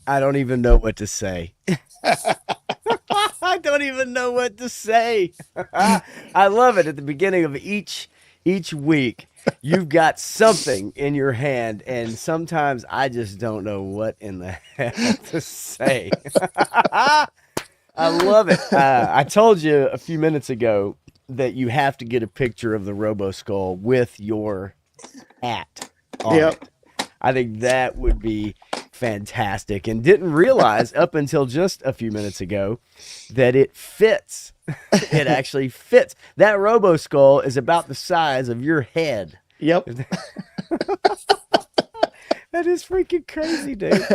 I don't even know what to say. I don't even know what to say. I love it. At the beginning of each week, you've got something in your hand, and sometimes I just don't know what in the hell to say. I love it. I told you a few minutes ago that you have to get a picture of the Robo Skull with your hat on Yep. it. I think that would be fantastic, and didn't realize up until just a few minutes ago that it fits. It actually fits. That Robo Skull is about the size of your head. Yep. That is freaking crazy, dude.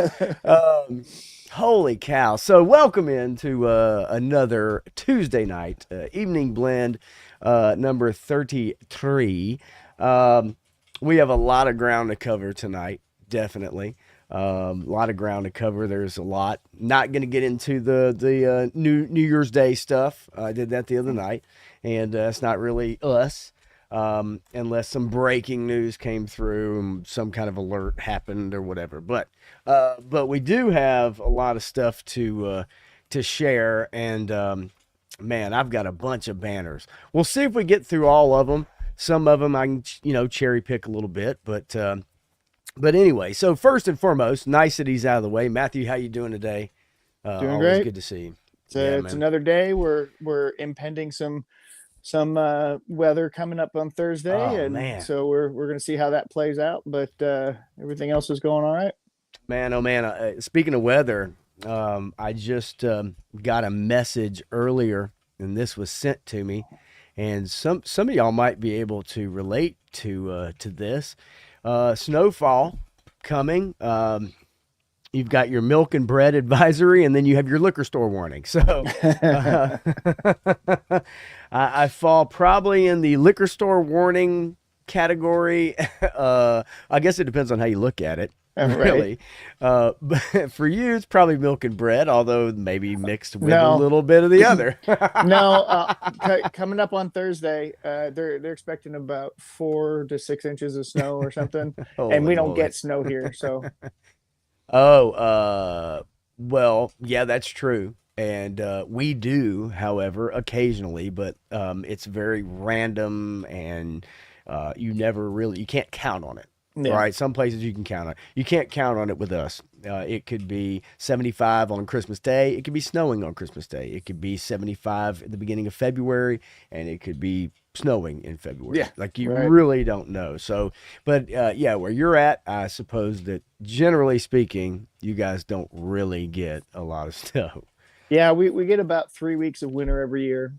Um, Holy cow. So, welcome into another Tuesday night evening blend, number 33. Um, we have a lot of ground to cover tonight, definitely. A lot of ground to cover. There's a lot. Not going to get into the New Year's Day stuff. I did that the other night, and it's not really us unless some breaking news came through and some kind of alert happened or whatever. But we do have a lot of stuff to share, and man, I've got a bunch of banners. We'll see if we get through all of them. Some of them I can cherry pick a little bit, but anyway. So first and foremost, niceties out of the way. Matthew, how you doing today? Doing Always great. good to see you. It's, Yeah, it's man. another day. We're impending some weather coming up on Thursday, Oh and man. so we're gonna see how that plays out. But everything else is going all right. Man, oh man. Speaking of weather, I just got a message earlier, and this was sent to me, and some of y'all might be able to relate to this. Snowfall coming. You've got your milk and bread advisory, and then you have your liquor store warning. So uh, I fall probably in the liquor store warning category. I guess it depends on how you look at it, Right. really. But for you, it's probably milk and bread, although maybe mixed with a No, little bit of the other. no. Coming up on Thursday, they're expecting about 4 to 6 inches of snow or something, and Holy we don't moly. get snow here. So Oh, well, yeah, that's true. And we do, however, occasionally, but it's very random and you can't count on it. yeah, Right? Some places you can count on it. You can't count on it with us. It could be 75 on Christmas Day. It could be snowing on Christmas Day. It could be 75 at the beginning of February, and it could be snowing in February. yeah, Like you right. really don't know. So, but yeah, where you're at, I suppose that generally speaking, you guys don't really get a lot of snow. Yeah, we get about 3 weeks of winter every year.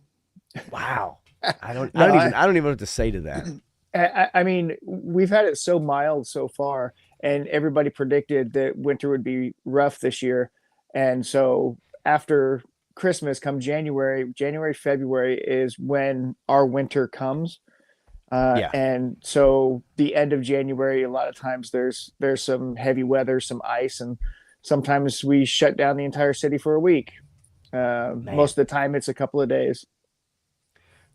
Wow. I don't I No, don't even I don't even know what to say to that. I mean, we've had it so mild so far, and everybody predicted that winter would be rough this year. And so after Christmas, come January, February is when our winter comes. Yeah. And so the end of January, a lot of times there's some heavy weather, some ice, and sometimes we shut down the entire city for a week. Man. Most of the time, it's a couple of days.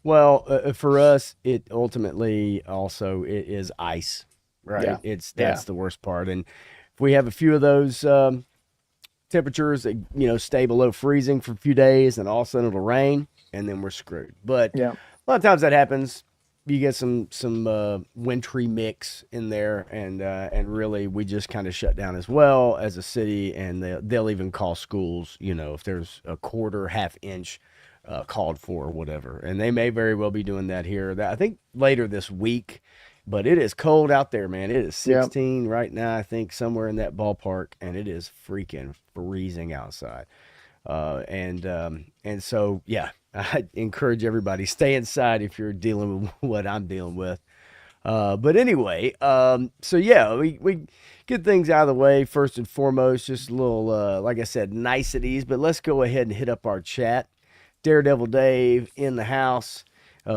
Well, for us, it ultimately also it is ice, right? Yeah, It's yeah, that's the worst part, and if we have a few of those temperatures that stay below freezing for a few days, and all of a sudden it'll rain, and then we're screwed. But yeah. a lot of times that happens. You get some wintry mix in there, and really we just kind of shut down as well as a city, and they'll even call schools, if there's a quarter, half inch called for or whatever, and they may very well be doing that here. That I think later this week, but it is cold out there, man. It is Yeah. 16 right now, I think somewhere in that ballpark, and it is freaking freezing outside. And so yeah, I encourage everybody stay inside if you're dealing with what I'm dealing with. But anyway, so yeah, we get things out of the way first and foremost. Just a little, like I said, niceties. But let's go ahead and hit up our chat. Daredevil Dave in the house.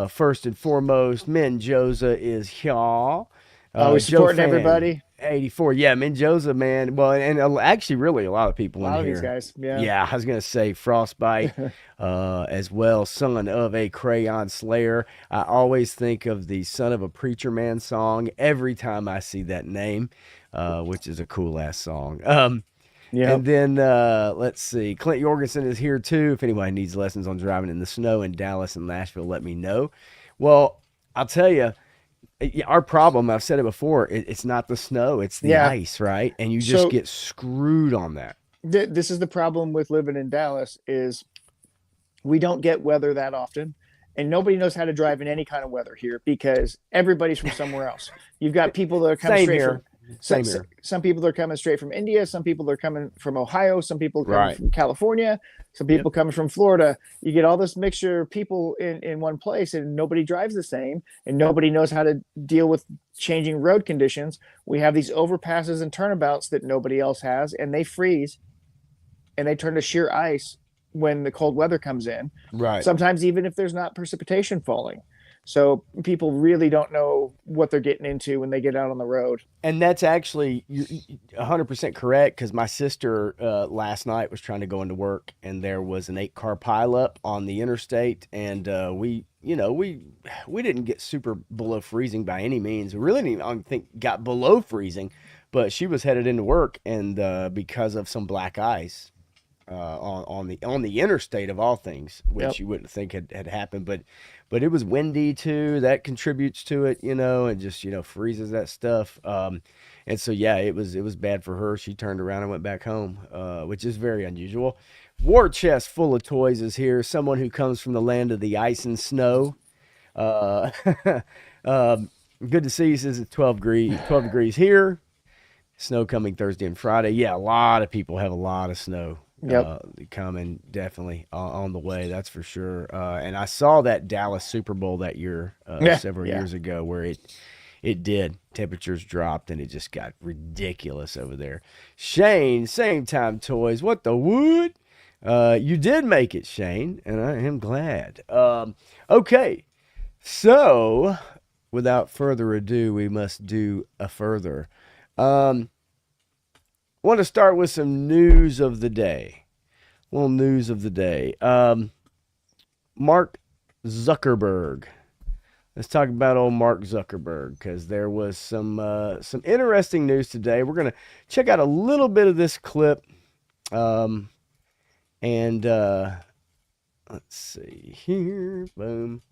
First and foremost, Menjoza is here. Always Joe supporting Fan, everybody. 84. Yeah, Menjoza, man. Well, and actually, really, a lot of A people in lot of these here. guys. Yeah. Yeah, I was going to say Frostbite as well. Son of a Crayon Slayer. I always think of the Son of a Preacher Man song every time I see that name, which is a cool ass song. Yep. And then let's see, Clint Jorgensen is here too. If anybody needs lessons on driving in the snow in Dallas and Nashville, let me know. Well, I'll tell you, our problem, I've said it before, it's not the snow, it's the Yeah. ice, right? And you just So get screwed on that. this is the problem with living in Dallas is we don't get weather that often, and nobody knows how to drive in any kind of weather here because everybody's from somewhere else. You've got people that are coming Same straight here. from Same here. some people that are coming straight from India, some people that are coming from Ohio, some people coming Right. from California, some Yep. people coming from Florida. You get all this mixture of people in one place, and nobody drives the same, and nobody knows how to deal with changing road conditions. We have these overpasses and turnabouts that nobody else has, and they freeze and they turn to sheer ice when the cold weather comes in. Right. Sometimes even if there's not precipitation falling. So people really don't know what they're getting into when they get out on the road. And that's actually you're 100% correct because my sister last night was trying to go into work and there was an 8-car pileup on the interstate, and we didn't get super below freezing by any means. We really didn't, I don't think, got below freezing, but she was headed into work, and because of some black ice on the interstate of all things, which Yep. you wouldn't think had happened, but it was windy too. That contributes to it, and just freezes that stuff. And so yeah, it was bad for her. She turned around and went back home, which is very unusual. War Chest Full of Toys is here. Someone who comes from the land of the ice and snow. Uh, Good to see you. Says it's 12 degrees here. Snow coming Thursday and Friday. Yeah, a lot of people have a lot of snow Yep. coming, definitely on the way. That's for sure. And I saw that Dallas Super Bowl that year, Yeah. several Yeah. years ago, where it did. Temperatures dropped and it just got ridiculous over there. Shane, same time toys. What the wood? You did make it, Shane, and I am glad. Okay, so without further ado, we must do a further. Um, Want to start with some news of the day. Little news of the day. Mark Zuckerberg. Let's talk about old Mark Zuckerberg because there was some interesting news today. We're gonna check out a little bit of this clip, and let's see here. Boom.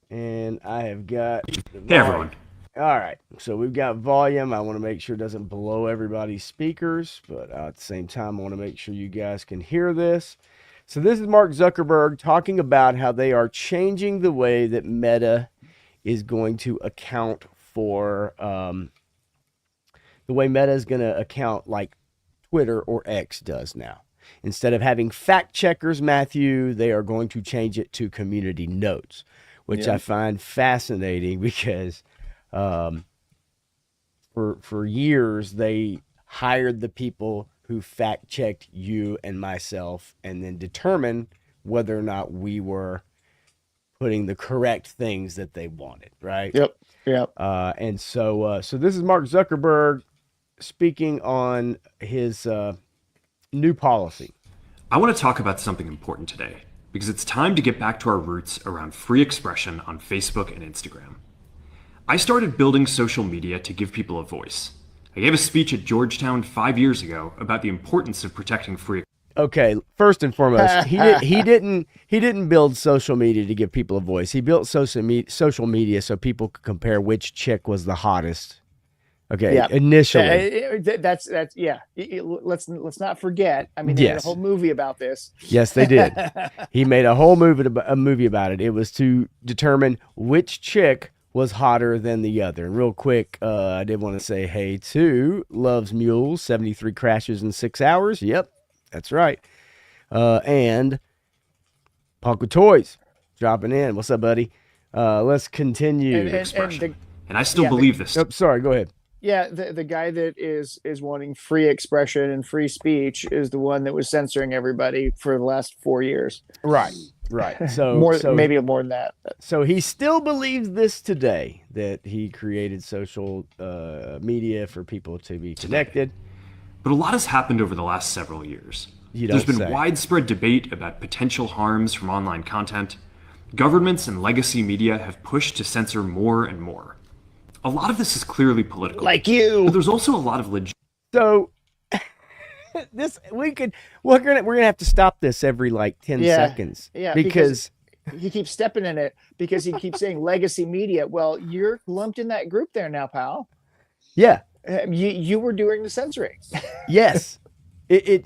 And I have got the Hey everyone. all right, so we've got volume. I want to make sure it doesn't blow everybody's speakers, but at the same time, I want to make sure you guys can hear this. So this is Mark Zuckerberg talking about how they are changing the way that Meta is going to account for the way Meta is going to account like Twitter or X does now. Instead of having fact checkers, Matthew, they are going to change it to community notes, which I Yep. find fascinating because for years they hired the people who fact checked you and myself and then determined whether or not we were putting the correct things that they wanted, right? Yep. Yep. And so this is Mark Zuckerberg speaking on his new policy. I want to talk about something important today because it's time to get back to our roots around free expression on Facebook and Instagram. I started building social media to give people a voice. I gave a speech at Georgetown 5 years ago about the importance of protecting free. Okay, first and foremost, he didn't build social media to give people a voice. He built social media so people could compare which chick was the hottest. Okay, Yeah. initially. That's yeah. Let's not forget. I mean, they made a Yes. whole movie about this. Yes, they did. He made a whole movie about it. It was to determine which chick was hotter than the other. And real quick, I did want to say hey to Loves Mules, 73 crashes in 6 hours. Yep, that's right. And Punk with Toys dropping in. What's up, buddy? Let's continue. And Expression. And I still yeah, the- believe this. Oh, sorry, go ahead. Yeah, the guy that is wanting free expression and free speech is the one that was censoring everybody for the last 4 years. Right. So Maybe more than that. So he still believes this today, that he created social media for people to be connected. But a lot has happened over the last several years. You There's don't been say. widespread debate about potential harms from online content. Governments and legacy media have pushed to censor more and more. A lot of this is clearly political. Like you. But there's also a lot of legit. So we're gonna have to stop this every like 10 Yeah, seconds yeah, because because he keeps stepping in it because he keeps saying legacy media. Well, you're lumped in that group there now, pal. yeah, You were doing the censoring. yes. It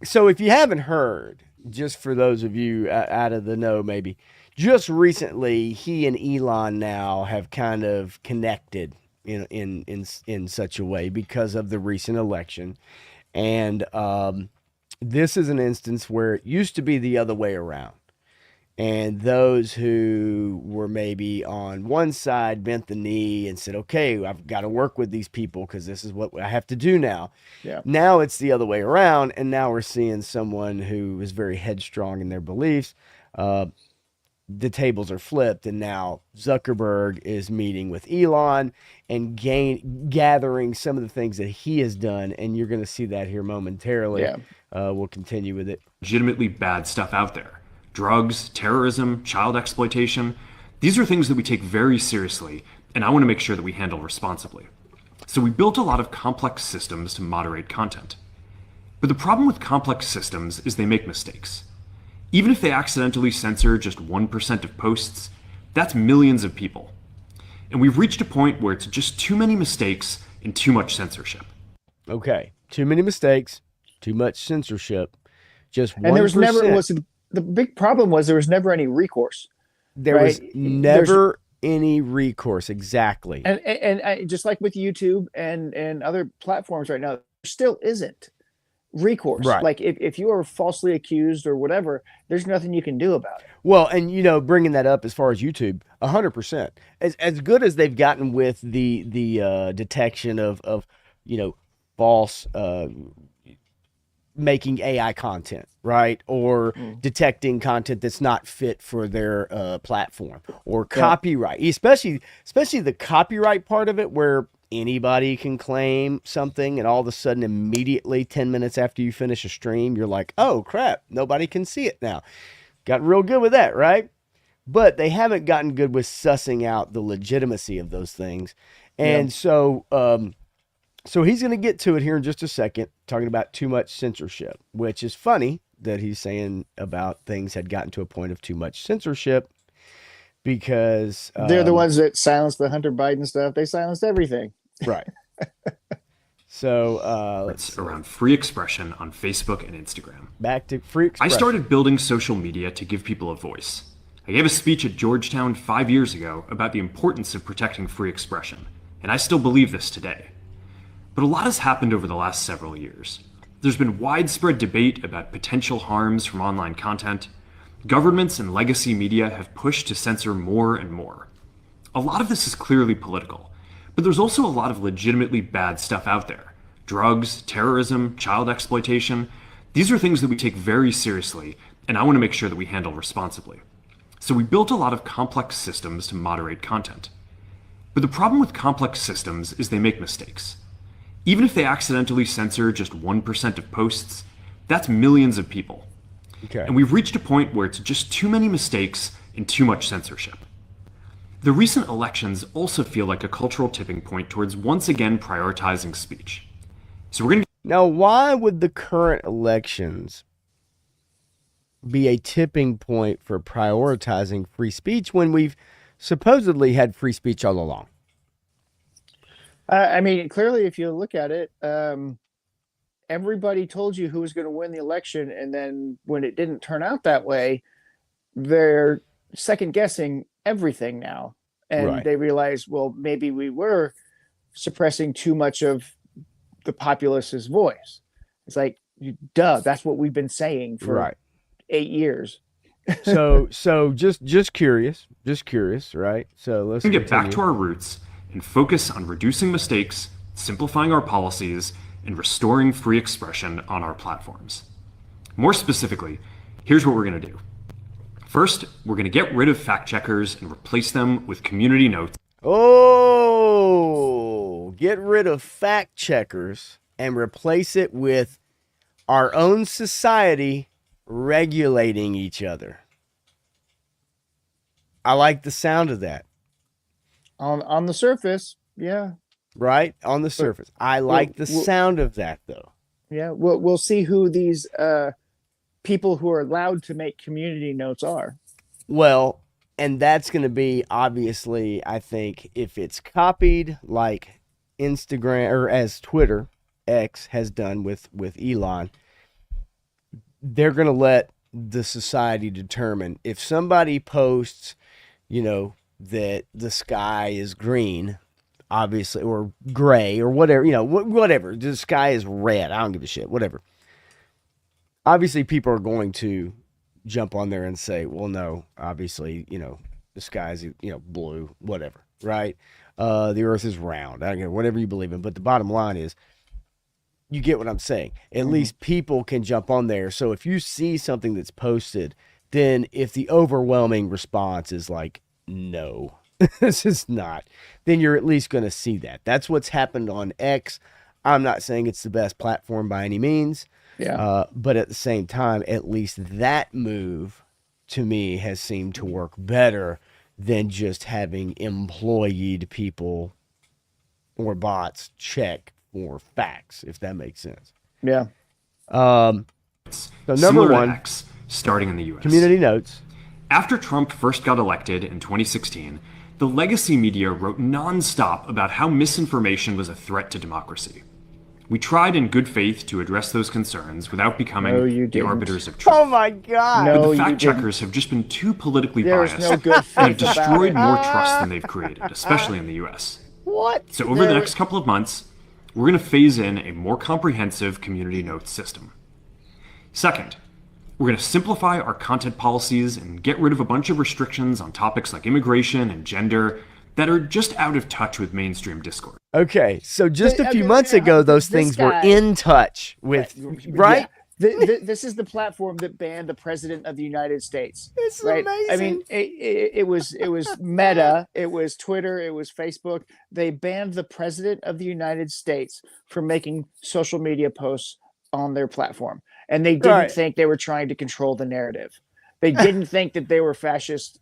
so if you haven't heard, just for those of you out of the know, maybe just recently, he and Elon now have kind of connected in such a way because of the recent election, and this is an instance where it used to be the other way around. And those who were maybe on one side bent the knee and said, okay, I've got to work with these people because this is what I have to do now. Yeah. Now it's the other way around. And now we're seeing someone who is very headstrong in their beliefs. The tables are flipped. And now Zuckerberg is meeting with Elon and gathering some of the things that he has done. And you're going to see that here momentarily. Yeah. We'll continue with it. Legitimately bad stuff out there. Drugs, terrorism, child exploitation. These are things that we take very seriously, and I want to make sure that we handle responsibly. So we built a lot of complex systems to moderate content. But the problem with complex systems is they make mistakes. Even if they accidentally censor just 1% of posts, that's millions of people. And we've reached a point where it's just too many mistakes and too much censorship. Okay. Too many mistakes, too much censorship. Just 1%. And there was never the big problem was there was never any recourse. There was never any recourse. Exactly. And just like with YouTube and other platforms right now, there still isn't recourse. Right. Like if you are falsely accused or whatever, there's nothing you can do about it. Well, and bringing that up as far as YouTube, 100%. As good as they've gotten with the detection of false making AI content, right? Or detecting content that's not fit for their platform, or copyright, especially the copyright part of it, where anybody can claim something and all of a sudden immediately 10 minutes after you finish a stream, you're like, oh crap, nobody can see it now. Got real good with that, right? But they haven't gotten good with sussing out the legitimacy of those things. And so he's going to get to it here in just a second, talking about too much censorship, which is funny that he's saying about things had gotten to a point of too much censorship, because they're the ones that silenced the Hunter Biden stuff. They silenced everything. Right. So it's around free expression on Facebook and Instagram. Back to free expression. I started building social media to give people a voice. I gave a speech at Georgetown 5 years ago about the importance of protecting free expression, and I still believe this today. But a lot has happened over the last several years. There's been widespread debate about potential harms from online content. Governments and legacy media have pushed to censor more and more. A lot of this is clearly political, but there's also a lot of legitimately bad stuff out there. Drugs, terrorism, child exploitation. These are things that we take very seriously, and I want to make sure that we handle responsibly. So we built a lot of complex systems to moderate content. But the problem with complex systems is they make mistakes. Even if they accidentally censor just 1% of posts, that's millions of people. Okay. And we've reached a point where it's just too many mistakes and too much censorship. The recent elections also feel like a cultural tipping point towards once again prioritizing speech. So we're going to... Now, why would the current elections be a tipping point for prioritizing free speech when we've supposedly had free speech all along? I mean, clearly, if you look at it, everybody told you who was going to win the election. And then when it didn't turn out that way, they're second guessing everything now. And they realize, well, maybe we were suppressing too much of the populace's voice. It's like, duh, that's what we've been saying for 8 years. so just curious, right? So let's get back to our roots and focus on reducing mistakes, simplifying our policies, and restoring free expression on our platforms. More specifically, here's what we're going to do. First, we're going to get rid of fact checkers and replace them with community notes. Oh, get rid of fact checkers and replace it with our own society regulating each other. I like the sound of that. On the surface, yeah. Right? On the surface. I like the sound of that, though. Yeah, we'll see who these people who are allowed to make community notes are. Well, and that's going to be obviously, I think, if it's copied like Instagram or as Twitter X has done with Elon, they're going to let the society determine if somebody posts, that the sky is green, obviously, or gray or whatever, whatever. The sky is red. I don't give a shit. Whatever. Obviously, people are going to jump on there and say, well, no, obviously, the sky's, blue, whatever, right? The earth is round. I don't know, whatever you believe in. But the bottom line is, you get what I'm saying. At least people can jump on there. So if you see something that's posted, then if the overwhelming response is like, no, this is not, then you're at least going to see that. That's what's happened on X. I'm not saying it's the best platform by any means. Yeah. But at the same time, at least that move to me has seemed to work better than just having employed people or bots check for facts, if that makes sense. Yeah. So number Similar to one, X, starting in the US. community notes. After Trump first got elected in 2016, the legacy media wrote nonstop about how misinformation was a threat to democracy. We tried in good faith to address those concerns without becoming the arbiters of truth. Oh my God. But the fact checkers have just been too politically biased no good and have faith about destroyed it. more trust than they've created, especially in the US. What? So over the next couple of months, we're going to phase in a more comprehensive community notes system. Second, we're going to simplify our content policies and get rid of a bunch of restrictions on topics like immigration and gender that are just out of touch with mainstream discourse. Okay, so just a few months ago, those things were in touch with, right? Yeah. This is the platform that banned the president of the United States. It's right? amazing. I mean, it was Meta, it was Twitter, it was Facebook. They banned the president of the United States from making social media posts on their platform. And they didn't think they were trying to control the narrative. They didn't think that they were fascist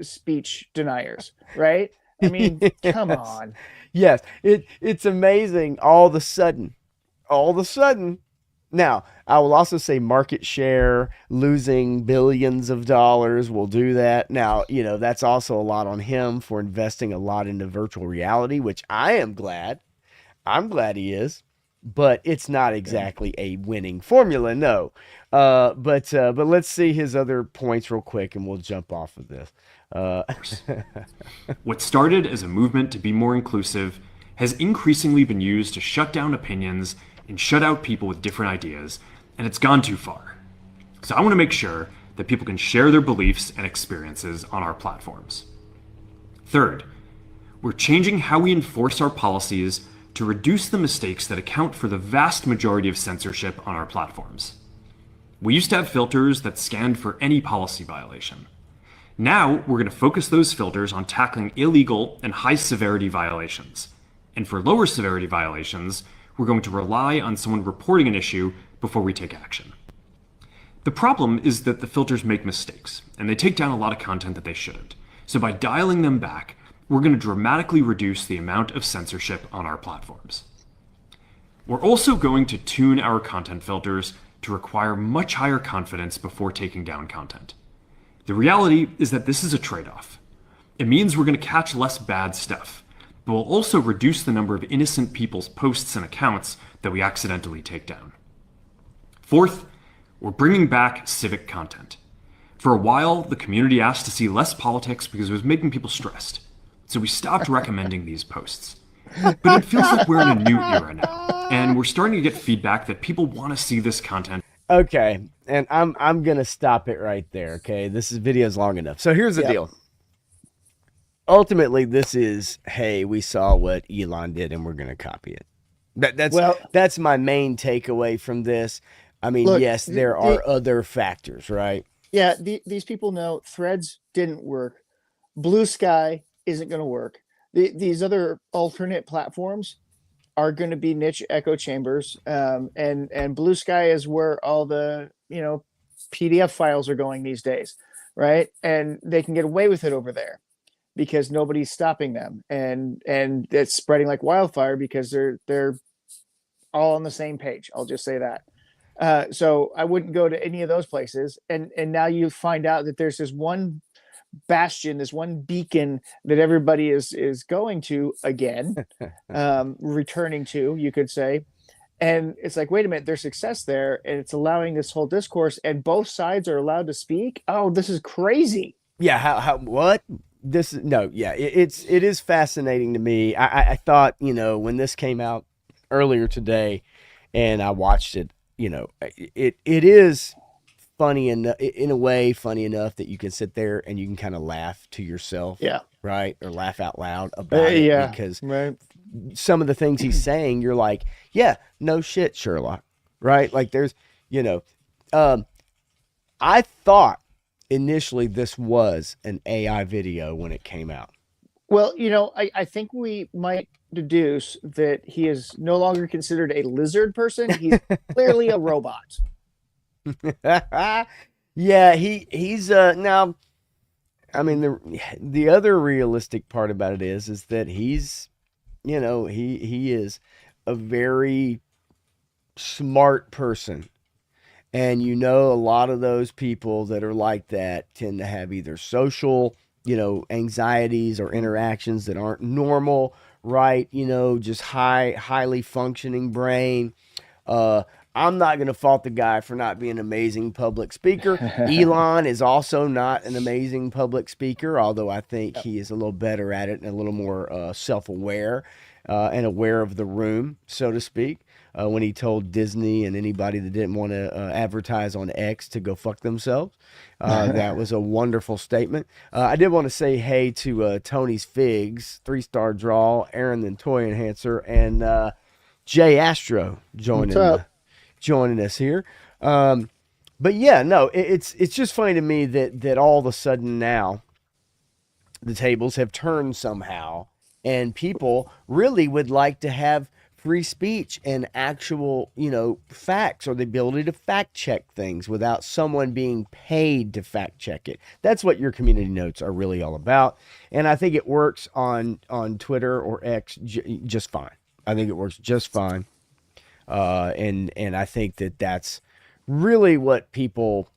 speech deniers, right? I mean, come on. Yes, it's amazing. All of a sudden. Now, I will also say market share, losing billions of dollars will do that. Now, that's also a lot on him for investing a lot into virtual reality, which I am glad. I'm glad he is. But it's not exactly a winning formula, no. But let's see his other points real quick, and we'll jump off of this. What started as a movement to be more inclusive has increasingly been used to shut down opinions and shut out people with different ideas, and it's gone too far. So I want to make sure that people can share their beliefs and experiences on our platforms. Third, we're changing how we enforce our policies to reduce the mistakes that account for the vast majority of censorship on our platforms. We used to have filters that scanned for any policy violation. Now, we're going to focus those filters on tackling illegal and high-severity violations. And for lower severity violations, we're going to rely on someone reporting an issue before we take action. The problem is that the filters make mistakes, and they take down a lot of content that they shouldn't. So by dialing them back, we're going to dramatically reduce the amount of censorship on our platforms. We're also going to tune our content filters to require much higher confidence before taking down content. The reality is that this is a trade-off. It means we're going to catch less bad stuff, but we'll also reduce the number of innocent people's posts and accounts that we accidentally take down. Fourth, we're bringing back civic content. For a while, the community asked to see less politics because it was making people stressed. So we stopped recommending these posts. But it feels like we're in a new era now, and we're starting to get feedback that people want to see this content. Okay, and I'm gonna stop it right there. Okay, this video's long enough. So here's the deal. Ultimately, this is, hey, we saw what Elon did, and we're gonna copy it. That's my main takeaway from this. I mean, look, yes, there are other factors, right? Yeah, these people know Threads didn't work. Blue Sky isn't going to work. These other alternate platforms are going to be niche echo chambers, and Blue Sky is where all the PDF files are going these days, right? And they can get away with it over there because nobody's stopping them, and it's spreading like wildfire because they're all on the same page. I'll just say that. So I wouldn't go to any of those places. And now you find out that there's this one bastion, this one beacon that everybody is going to again, returning to, you could say. And it's like, wait a minute, there's success there, and it's allowing this whole discourse, and both sides are allowed to speak. Oh, this is crazy. Yeah, how what? This is no, yeah, it is fascinating to me. I thought, when this came out earlier today and I watched it, it is funny enough, in a way, funny enough that you can sit there and you can kind of laugh to yourself. Yeah. Right? Or laugh out loud about it, Yeah. because Right. some of the things he's saying, you're like, yeah, no shit, Sherlock. Right? Like there's, I thought initially this was an AI video when it came out. Well, I think we might deduce that he is no longer considered a lizard person. He's clearly a robot. Yeah, he's now. I mean, the other realistic part about it is that he's, he is a very smart person. And a lot of those people that are like that tend to have either social, anxieties or interactions that aren't normal, right? Just highly functioning brain. I'm not going to fault the guy for not being an amazing public speaker. Elon is also not an amazing public speaker, although I think he is a little better at it and a little more self-aware and aware of the room, so to speak. When he told Disney and anybody that didn't want to advertise on X to go fuck themselves. That was a wonderful statement. I did want to say hey to Tony's Figs, 3-star draw, Aaron the Toy Enhancer, and Jay Astro joining us here. But yeah, no, it's just funny to me that all of a sudden now the tables have turned somehow, and people really would like to have free speech and actual, facts, or the ability to fact check things without someone being paid to fact check it. That's what your community notes are really all about. And I think it works on Twitter or X just fine. I think it works just fine. And I think that's really what people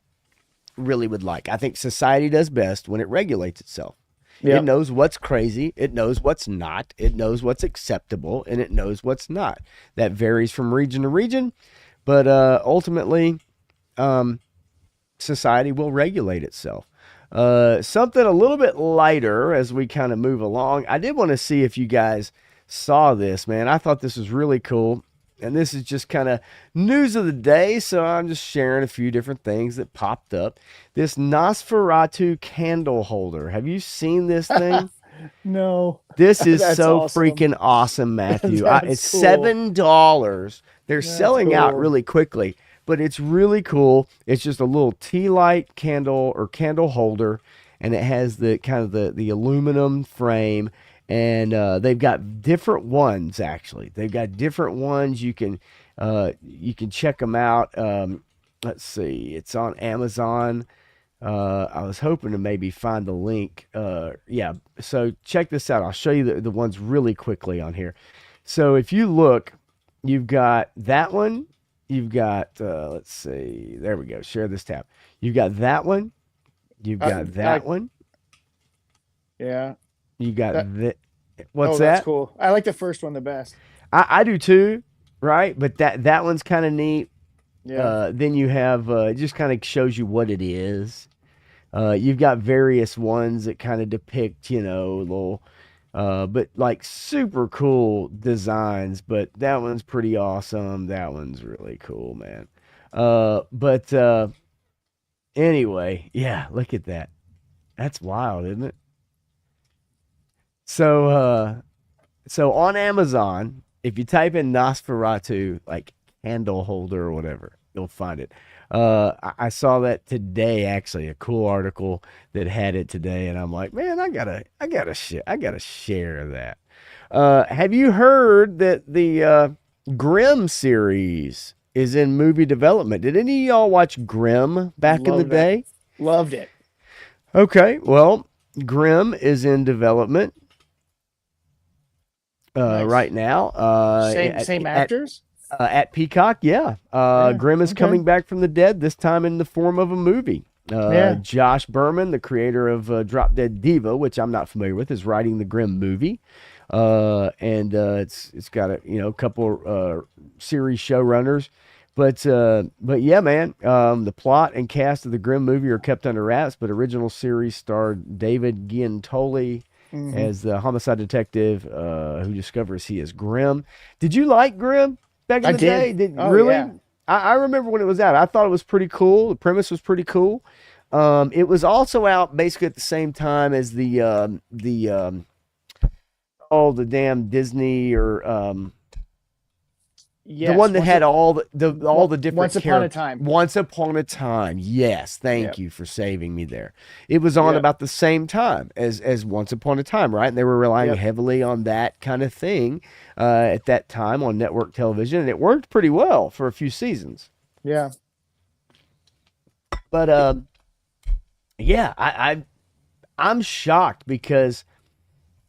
really would like. I think society does best when it regulates itself. Yep. It knows what's crazy. It knows what's not. It knows what's acceptable, and it knows what's not. That varies from region to region, but ultimately, society will regulate itself. Something a little bit lighter as we kind of move along. I did want to see if you guys saw this, man. I thought this was really cool. And this is just kind of news of the day, so I'm just sharing a few different things that popped up. This Nosferatu candle holder. Have you seen this thing? No. This is so awesome. Freaking awesome, Matthew. It's cool. $7. They're selling out really quickly, but it's really cool. It's just a little tea light candle or candle holder, and it has the kind of the aluminum frame. And they've got different ones, actually. They've got different ones. You can check them out. Let's see. It's on Amazon. I was hoping to maybe find the link. Yeah. So check this out. I'll show you the ones really quickly on here. So if you look, you've got that one. You've got, let's see. There we go. Share this tab. You've got that one. You've got that one. Yeah. You got that. What's that? That's cool. I like the first one the best. I do too, right? But that one's kind of neat. Yeah. Then you have it just kind of shows you what it is. You've got various ones that kind of depict, little, but like super cool designs. But that one's pretty awesome. That one's really cool, man. But anyway, yeah, look at that. That's wild, isn't it? So on Amazon, if you type in Nosferatu, like candle holder or whatever, you'll find it. I saw that today, actually, a cool article that had it today, and I'm like, man, I gotta share that. Have you heard that the Grimm series is in movie development? Did any of y'all watch Grimm back in the day? Loved it. Okay, well, Grimm is in development. Nice. Right now. Same actors? At Peacock, yeah. Yeah, Grimm is okay. coming back from the dead, this time in the form of a movie. Yeah. Josh Berman, the creator of Drop Dead Diva, which I'm not familiar with, is writing the Grimm movie. And it's got a couple series showrunners. But yeah, man, the plot and cast of the Grimm movie are kept under wraps, but original series starred David Giantoli as the homicide detective who discovers he is Grimm. Did you like Grimm back in I the did. day? Oh, Really? yeah. I remember when it was out. I thought it was pretty cool. The premise was pretty cool. It was also out basically at the same time as the damn Disney or Yes. the one that Once had a- all the different Once Upon a characters. Time. Once Upon a Time. Yes, thank Yep. you for saving me there. It was on Yep. about the same time as Once Upon a Time, right? And they were relying Yep. heavily on that kind of thing at that time on network television, and it worked pretty well for a few seasons. Yeah. But yeah, I'm shocked because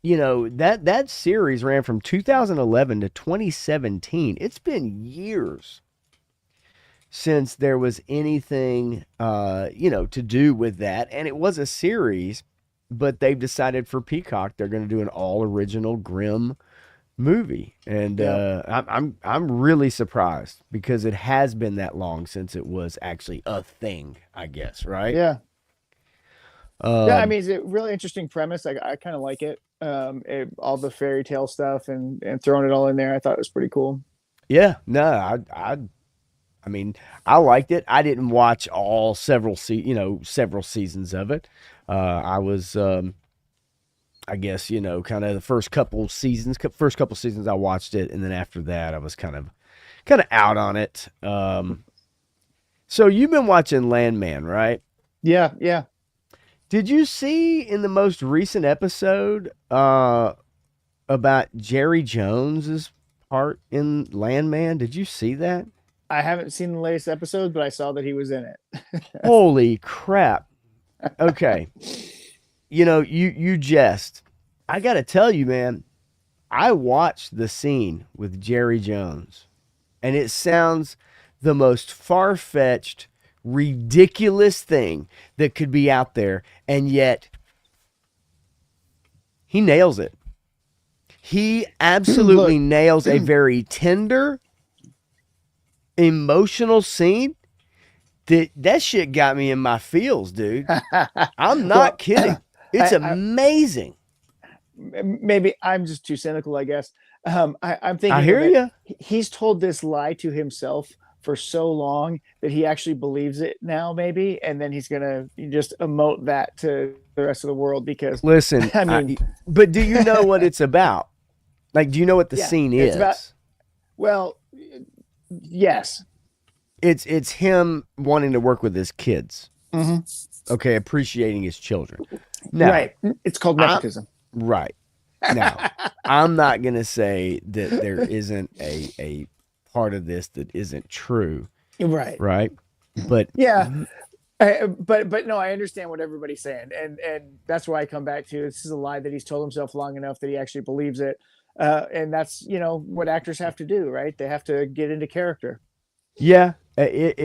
that series ran from 2011 to 2017. It's been years since there was anything to do with that, and it was a series, but they've decided for Peacock they're going to do an all original Grimm movie, and Yeah. I'm really surprised because it has been that long since it was actually a thing, I guess, right? Yeah. Yeah. I Um, mean, it's a really interesting premise. I kind of like it. All the fairy tale stuff and throwing it all in there. I thought it was pretty cool. yeah, no, I mean, I liked it. I didn't watch all several seasons of it. I was, I guess, kind of the first couple seasons I watched it, and then after that, I was kind of out on it. So you've been watching Landman, right? Yeah. Yeah. Did you see in the most recent episode about Jerry Jones's part in Landman? Did you see that? I haven't seen the latest episode, but I saw that he was in it. Holy crap. Okay. You jest. I got to tell you, man, I watched the scene with Jerry Jones, and it sounds the most far-fetched, ridiculous thing that could be out there, and yet he nails it. He absolutely Look. nails a very tender, emotional scene. That shit got me in my feels, dude. I'm not Well, kidding. It's I- amazing. maybe I'm just too cynical, I guess. I'm thinking I hear of it. you. He's told this lie to himself for so long that he actually believes it now, maybe, and then he's gonna just emote that to the rest of the world because Listen, I mean, but do you know what it's about? Like, do you know what the Yeah, scene it's is? about- well, yes. It's him wanting to work with his kids. Mm-hmm. Okay, appreciating his children. Now, Right. It's called nepotism. right. Now, I'm not gonna say that there isn't a part of this that isn't true, Right. right? But Yeah. But no, I understand what everybody's saying, and that's why I come back to this is a lie that he's told himself long enough that he actually believes it, and that's what actors have to do, right? They have to get into character. yeah, it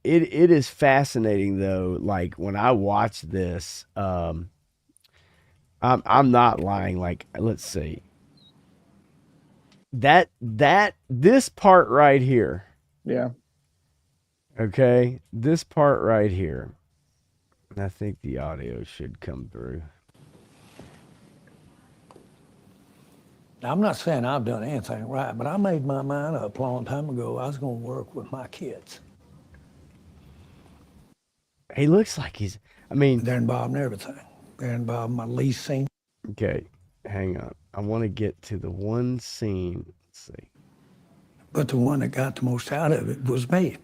is fascinating though. Like when I watch this, I'm not lying. Like, let's see. This part right here, Yeah. okay? This part right here. I think the audio should come through. Now, I'm not saying I've done anything right, but I made my mind up a long time ago I was going to work with my kids. He looks like I mean, They're involved in everything. They're involved in my leasing. okay, hang on. I want to get to the one scene. Let's see. But the one that got the most out of it was me.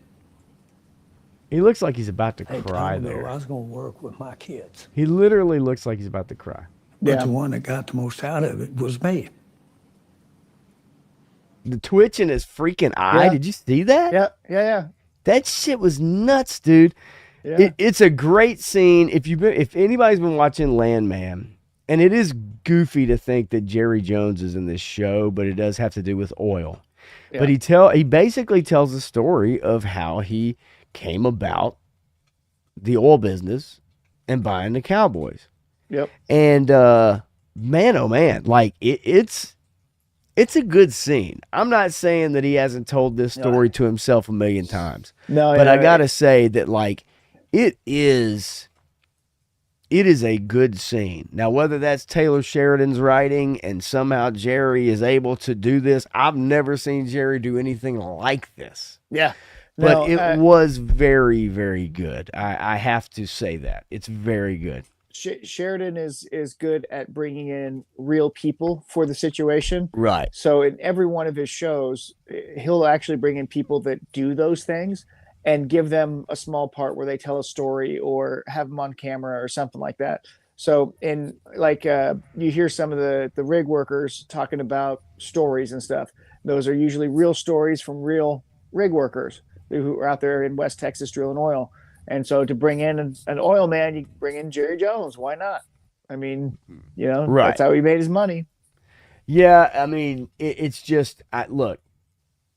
He looks like he's about to Hey, cry time ago, there. I was going to work with my kids. He literally looks like he's about to cry. But Yeah. the one that got the most out of it was me. The twitch in his freaking eye. Yeah. Did you see that? Yeah. Yeah. That shit was nuts, dude. Yeah. It's a great scene. If anybody's been watching Landman, and it is goofy to think that Jerry Jones is in this show, but it does have to do with oil. But he basically tells the story of how he came about the oil business and buying the Cowboys. Yep. And man, oh man, like it's a good scene. I'm not saying that he hasn't told this story to himself a million times. No, but I gotta say that like it is a good scene. Now, whether that's Taylor Sheridan's writing and somehow Jerry is able to do this, I've never seen Jerry do anything like this. Yeah. But it was very, very good. I have to say that. It's very good. Sheridan is good at bringing in real people for the situation. Right. So in every one of his shows, he'll actually bring in people that do those things and give them a small part where they tell a story or have them on camera or something like that. So in like you hear some of the rig workers talking about stories and stuff. Those are usually real stories from real rig workers who are out there in West Texas drilling oil. And so to bring in an oil man, you bring in Jerry Jones. Why not? I mean, that's how he made his money. Yeah, I mean, it's just look.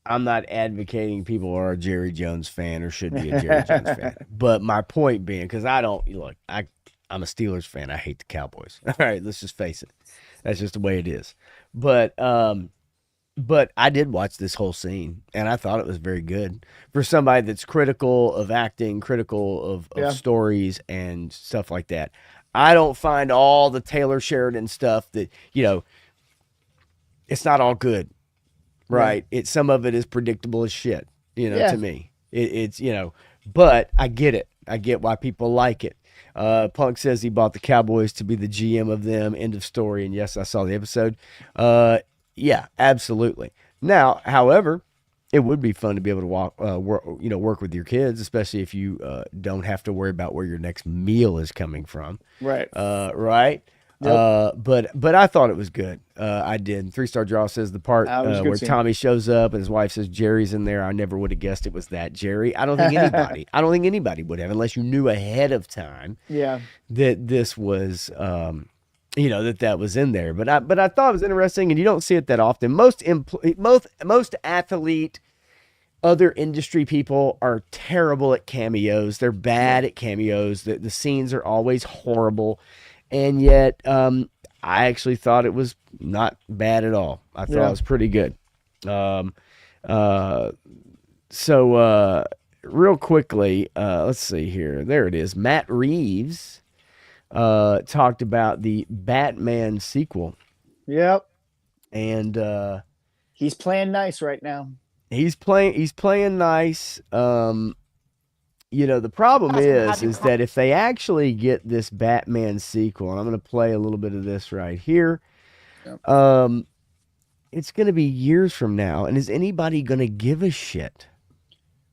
I'm not advocating people are a Jerry Jones fan or should be a Jerry Jones fan. But my point being, because I'm a Steelers fan. I hate the Cowboys. All right, let's just face it. That's just the way it is. But I did watch this whole scene, and I thought it was very good for somebody that's critical of acting, critical of stories and stuff like that. I don't find all the Taylor Sheridan stuff that, it's not all good. Right. Some of it is predictable as shit, to me. It's but I get it. I get why people like it. Punk says he bought the Cowboys to be the GM of them. End of story. And yes, I saw the episode. Yeah, absolutely. Now, however, it would be fun to be able to work with your kids, especially if you don't have to worry about where your next meal is coming from. Right. Right. Yep. But I thought it was good. I did. 3-star draw says the part where Tommy shows up and his wife says Jerry's in there. I never would have guessed it was that Jerry. I don't think anybody would have, unless you knew ahead of time. Yeah. That this was that was in there. But I thought it was interesting, and you don't see it that often. Most athlete, other industry people are terrible at cameos. They're bad at cameos. The scenes are always horrible. And yet, I actually thought it was not bad at all. I thought it was pretty good. So real quickly, let's see here. There it is. Matt Reeves talked about the Batman sequel. Yep. And he's playing nice right now. He's playing nice. The problem is that if they actually get this Batman sequel, and I'm going to play a little bit of this right here, it's going to be years from now, and is anybody going to give a shit?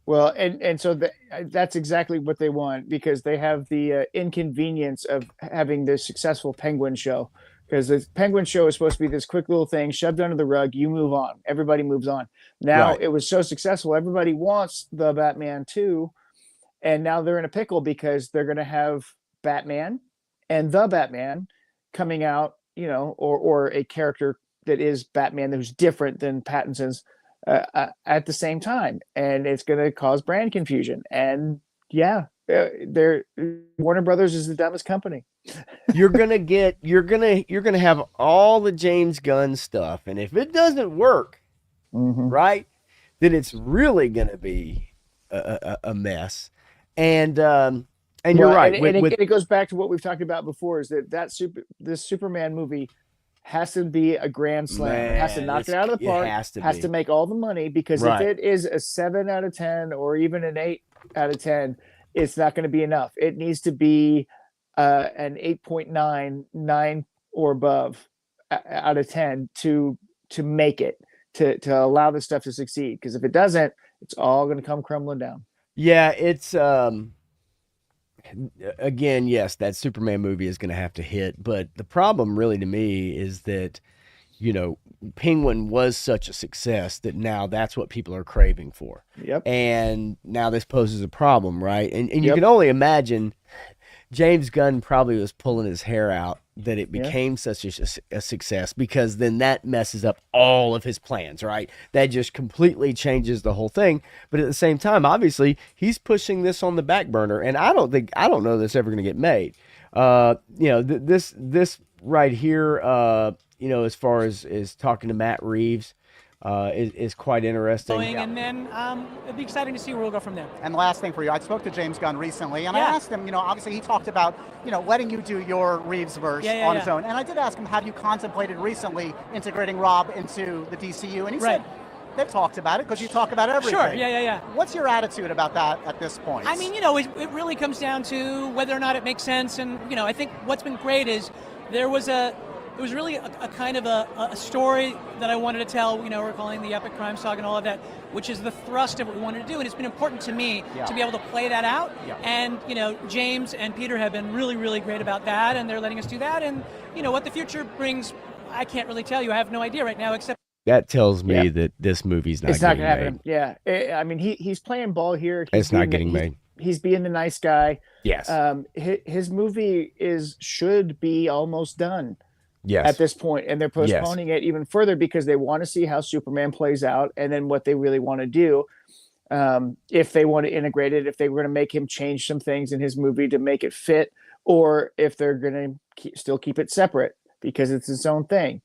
Well, and so that's exactly what they want, because they have the inconvenience of having this successful Penguin show, because the Penguin show is supposed to be this quick little thing shoved under the rug. You move on. Everybody moves on. Now It was so successful. Everybody wants the Batman 2. And now they're in a pickle because they're going to have Batman and the Batman coming out, or a character that is Batman who's different than Pattinson's at the same time. And it's going to cause brand confusion. And Warner Brothers is the dumbest company. You're going to have all the James Gunn stuff. And if it doesn't work, right, then it's really going to be a mess. And you're right. It goes back to what we've talked about before, is this Superman movie has to be a grand slam. It has to knock it out of the park. It has to make all the money, because if it is a 7 out of 10 or even an 8 out of 10, it's not going to be enough. It needs to be an 8.9, 9 or above out of 10 to make it, to allow this stuff to succeed. Because if it doesn't, it's all going to come crumbling down. Yeah, it's again, yes, that Superman movie is going to have to hit, but the problem really to me is that Penguin was such a success that now that's what people are craving for. Yep. And now this poses a problem, right? And you can only imagine James Gunn probably was pulling his hair out that it became such a success, because then that messes up all of his plans, right? That just completely changes the whole thing. But at the same time, obviously, he's pushing this on the back burner, and I don't know this ever going to get made. This right here, as far as talking to Matt Reeves, is quite interesting. And then it'd be exciting to see where we'll go from there. And last thing for you, I spoke to James Gunn recently, and I asked him, obviously he talked about, letting you do your Reeves verse on his own. And I did ask him, have you contemplated recently integrating Rob into the DCU? And he said, they've talked about it, because you talk about everything. Sure, yeah. What's your attitude about that at this point? I mean, it really comes down to whether or not it makes sense. And, I think what's been great is it was really a kind of a story that I wanted to tell, we're calling the epic crime saga and all of that, which is the thrust of what we wanted to do. And it's been important to me to be able to play that out. Yeah. And, James and Peter have been really, really great about that, and they're letting us do that. And, what the future brings, I can't really tell you. I have no idea right now, except that tells me that this movie's not getting made. Happen. Yeah. I mean, he's playing ball here. It's not getting made. He's being the nice guy. Yes. His movie should be almost done. Yes. At this point, and they're postponing it even further because they want to see how Superman plays out, and then what they really want to do, if they want to integrate it, if they were going to make him change some things in his movie to make it fit, or if they're going to still keep it separate because it's its own thing.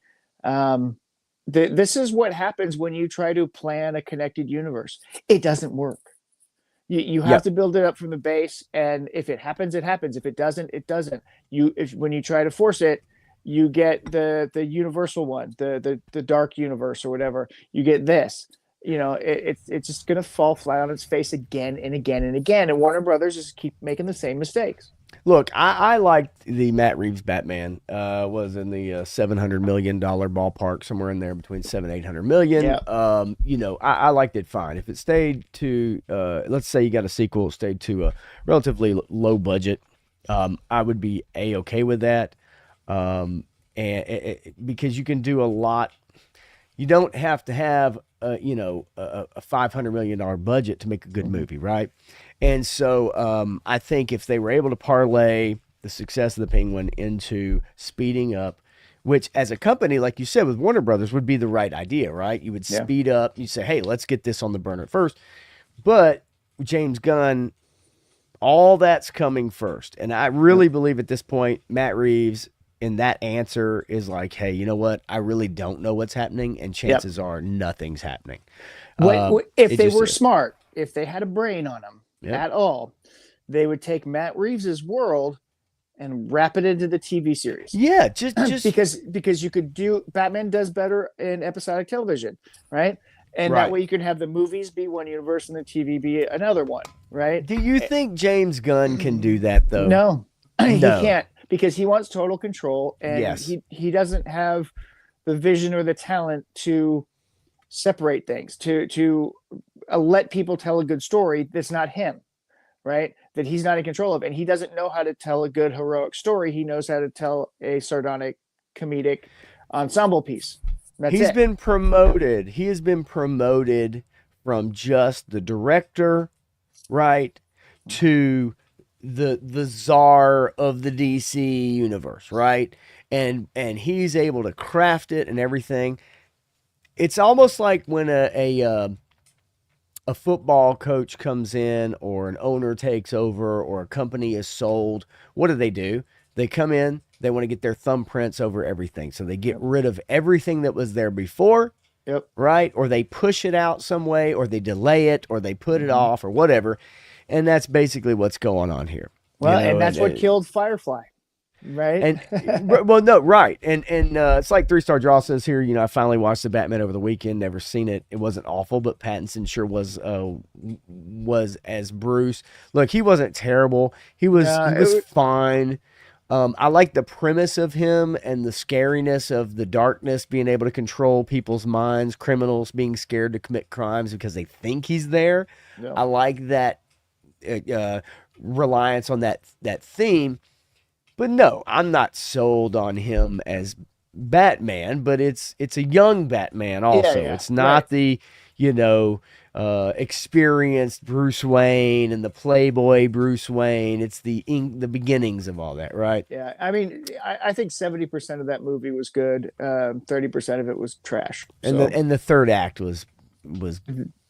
This is what happens when you try to plan a connected universe. It doesn't work. You have to build it up from the base, and if it happens, it happens. If it doesn't, it doesn't. When you try to force it, you get the universal one, the dark universe or whatever. You get this. It's just going to fall flat on its face again and again and again. And Warner Brothers just keep making the same mistakes. Look, I liked the Matt Reeves Batman. Was in the $700 million ballpark, somewhere in there between $700 and $800 million. Yeah. I liked it fine. If it stayed to, let's say you got a sequel, stayed to a relatively low budget, I would be okay with that. Because you can do a lot. You don't have to have a $500 million budget to make a good movie, right? And so I think if they were able to parlay the success of The Penguin into speeding up, which as a company, like you said, with Warner Brothers would be the right idea, right? You would speed up, you say, hey, let's get this on the burner first. But James Gunn, all that's coming first. And I really believe at this point, Matt Reeves in that answer is like, hey, you know what? I really don't know what's happening, and chances are nothing's happening. If they were smart, if they had a brain on them at all, they would take Matt Reeves's world and wrap it into the TV series. Yeah, just because you could do Batman does better in episodic television, right? And that way you can have the movies be one universe and the TV be another one, right? Do you think James Gunn can do that though? No, he can't, because he wants total control, and he doesn't have the vision or the talent to separate things, to let people tell a good story that's not him, right? That he's not in control of. And he doesn't know how to tell a good heroic story. He knows how to tell a sardonic comedic ensemble piece. He's been promoted. He has been promoted from just the director, right, to the czar of the DC universe, right? And he's able to craft it and everything. It's almost like when a football coach comes in, or an owner takes over, or a company is sold. What do? They come in, they want to get their thumbprints over everything. So they get rid of everything that was there before, right? Or they push it out some way, or they delay it, or they put it off, or whatever. And that's basically what's going on here. Well, and that's what killed Firefly, right? And well, no, right. And it's like 3-Star Draw says here, I finally watched the Batman over the weekend, never seen it. It wasn't awful, but Pattinson sure was as Bruce. Look, he wasn't terrible. He was fine. I like the premise of him and the scariness of the darkness, being able to control people's minds, criminals being scared to commit crimes because they think he's there. Yeah. I like that reliance on that theme. But no, I'm not sold on him as Batman, but it's a young Batman also. Yeah, it's not the, experienced Bruce Wayne and the Playboy Bruce Wayne. It's the beginnings of all that, right? Yeah, I mean, I think 70% of that movie was good. 30% of it was trash. And So, the third act was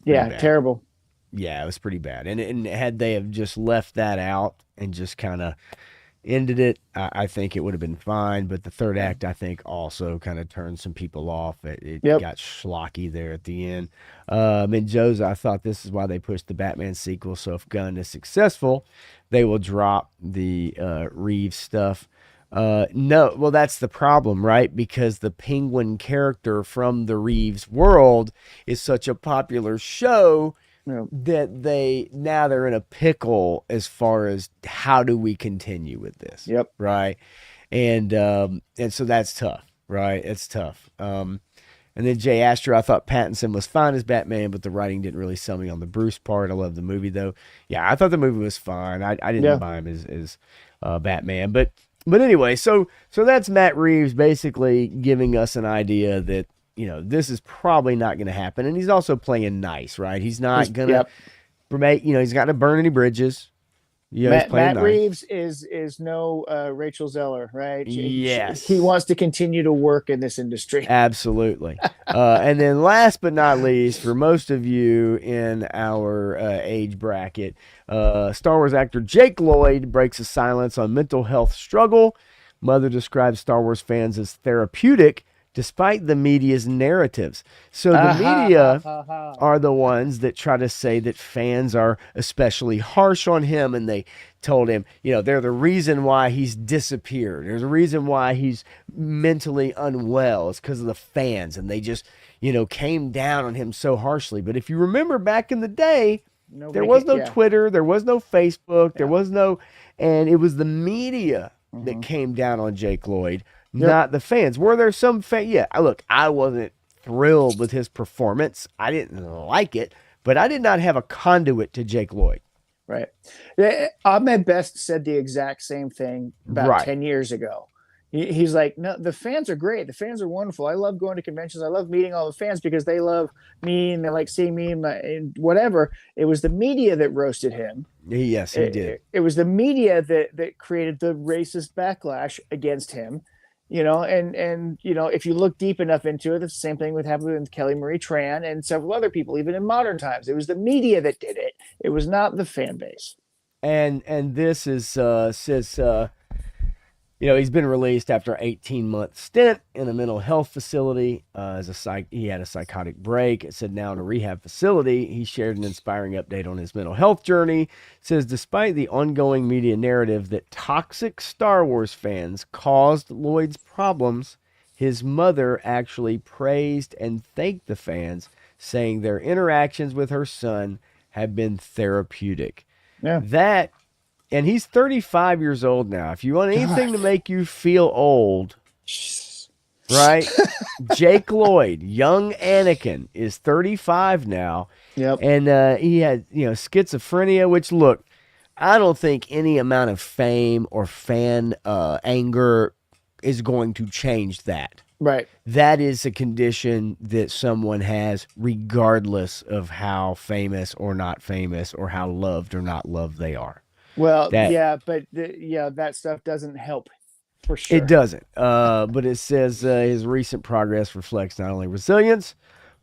yeah, bad. terrible. Yeah, it was pretty bad. And had they have just left that out and just kind of ended it, I think it would have been fine. But the third act, I think, also kind of turned some people off. It Yep. got schlocky there at the end. And Joe's, I thought this is why they pushed the Batman sequel. So if Gunn is successful, they will drop the Reeves stuff. No, well, that's the problem, right? Because the Penguin character from the Reeves world is such a popular show Yeah. that they're in a pickle as far as how do we continue with this. Yep. Right. And so that's tough, right? It's tough. And then Jay Astor, I thought Pattinson was fine as Batman, but the writing didn't really sell me on the Bruce part. I love the movie though. Yeah, I thought the movie was fine. I didn't buy him as Batman, but anyway, so that's Matt Reeves basically giving us an idea that, this is probably not going to happen. And he's also playing nice, right? He's not going to he's not going to burn any bridges. Matt nice. Reeves is no Rachel Zeller, right? Yes. He wants to continue to work in this industry. Absolutely. And then last but not least, for most of you in our age bracket, Star Wars actor Jake Lloyd breaks the silence on mental health struggle. Mother describes Star Wars fans as therapeutic despite the media's narratives. So the media are the ones that try to say that fans are especially harsh on him, and they told him, they're the reason why he's disappeared. There's a reason why he's mentally unwell. It's because of the fans, and they just, came down on him so harshly. But if you remember back in the day, there was no Twitter, there was no Facebook, there was no, and it was the media that came down on Jake Lloyd, not the fans. Were there some fans? Yeah, look, I wasn't thrilled with his performance. I didn't like it, but I did not have a conduit to Jake Lloyd. Right. Ahmed Best said the exact same thing about 10 years ago. He's like, no, the fans are great. The fans are wonderful. I love going to conventions. I love meeting all the fans because they love me and they like seeing me and whatever. It was the media that roasted him. Yes, he did. It was the media that created the racist backlash against him. And if you look deep enough into it, it's the same thing with happened with Kelly Marie Tran and several other people, even in modern times. It was the media that did it. It was not the fan base. And this is says he's been released after an 18-month stint in a mental health facility. He had a psychotic break. It said now in a rehab facility. He shared an inspiring update on his mental health journey. It says despite the ongoing media narrative that toxic Star Wars fans caused Lloyd's problems, his mother actually praised and thanked the fans, saying their interactions with her son have been therapeutic. Yeah. And he's 35 years old now. If you want anything to make you feel old, right? Jake Lloyd, young Anakin, is 35 now. Yep. And he had, schizophrenia, which, look, I don't think any amount of fame or fan anger is going to change that. Right. That is a condition that someone has regardless of how famous or not famous or how loved or not loved they are. Well, that stuff doesn't help for sure. It doesn't. But it says his recent progress reflects not only resilience,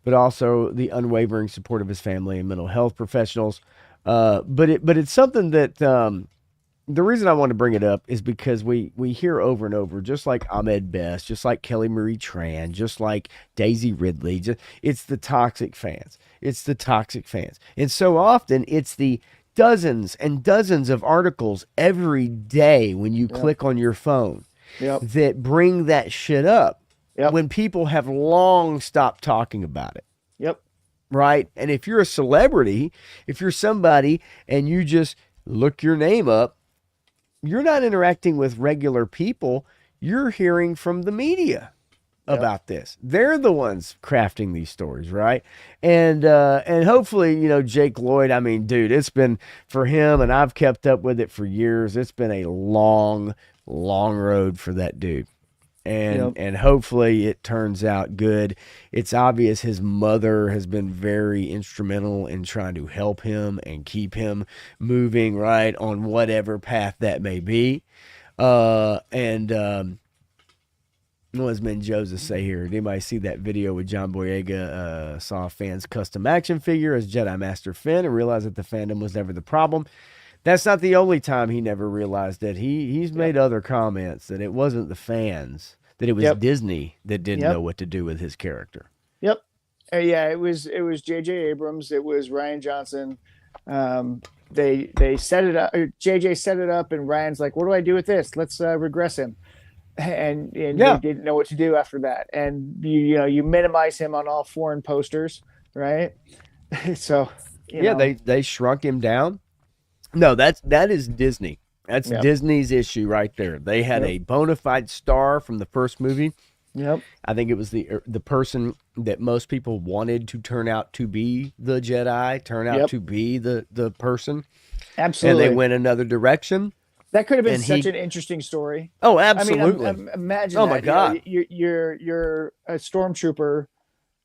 but also the unwavering support of his family and mental health professionals. But it's something that the reason I want to bring it up is because we hear over and over, just like Ahmed Best, just like Kelly Marie Tran, just like Daisy Ridley, it's the toxic fans. It's the toxic fans. And so often it's the dozens and dozens of articles every day when you click on your phone that bring that shit up when people have long stopped talking about it. Yep. Right? And if you're a celebrity, if you're somebody and you just look your name up, you're not interacting with regular people. You're hearing from the media about this. They're the ones crafting these stories, right? And hopefully, Jake Lloyd, I mean, dude, it's been for him, and I've kept up with it for years. It's been a long, long road for that dude. and hopefully it turns out good. It's obvious his mother has been very instrumental in trying to help him and keep him moving right on whatever path that may be. What does Ben Joseph say here? Did anybody see that video with John Boyega? Saw a fan's custom action figure as Jedi Master Finn and realized that the fandom was never the problem. That's not the only time he never realized that. He's made other comments that it wasn't the fans, that it was Disney that didn't know what to do with his character. Yep. Yeah, it was J.J. Abrams. It was Rian Johnson. They set it up. J.J. set it up, and Ryan's like, "What do I do with this? Let's regress him." And they didn't know what to do after that. And you minimize him on all foreign posters, right? So they shrunk him down. No, that is Disney. That's Disney's issue right there. They had a bona fide star from the first movie. Yep. I think it was the person that most people wanted to turn out to be the Jedi, turn out to be the person. Absolutely. And they went another direction. That could have been such an interesting story. Oh, absolutely. I mean, imagine oh that. My God. You're a stormtrooper,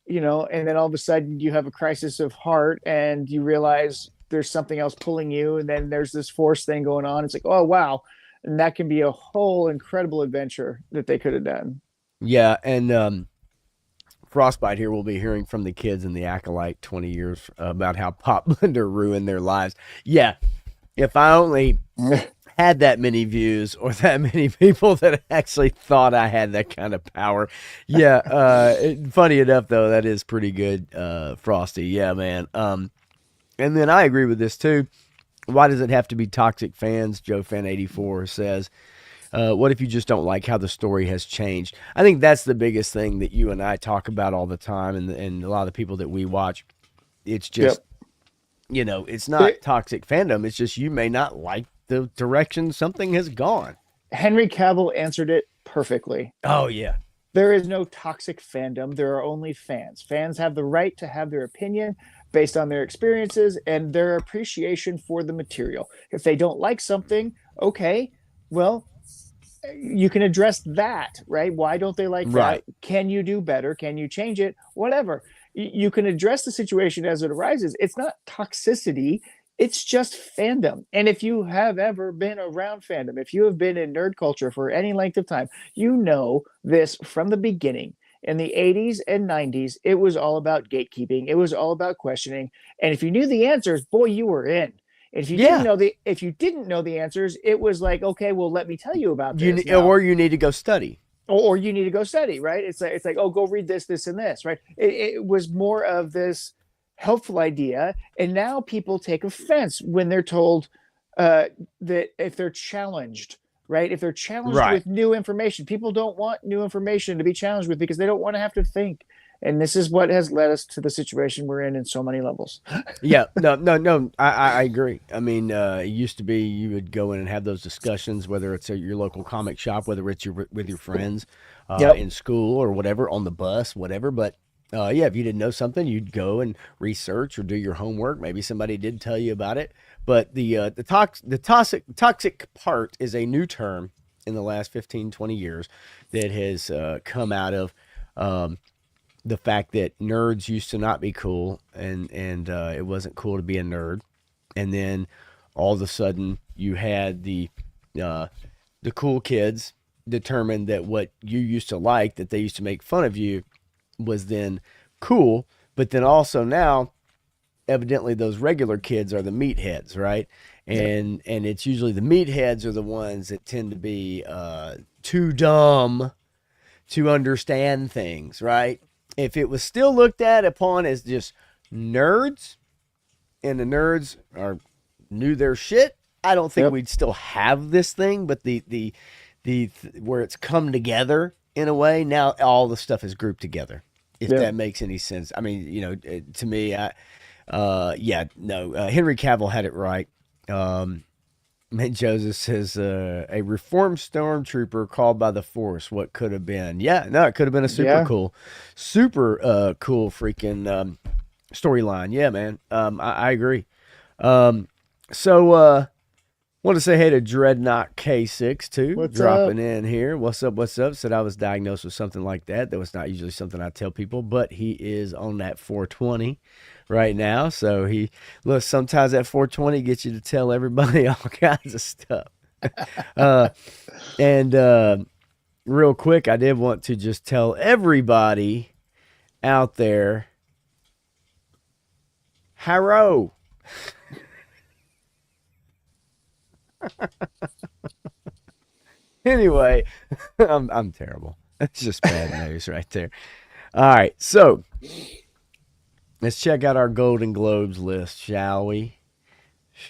and then all of a sudden you have a crisis of heart and you realize there's something else pulling you. And then there's this force thing going on. It's like, oh, wow. And that can be a whole incredible adventure that they could have done. Yeah. And Frostbite here will be hearing from the kids in the Acolyte 20 years about how Pop Blender ruined their lives. Yeah. If I only had that many views or that many people that actually thought I had that kind of power. Yeah. Funny enough, though, that is pretty good, Frosty. Yeah, man. And then I agree with this, too. Why does it have to be toxic fans? Joe Fan 84 says, what if you just don't like how the story has changed? I think that's the biggest thing that you and I talk about all the time, and a lot of the people that we watch. It's just, it's not toxic fandom. It's just you may not like the direction something has gone. Henry Cavill answered it perfectly. Oh, yeah. There is no toxic fandom. There are only fans. Fans have the right to have their opinion based on their experiences and their appreciation for the material. If they don't like something, okay, well, you can address that, right? Why don't they like that? Can you do better? Can you change it? Whatever. You can address the situation as it arises. It's not toxicity. It's just fandom. And if you have ever been around fandom, if you have been in nerd culture for any length of time, you know this from the beginning. In the 80s and 90s, it was all about gatekeeping. It was all about questioning. And if you knew the answers, boy, you were in. If you didn't know the answers, it was like, okay, well, let me tell you about this. Or you need to go study. Or you need to go study, right? It's like, oh, go read this, and this, right? It was more of this helpful idea, and now people take offense when they're told that if they're challenged, right? If they're challenged with new information, people don't want new information to be challenged with because they don't want to have to think. And this is what has led us to the situation we're in so many levels. Yeah, no, I agree. I mean, it used to be you would go in and have those discussions, whether it's at your local comic shop, whether it's with your friends in school or whatever, on the bus, whatever. But if you didn't know something, you'd go and research or do your homework. Maybe somebody did tell you about it. But the toxic part is a new term in the last 15, 20 years that has come out of the fact that nerds used to not be cool, and it wasn't cool to be a nerd. And then all of a sudden you had the cool kids determined that what you used to like, that they used to make fun of you, was then cool. But then also now, evidently those regular kids are the meatheads, right? And it's usually the meatheads are the ones that tend to be too dumb to understand things, right? If it was still looked at upon as just nerds, and the nerds knew their shit, I don't think we'd still have this thing. But the where it's come together in a way, now all the stuff is grouped together. If that makes any sense. I mean, to me, Henry Cavill had it right. Matt Joseph says, a reformed stormtrooper called by the Force. What could have been? Yeah, no, it could have been a super cool freaking storyline. Yeah, man. I agree. So Want to say hey to Dreadnought K6 too, What's dropping up? in here. What's up? What's up? Said I was diagnosed with something like that. That was not usually something I tell people, but he is on that 420 right now. So look, sometimes that 420 gets you to tell everybody all kinds of stuff. uh, and real quick, I did want to just tell everybody out there, hello. Anyway, I'm terrible. That's just bad news right there. All right, so let's check out our Golden Globes list, shall we?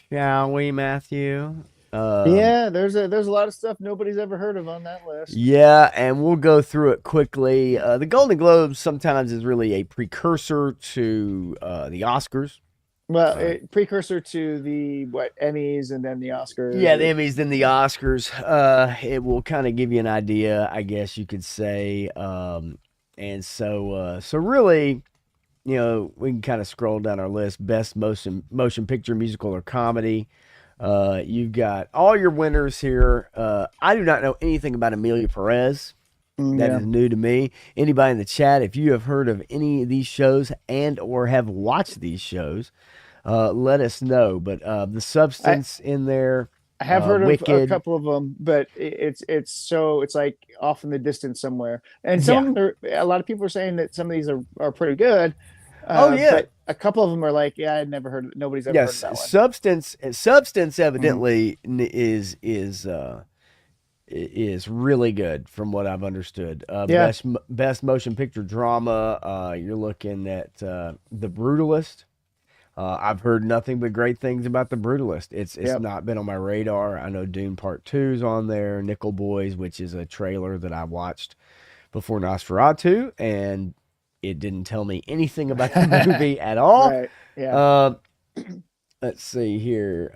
Shall we, Matthew? Yeah, there's a lot of stuff nobody's ever heard of on that list. Yeah, and we'll go through it quickly. The Golden Globes sometimes is really a precursor to the Oscars. Well, precursor to the Emmys and then the Oscars. Yeah, the Emmys, then the Oscars. It will kind of give you an idea, I guess you could say. And so really, we can kind of scroll down our list. Best motion picture, musical, or comedy. You've got all your winners here. I do not know anything about Amelia Perez. That is new to me. Anybody in the chat, if you have heard of any of these shows and or have watched these shows, let us know. But The Substance in there. I have heard of Wicked. a couple of them, but it's like off in the distance somewhere. And some of them a lot of people are saying that some of these are pretty good. But a couple of them are like, I'd never heard. Nobody's ever heard of that one. Substance evidently is really good from what I've understood. Best motion picture drama. You're looking at The Brutalist. I've heard nothing but great things about The Brutalist. It's not been on my radar. I know Dune Part 2 is on there. Nickel Boys, which is a trailer that I watched before Nosferatu, and it didn't tell me anything about the movie at all. Right. Yeah. Let's see here.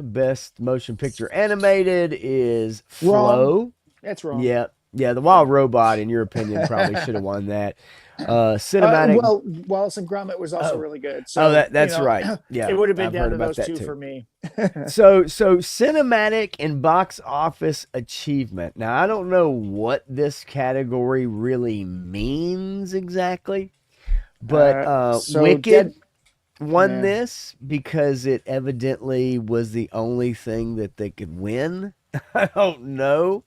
Best motion picture animated is Flow. Wrong. That's wrong. Yeah. The Wild Robot, in your opinion, probably should have won that. Cinematic. Well, Wallace and Gromit was also really good. So, that's right. Yeah, it would have been I've down heard to about those that two too. for me. So cinematic and box office achievement. Now, I don't know what this category really means exactly, but Wicked won this because it evidently was the only thing that they could win. I don't know.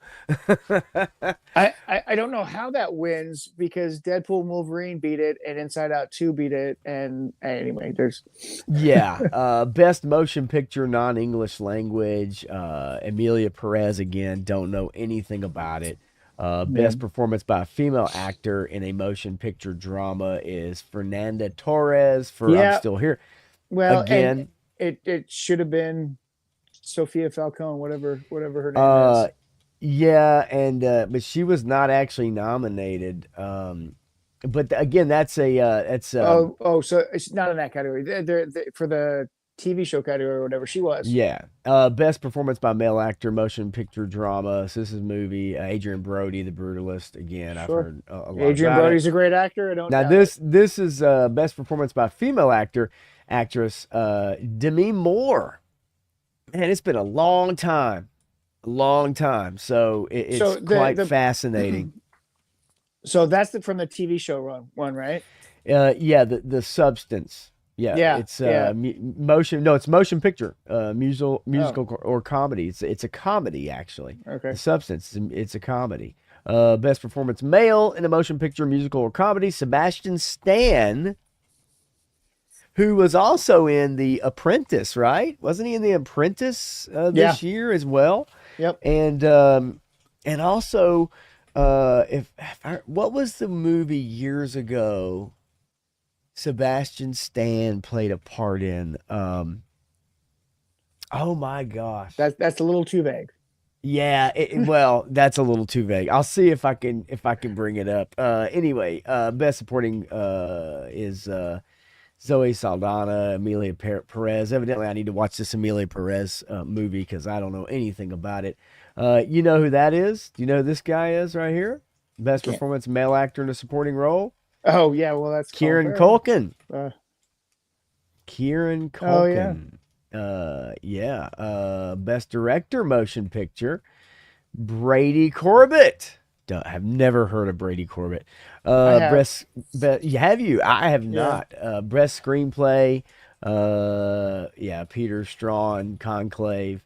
I don't know how that wins because Deadpool and Wolverine beat it and Inside Out 2 beat it. And anyway, there's. Best motion picture, non-English language. Amelia Perez, again, don't know anything about it. Best performance by a female actor in a motion picture drama is Fernanda Torres for I'm Still Here. Well, again, it should have been Sophia Falcone, whatever her name is. Yeah, but she was not actually nominated. But again, that's so it's not in that category. They're for the TV show category or whatever she was. Yeah. Best performance by male actor, motion picture drama. So this is movie. Adrian Brody, The Brutalist. Again, I've heard a lot. Adrian Brody's a great actor. This is best performance by female actress, Demi Moore. Man, it's been a long time. So it's quite fascinating. So that's from the TV show one, right? The Substance. It's motion. No, it's motion picture, musical or comedy. It's a comedy actually. Okay. The Substance. It's a comedy. Best performance male in a motion picture, musical or comedy. Sebastian Stan, who was also in The Apprentice, right? Wasn't he in The Apprentice this year as well? Yep. And also, what was the movie years ago Sebastian Stan played a part in? Oh my gosh. That's a little too vague. Yeah, well, that's a little too vague. I'll see if I can bring it up. Anyway, best supporting is Zoe Saldana, Amelia Perez. Evidently, I need to watch this Amelia Perez movie because I don't know anything about it. You know who that is? Do you know who this guy is right here? Best performance male actor in a supporting role. Oh yeah, well that's Kieran Culkin. Uh, Kieran Culkin. Oh, yeah. Best Director Motion Picture, Brady Corbett. Have never heard of Brady Corbett. I have. Have you? I have Yeah. not. Best Screenplay. Peter Strawn, Conclave.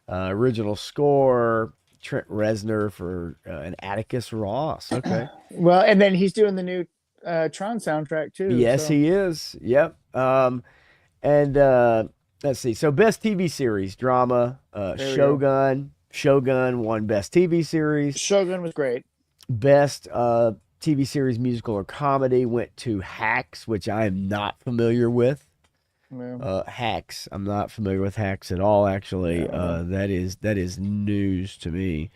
Original Score, Trent Reznor for and Atticus Ross. Okay. Well, and then he's doing the new Tron soundtrack too. Yes, So he is. Yep. And let's see. So best TV series, drama, there we go. Shogun. Shogun won best TV series. Shogun was great. Best TV series, musical or comedy went to Hacks, which I am not familiar with. Yeah. Hacks. I'm not familiar with Hacks at all, actually. That is news to me.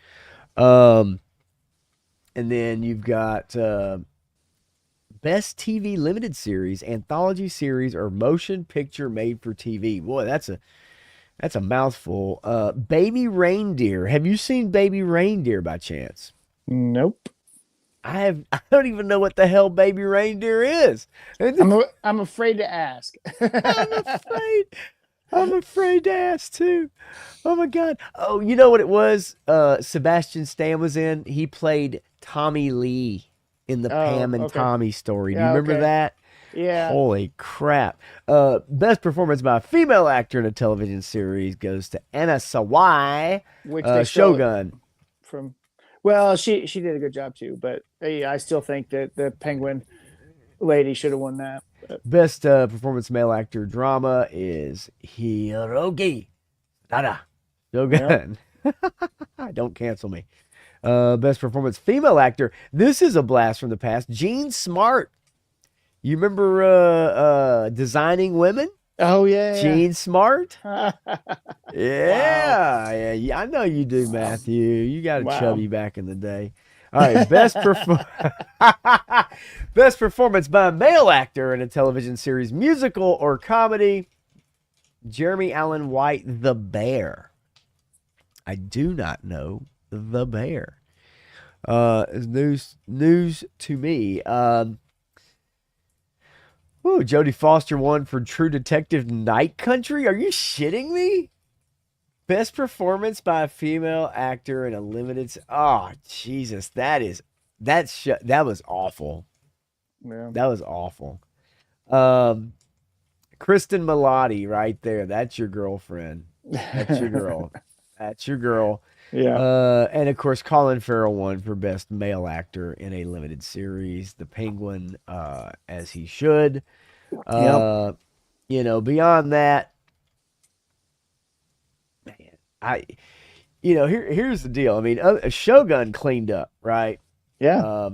And then you've got Best TV Limited Series, Anthology Series, or Motion Picture Made for TV. Boy, that's a mouthful. Baby Reindeer. Have you seen Baby Reindeer by chance? Nope. I don't even know what the hell Baby Reindeer is. I'm afraid to ask. I'm afraid to ask too. Oh my God. Oh, you know what it was? Sebastian Stan was in. He played Tommy Lee in the Pam and okay. Tommy story. Do you Yeah, remember okay. that? Yeah. Holy crap. Best performance by a female actor in a television series goes to Anna Sawai, Which they stole it Shogun. from. Well, she did a good job too, but I still think that the Penguin lady should have won that. Best performance male actor drama is Hirogi Dada. Shogun. Don't cancel me. Best performance female actor. This is a blast from the past. Jean Smart. You remember Designing Women? Oh yeah. Jean Smart? Yeah. Yeah. I know you do, Matthew. You got a Wow. chubby back in the day. All right, best performance by a male actor in a television series, musical or comedy. Jeremy Allen White, The Bear. I do not know The Bear. Is news to me. Jodie Foster won for True Detective Night Country. Are you shitting me? Best performance by a female actor in a limited. Oh Jesus, that was awful. Yeah. That was awful. Kristen Milotti, right there. That's your girlfriend. That's your girl. That's your girl. Yeah. And of course, Colin Farrell won for best male actor in a limited series. The Penguin, as he should. Yep. Beyond that, man, here's the deal. I mean, Shogun cleaned up, right? Yeah.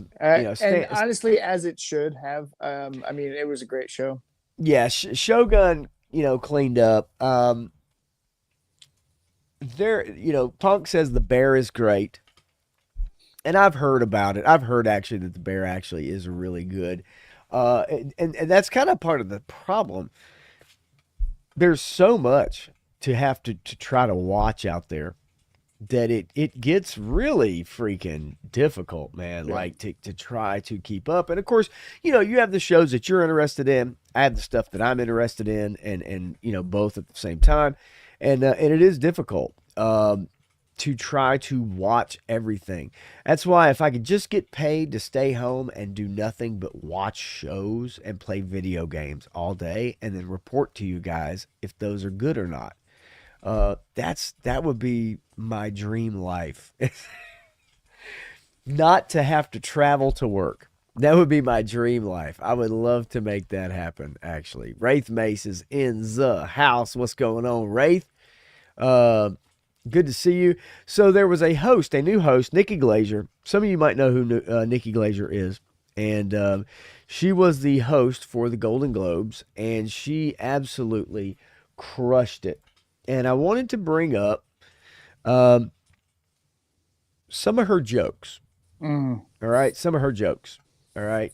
Stan, and honestly, as it should have. I mean, it was a great show. yeah, Shogun, cleaned up. Punk says The Bear is great. And I've heard about it. I've heard actually that The Bear actually is really good. And that's kind of part of the problem. There's so much to have to try to watch out there that it gets really freaking difficult, man. Yeah. Like to try to keep up. And of course, you have the shows that you're interested in. I have the stuff that I'm interested in, and both at the same time. And it is difficult to try to watch everything. That's why if I could just get paid to stay home and do nothing but watch shows and play video games all day and then report to you guys if those are good or not, that would be my dream life. Not to have to travel to work. That would be my dream life. I would love to make that happen, actually. Wraith Mace is in the house. What's going on, Wraith? Good to see you. So there was a new host, Nikki Glazer. Some of you might know who Nikki Glazer is. And she was the host for the Golden Globes, and she absolutely crushed it. And I wanted to bring up some of her jokes. Mm. All right? Some of her jokes. All right?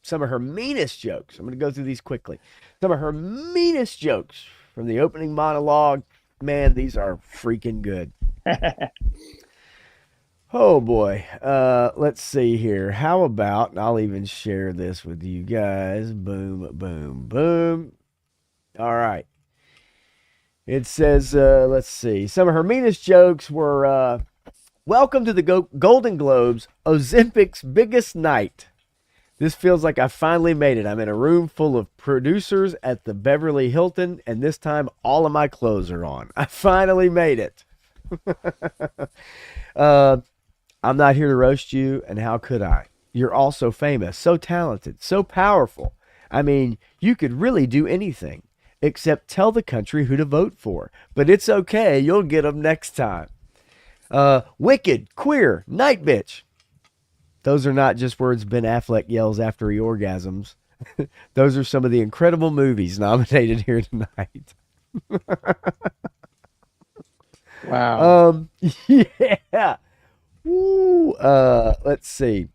Some of her meanest jokes. I'm going to go through these quickly. Some of her meanest jokes from the opening monologue. Man, these are freaking good. Oh boy. Let's see here. How about, and I'll even share this with you guys. Boom, boom, boom. All right. It says, let's see. Some of her meanest jokes were, welcome to the Golden Globes, Ozempic's biggest night. This feels like I finally made it. I'm in a room full of producers at the Beverly Hilton, and this time all of my clothes are on. I finally made it. I'm not here to roast you, and how could I? You're all so famous, so talented, so powerful. I mean, you could really do anything except tell the country who to vote for. But it's okay. You'll get them next time. Wicked, queer, night bitch. Those are not just words Ben Affleck yells after he orgasms. Those are some of the incredible movies nominated here tonight. Wow. Yeah. Woo. Let's see.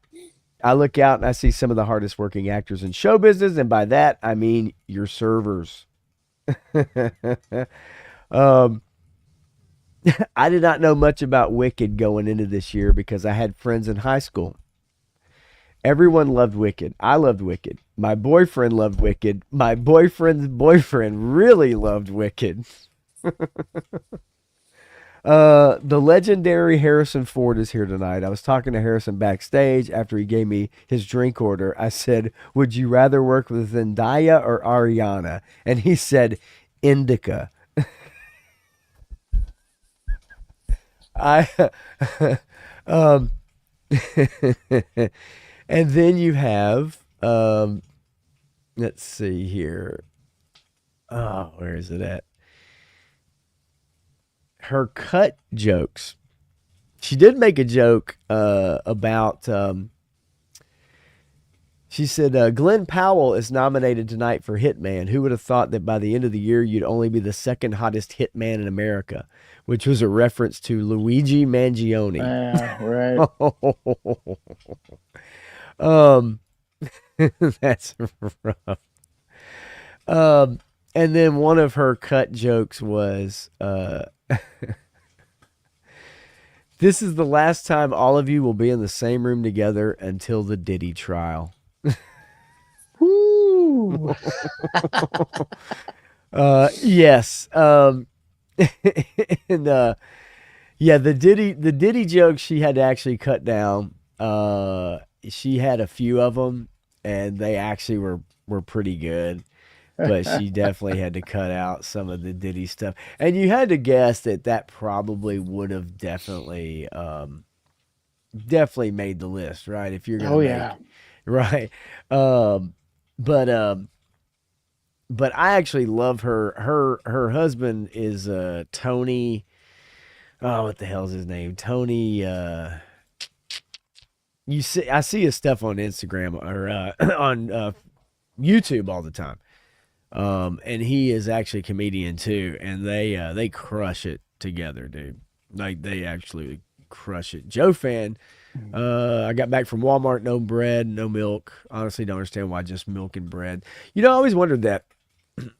I look out and I see some of the hardest working actors in show business, and by that I mean your servers. I did not know much about Wicked going into this year because I had friends in high school. Everyone loved Wicked. I loved Wicked. My boyfriend loved Wicked. My boyfriend's boyfriend really loved Wicked. The legendary Harrison Ford is here tonight. I was talking to Harrison backstage after he gave me his drink order. I said, would you rather work with Zendaya or Ariana? And he said, Indica. And then you have, let's see here. Oh, where is it at? Her cut jokes. She did make a joke about, she said, Glenn Powell is nominated tonight for Hitman. Who would have thought that by the end of the year, you'd only be the second hottest hitman in America? Which was a reference to Luigi Mangione. Right. That's rough. And then one of her cut jokes was, this is the last time all of you will be in the same room together until the Diddy trial. Woo. Yes. And yeah, the Diddy joke she had to actually cut down. She had a few of them, and they actually were pretty good. But she definitely had to cut out some of the Diddy stuff. And you had to guess that probably would have definitely made the list, right? If you're gonna yeah. right. But I actually love her. Her husband is Tony. Oh, what the hell's his name? Tony. I see his stuff on Instagram or on YouTube all the time. And he is actually a comedian too, and they crush it together, dude. Like they actually crush it. Joe fan. I got back from Walmart, no bread, no milk. Honestly, don't understand why just milk and bread. I always wondered that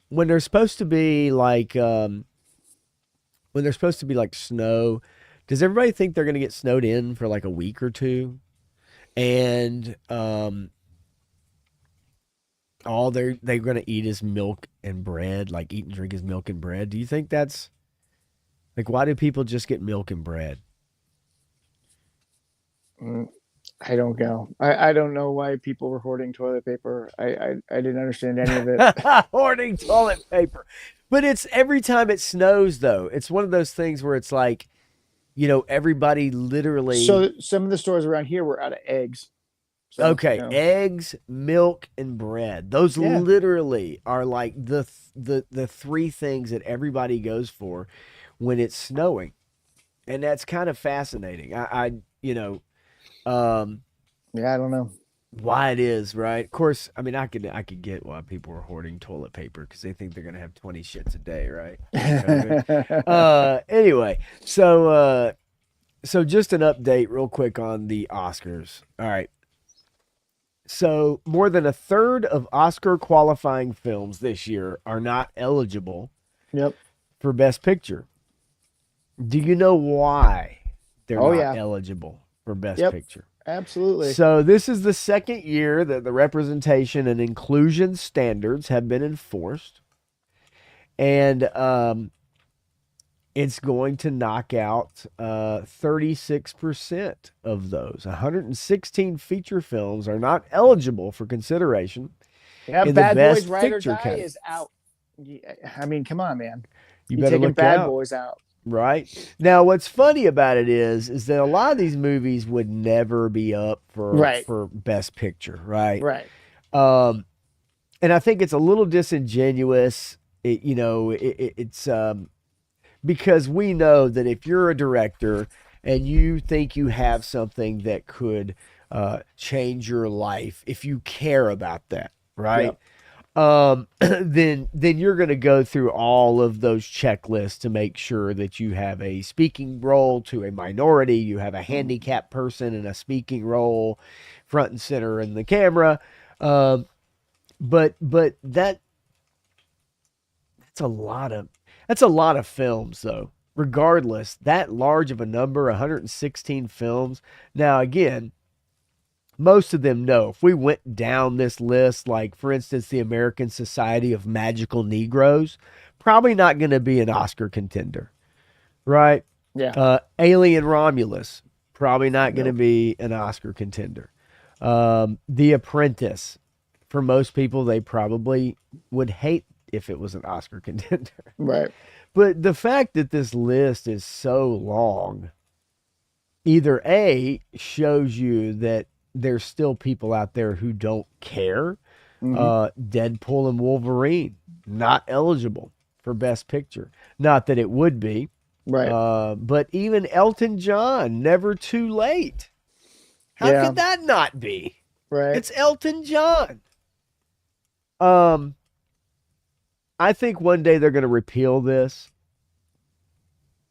when there's supposed to be like snow, does everybody think they're gonna get snowed in for like a week or two? And all they're gonna eat is milk and bread, like eat and drink is milk and bread. Do you think that's like why do people just get milk and bread? I don't know. I don't know why people were hoarding toilet paper. I didn't understand any of it. Hoarding toilet paper. But it's every time it snows though. It's one of those things where it's like, everybody literally. So some of the stores around here were out of eggs. So, okay, eggs, milk, and bread. Those literally are like the three things that everybody goes for when it's snowing, and that's kind of fascinating. Yeah, I don't know why it is, right? Of course, I mean, I could get why people are hoarding toilet paper because they think they're gonna have 20 shits a day, right? Anyway, so just an update real quick on the Oscars. All right. So more than a third of Oscar qualifying films this year are not eligible for Best Picture. Do you know why they're not eligible for Best Picture? Absolutely. So this is the second year that the representation and inclusion standards have been enforced. And it's going to knock out 36% of those. 116 feature films are not eligible for consideration. Yeah, in the Bad best Boys Ride or picture Die category. is out. I mean, come on, man. You You're better taking look Bad out. Boys out. Right. Now, what's funny about it is that a lot of these movies would never be up for best picture, right? Right. And I think it's a little disingenuous. It's because we know that if you're a director and you think you have something that could change your life, if you care about that, right? Yep. Then you're going to go through all of those checklists to make sure that you have a speaking role to a minority, you have a handicapped person in a speaking role, front and center in the camera. But that's a lot of films, though. Regardless, that large of a number, 116 films. Now, again, most of them know. If we went down this list, like, for instance, the American Society of Magical Negroes, probably not going to be an Oscar contender, right? Yeah. Alien Romulus, probably not going to be an Oscar contender. The Apprentice, for most people, they probably would hate if it was an Oscar contender. Right. But the fact that this list is so long, either A, shows you that there's still people out there who don't care. Deadpool and Wolverine, not eligible for Best Picture. Not that it would be. Right. But even Elton John, Never Too Late. How could that not be? Right. It's Elton John. I think one day they're going to repeal this.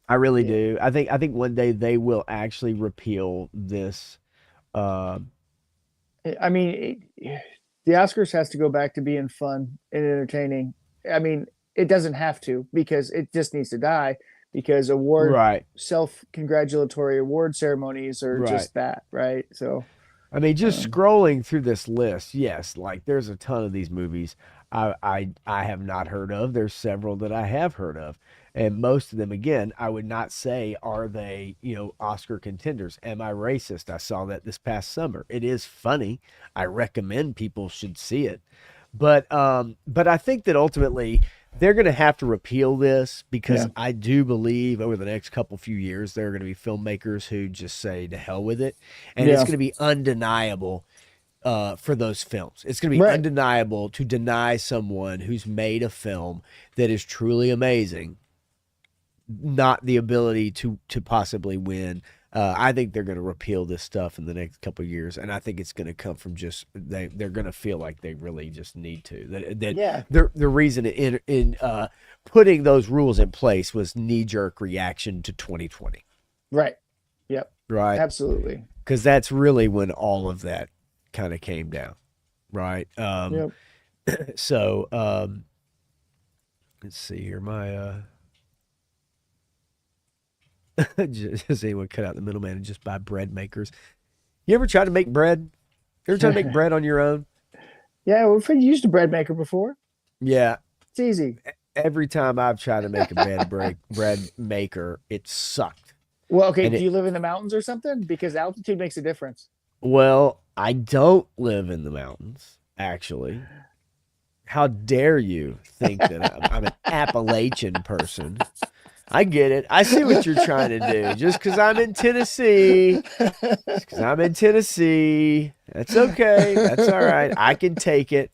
I really do. I think one day they will actually repeal this. I mean, the Oscars has to go back to being fun and entertaining. I mean, it doesn't have to, because it just needs to die, because self-congratulatory award ceremonies are just that, right? So, I mean, just scrolling through this list, yes, like there's a ton of these movies I have not heard of. There's several that I have heard of. And most of them, again, I would not say, are they, Oscar contenders? Am I racist? I saw that this past summer. It is funny. I recommend people should see it. But I think that ultimately they're going to have to repeal this, because I do believe over the next few years, there are going to be filmmakers who just say to hell with it. And it's going to be undeniable for those films. It's going to be undeniable to deny someone who's made a film that is truly amazing not the ability to possibly win. I think they're going to repeal this stuff in the next couple of years, and I think it's going to come from just they're going to feel like they really just need to. The reason in putting those rules in place was knee-jerk reaction to 2020. Right. Yep. Right. Absolutely. Because that's really when all of that kind of came down. Right. So let's see here. My just anyone cut out the middleman and just buy bread makers. You ever try to make bread? You ever try to make bread on your own? Yeah, we've used a bread maker before. Yeah. It's easy. Every time I've tried to make a bread maker, it sucked. Well, okay, do you live in the mountains or something? Because altitude makes a difference. Well, I don't live in the mountains, actually. How dare you think that I'm an Appalachian person? I get it. I see what you're trying to do. Just because I'm in Tennessee. That's okay. That's all right. I can take it.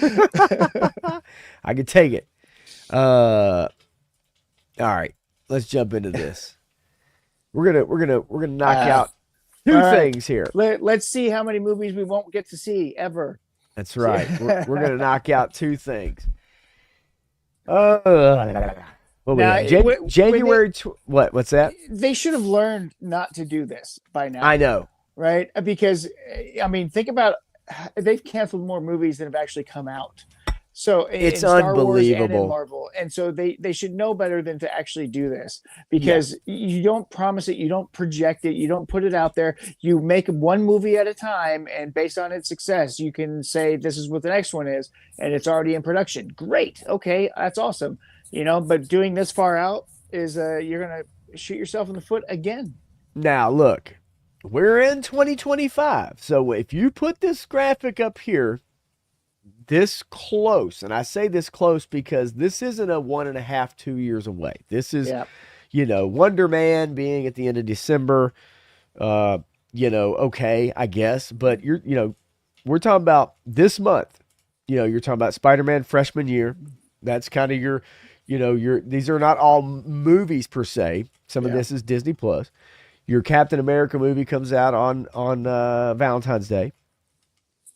I can take it. All right. Let's jump into this. We're gonna knock out two things here. Let's see how many movies we won't get to see ever. That's right. We're gonna knock out two things. January. What's that? They should have learned not to do this by now. I know, right? Because I mean, think about, they've canceled more movies than have actually come out. So it's Star unbelievable. Wars and in Marvel, and so they should know better than to actually do this, because you don't promise it, you don't project it, you don't put it out there. You make one movie at a time, and based on its success, you can say this is what the next one is, and it's already in production. Great, okay, that's awesome. But doing this far out, is you're gonna shoot yourself in the foot again. Now, look, we're in 2025. So if you put this graphic up here, this close, and I say this close because this isn't a 1.5, 2 years away. This is, Wonder Man being at the end of December, okay, I guess. But we're talking about this month. You're talking about Spider-Man freshman year. That's kind of these are not all movies per se. Some of this is Disney Plus. Your Captain America movie comes out on Valentine's Day.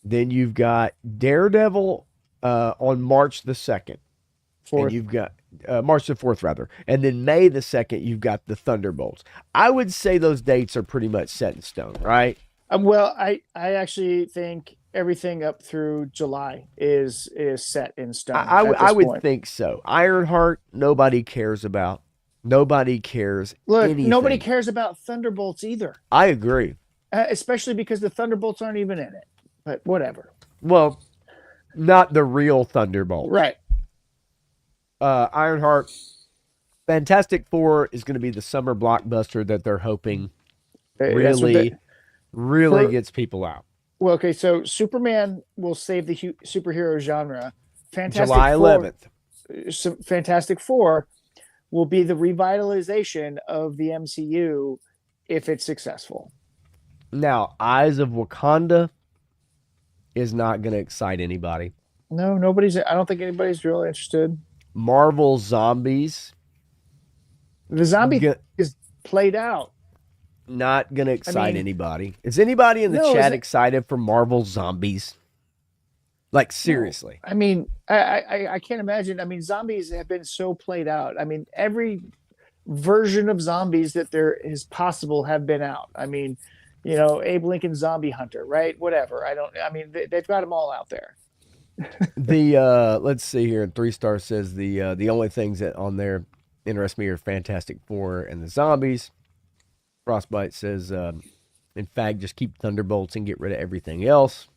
Then you've got Daredevil on March the 2nd. And you've got March the 4th, rather. And then May the 2nd, you've got the Thunderbolts. I would say those dates are pretty much set in stone, right? Well, I actually think everything up through July is set in stone. I would think so. Ironheart, nobody cares about. Nobody cares. Look, anything. Nobody cares about Thunderbolts either. I agree. Especially because the Thunderbolts aren't even in it. But whatever. Well, not the real Thunderbolts. Right. Ironheart. Fantastic Four is going to be the summer blockbuster that they're hoping really gets people out. Well, okay, so Superman will save the superhero genre. July 11th. Fantastic Four will be the revitalization of the MCU if it's successful. Now, Eyes of Wakanda is not going to excite anybody. No, I don't think anybody's really interested. Marvel Zombies. The zombie is played out. Not going to excite anybody. Is anybody in the chat excited for Marvel Zombies? Like, seriously. No. I can't imagine. Zombies have been so played out. Every version of zombies that there is possible have been out. Abe Lincoln Zombie Hunter, right? Whatever. They've got them all out there. Let's see here. 3-star says the only things that on there interest me are Fantastic Four and the zombies. Frostbite says, in fact, just keep Thunderbolts and get rid of everything else.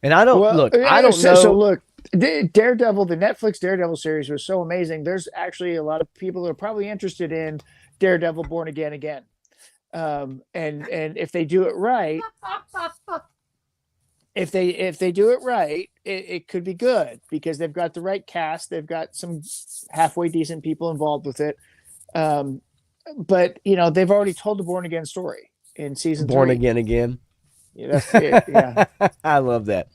And I don't know. So look, Daredevil, the Netflix Daredevil series was so amazing. There's actually a lot of people that are probably interested in Daredevil Born Again. And if they do it right, if they do it right, it could be good because they've got the right cast. They've got some halfway decent people involved with it. But they've already told the Born Again story in season 3. Born Again. Yeah, that's it. Yeah. I love that.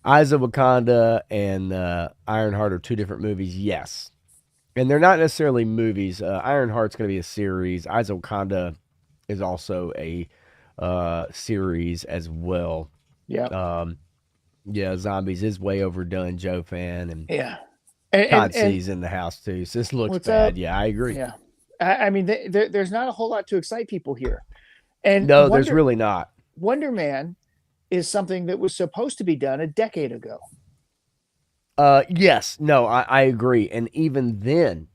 Eyes of Wakanda and Ironheart are two different movies. Yes. And they're not necessarily movies. Ironheart's going to be a series. Eyes of Wakanda is also a series as well. Yeah. Zombies is way overdone, Joe fan. And yeah. Todd C's in the house too. So this looks bad. Up? Yeah, I agree. Yeah. There's not a whole lot to excite people here. And no, there's really not. Wonder Man is something that was supposed to be done a decade ago. Yes. No, I agree. And even then,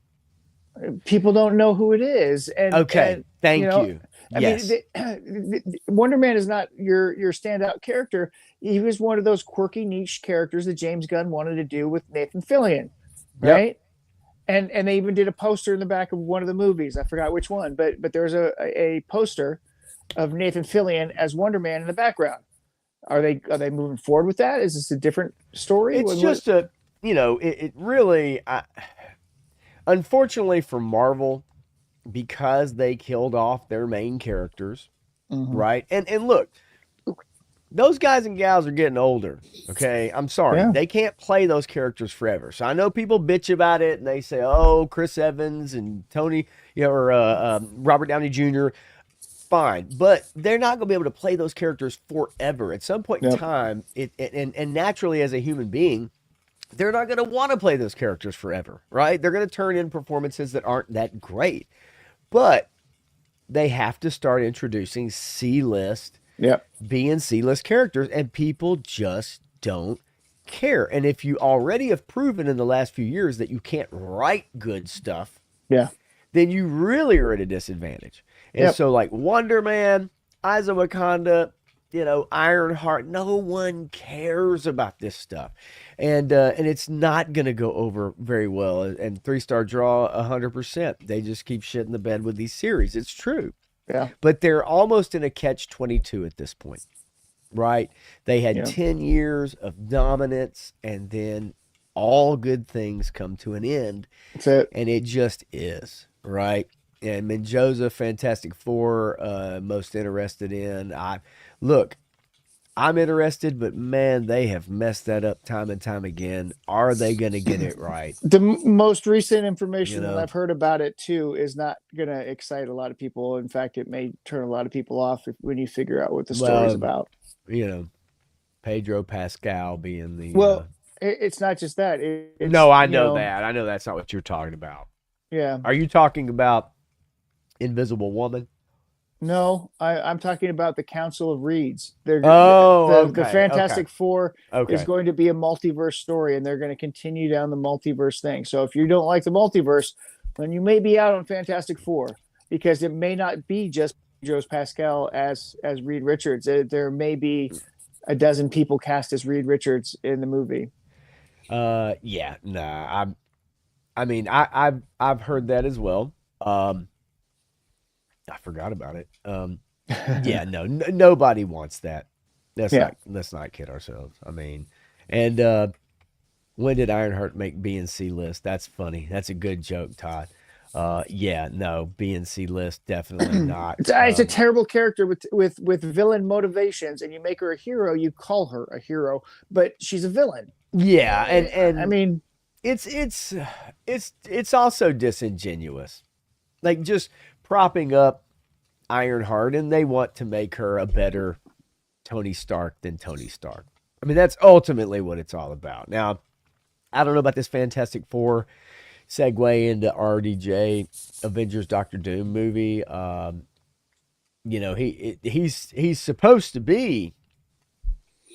people don't know who it is. And thank you. Yes. Wonder Man is not your standout character. He was one of those quirky niche characters that James Gunn wanted to do with Nathan Fillion, right? Yep. And they even did a poster in the back of one of the movies. I forgot which one, but there's a poster of Nathan Fillion as Wonder Man in the background. Are they moving forward with that? Is this a different story? It's just it really, unfortunately for Marvel, because they killed off their main characters, right? And look, those guys and gals are getting older, okay? I'm sorry. Yeah. They can't play those characters forever. So I know people bitch about it, and they say, oh, Chris Evans and Tony, or Robert Downey Jr., fine. But they're not going to be able to play those characters forever. At some point in time, and naturally as a human being, they're not going to want to play those characters forever, right? They're going to turn in performances that aren't that great. But they have to start introducing C-list, B and C-list characters, and people just don't care. And if you already have proven in the last few years that you can't write good stuff, then you really are at a disadvantage. And so like Wonder Man, Eyes of Wakanda, Ironheart. No one cares about this stuff, and it's not gonna go over very well. And 3-star draw 100%. They just keep shitting the bed with these series. It's true, Yeah. but they're almost in a catch-22 at this point, right? They had 10 years of dominance, and then all good things come to an end. That's it. And it just is, right? And Menjoza, Fantastic Four, most interested in. I'm interested, but man, they have messed that up time and time again. Are they going to get it right? The most recent information that I've heard about it too is not going to excite a lot of people. In fact, it may turn a lot of people off when you figure out what the story's about. Pedro Pascal being the. Well, it's not just that. No, I know that. I know that's not what you're talking about. Yeah. Are you talking about Invisible Woman? No, I'm talking about the Council of Reeds. The Fantastic Four is going to be a multiverse story, and they're going to continue down the multiverse thing. So if you don't like the multiverse, then you may be out on Fantastic Four, because it may not be just Pedro Pascal as Reed Richards. There may be a dozen people cast as Reed Richards in the movie. I've heard that as well. I forgot about it. Nobody wants that. Let's not kid ourselves. And when did Ironheart make B and C list? That's funny. That's a good joke, Todd. B and C list, definitely not. It's a terrible character with villain motivations, and you make her a hero, you call her a hero, but she's a villain. Yeah, and it's also disingenuous. Like, just propping up Ironheart, and they want to make her a better Tony Stark than Tony Stark. That's ultimately what it's all about. Now, I don't know about this Fantastic Four segue into RDJ Avengers Doctor Doom movie. He's supposed to be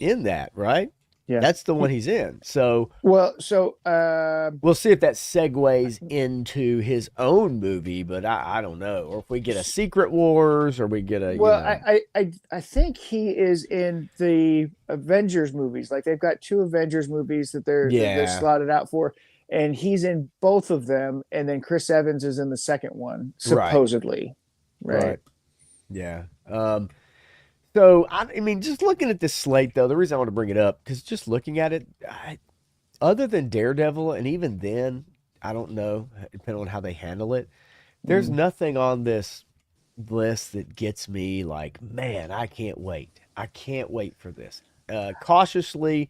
in that, right? Yeah, that's the one he's in. So we'll see if that segues into his own movie, but I don't know. Or if we get a Secret Wars, or we get a. I think he is in the Avengers movies. Like, they've got 2 Avengers movies that they're slotted out for, and he's in both of them. And then Chris Evans is in the second one, supposedly. Right. Yeah. So, just looking at this slate, though, the reason I want to bring it up, because just looking at it, other than Daredevil, and even then, I don't know, depending on how they handle it, there's nothing on this list that gets me like, man, I can't wait. I can't wait for this. Cautiously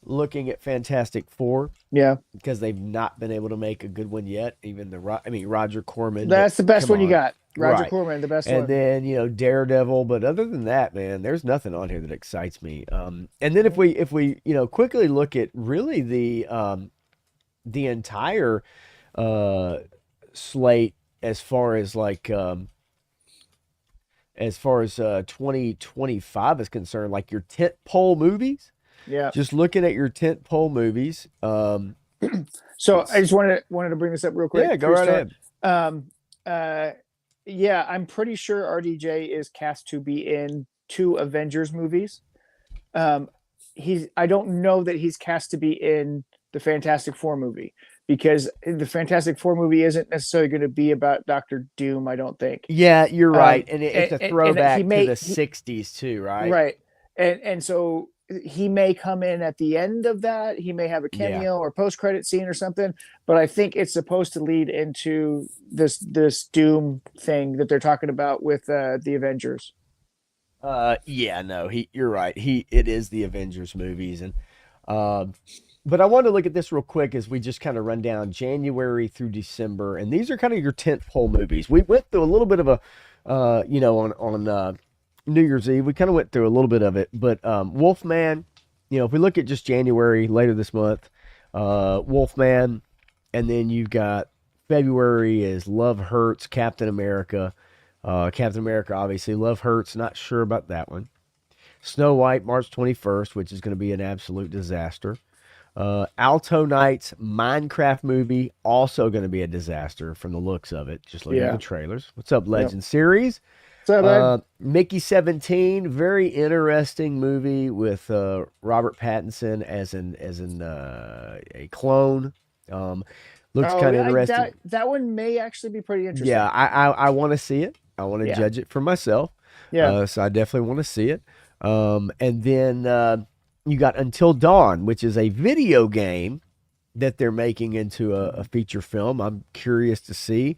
looking at Fantastic Four. Yeah. Because they've not been able to make a good one yet. Even Roger Corman. That's the best one you got. Roger Corman, the best one. And then, Daredevil. But other than that, man, there's nothing on here that excites me. And then if we quickly look at really the entire slate as far as 2025 is concerned, like your tent pole movies. Yeah. Just looking at your tent pole movies. So I just wanted to bring this up real quick. Yeah, go right ahead. I'm pretty sure RDJ is cast to be in 2 Avengers movies. I don't know that he's cast to be in the Fantastic Four movie, because the Fantastic Four movie isn't necessarily going to be about Doctor Doom, I don't think. Yeah, you're right. And it's a throwback to the 60s too, right? Right. And so he may come in at the end of that. He may have a cameo or post-credit scene or something, but I think it's supposed to lead into this Doom thing that they're talking about with the Avengers. You're right. It is the Avengers movies. And but I want to look at this real quick as we just kind of run down January through December, and these are kind of your tentpole movies. We went through a little bit of a on New Year's Eve, we kind of went through a little bit of it, but Wolfman, if we look at just January later this month, Wolfman, and then you've got February is Love Hurts, Captain America, obviously, Love Hurts, not sure about that one. Snow White, March 21st, which is going to be an absolute disaster. Alto Nights Minecraft movie, also going to be a disaster from the looks of it, just looking at the trailers. What's up, Legend Series? So bad. Mickey 17, very interesting movie with Robert Pattinson as a clone. Looks kind of interesting. That one may actually be pretty interesting. Yeah, I want to see it. I want to judge it for myself. Yeah. So I definitely want to see it. And then you got Until Dawn, which is a video game that they're making into a feature film. I'm curious to see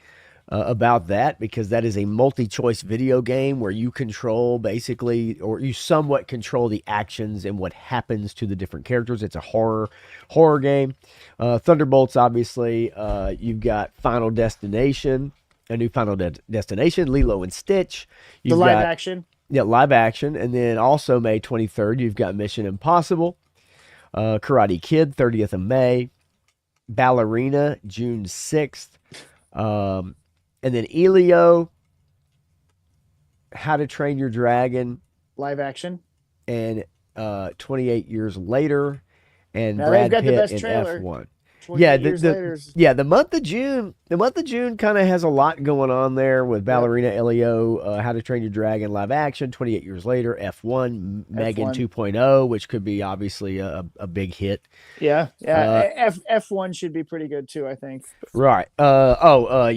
about that, because that is a multi-choice video game where you control basically, or you somewhat control the actions and what happens to the different characters. It's a horror game. Thunderbolts, obviously. You've got Final Destination, a new Final Destination, Lilo and Stitch. The live action. Yeah, live action. And then also May 23rd, you've got Mission Impossible, Karate Kid, 30th of May, Ballerina, June 6th. And then Elio, How to Train Your Dragon, live action, and 28 Years Later, and now Brad got Pitt the best in trailer. F1. 28 years later. The month of June kind of has a lot going on there with Ballerina, Elio, How to Train Your Dragon, live action, 28 Years Later, F1, Megan 2.0, which could be obviously a big hit. Yeah. F1 should be pretty good too, I think. Right. I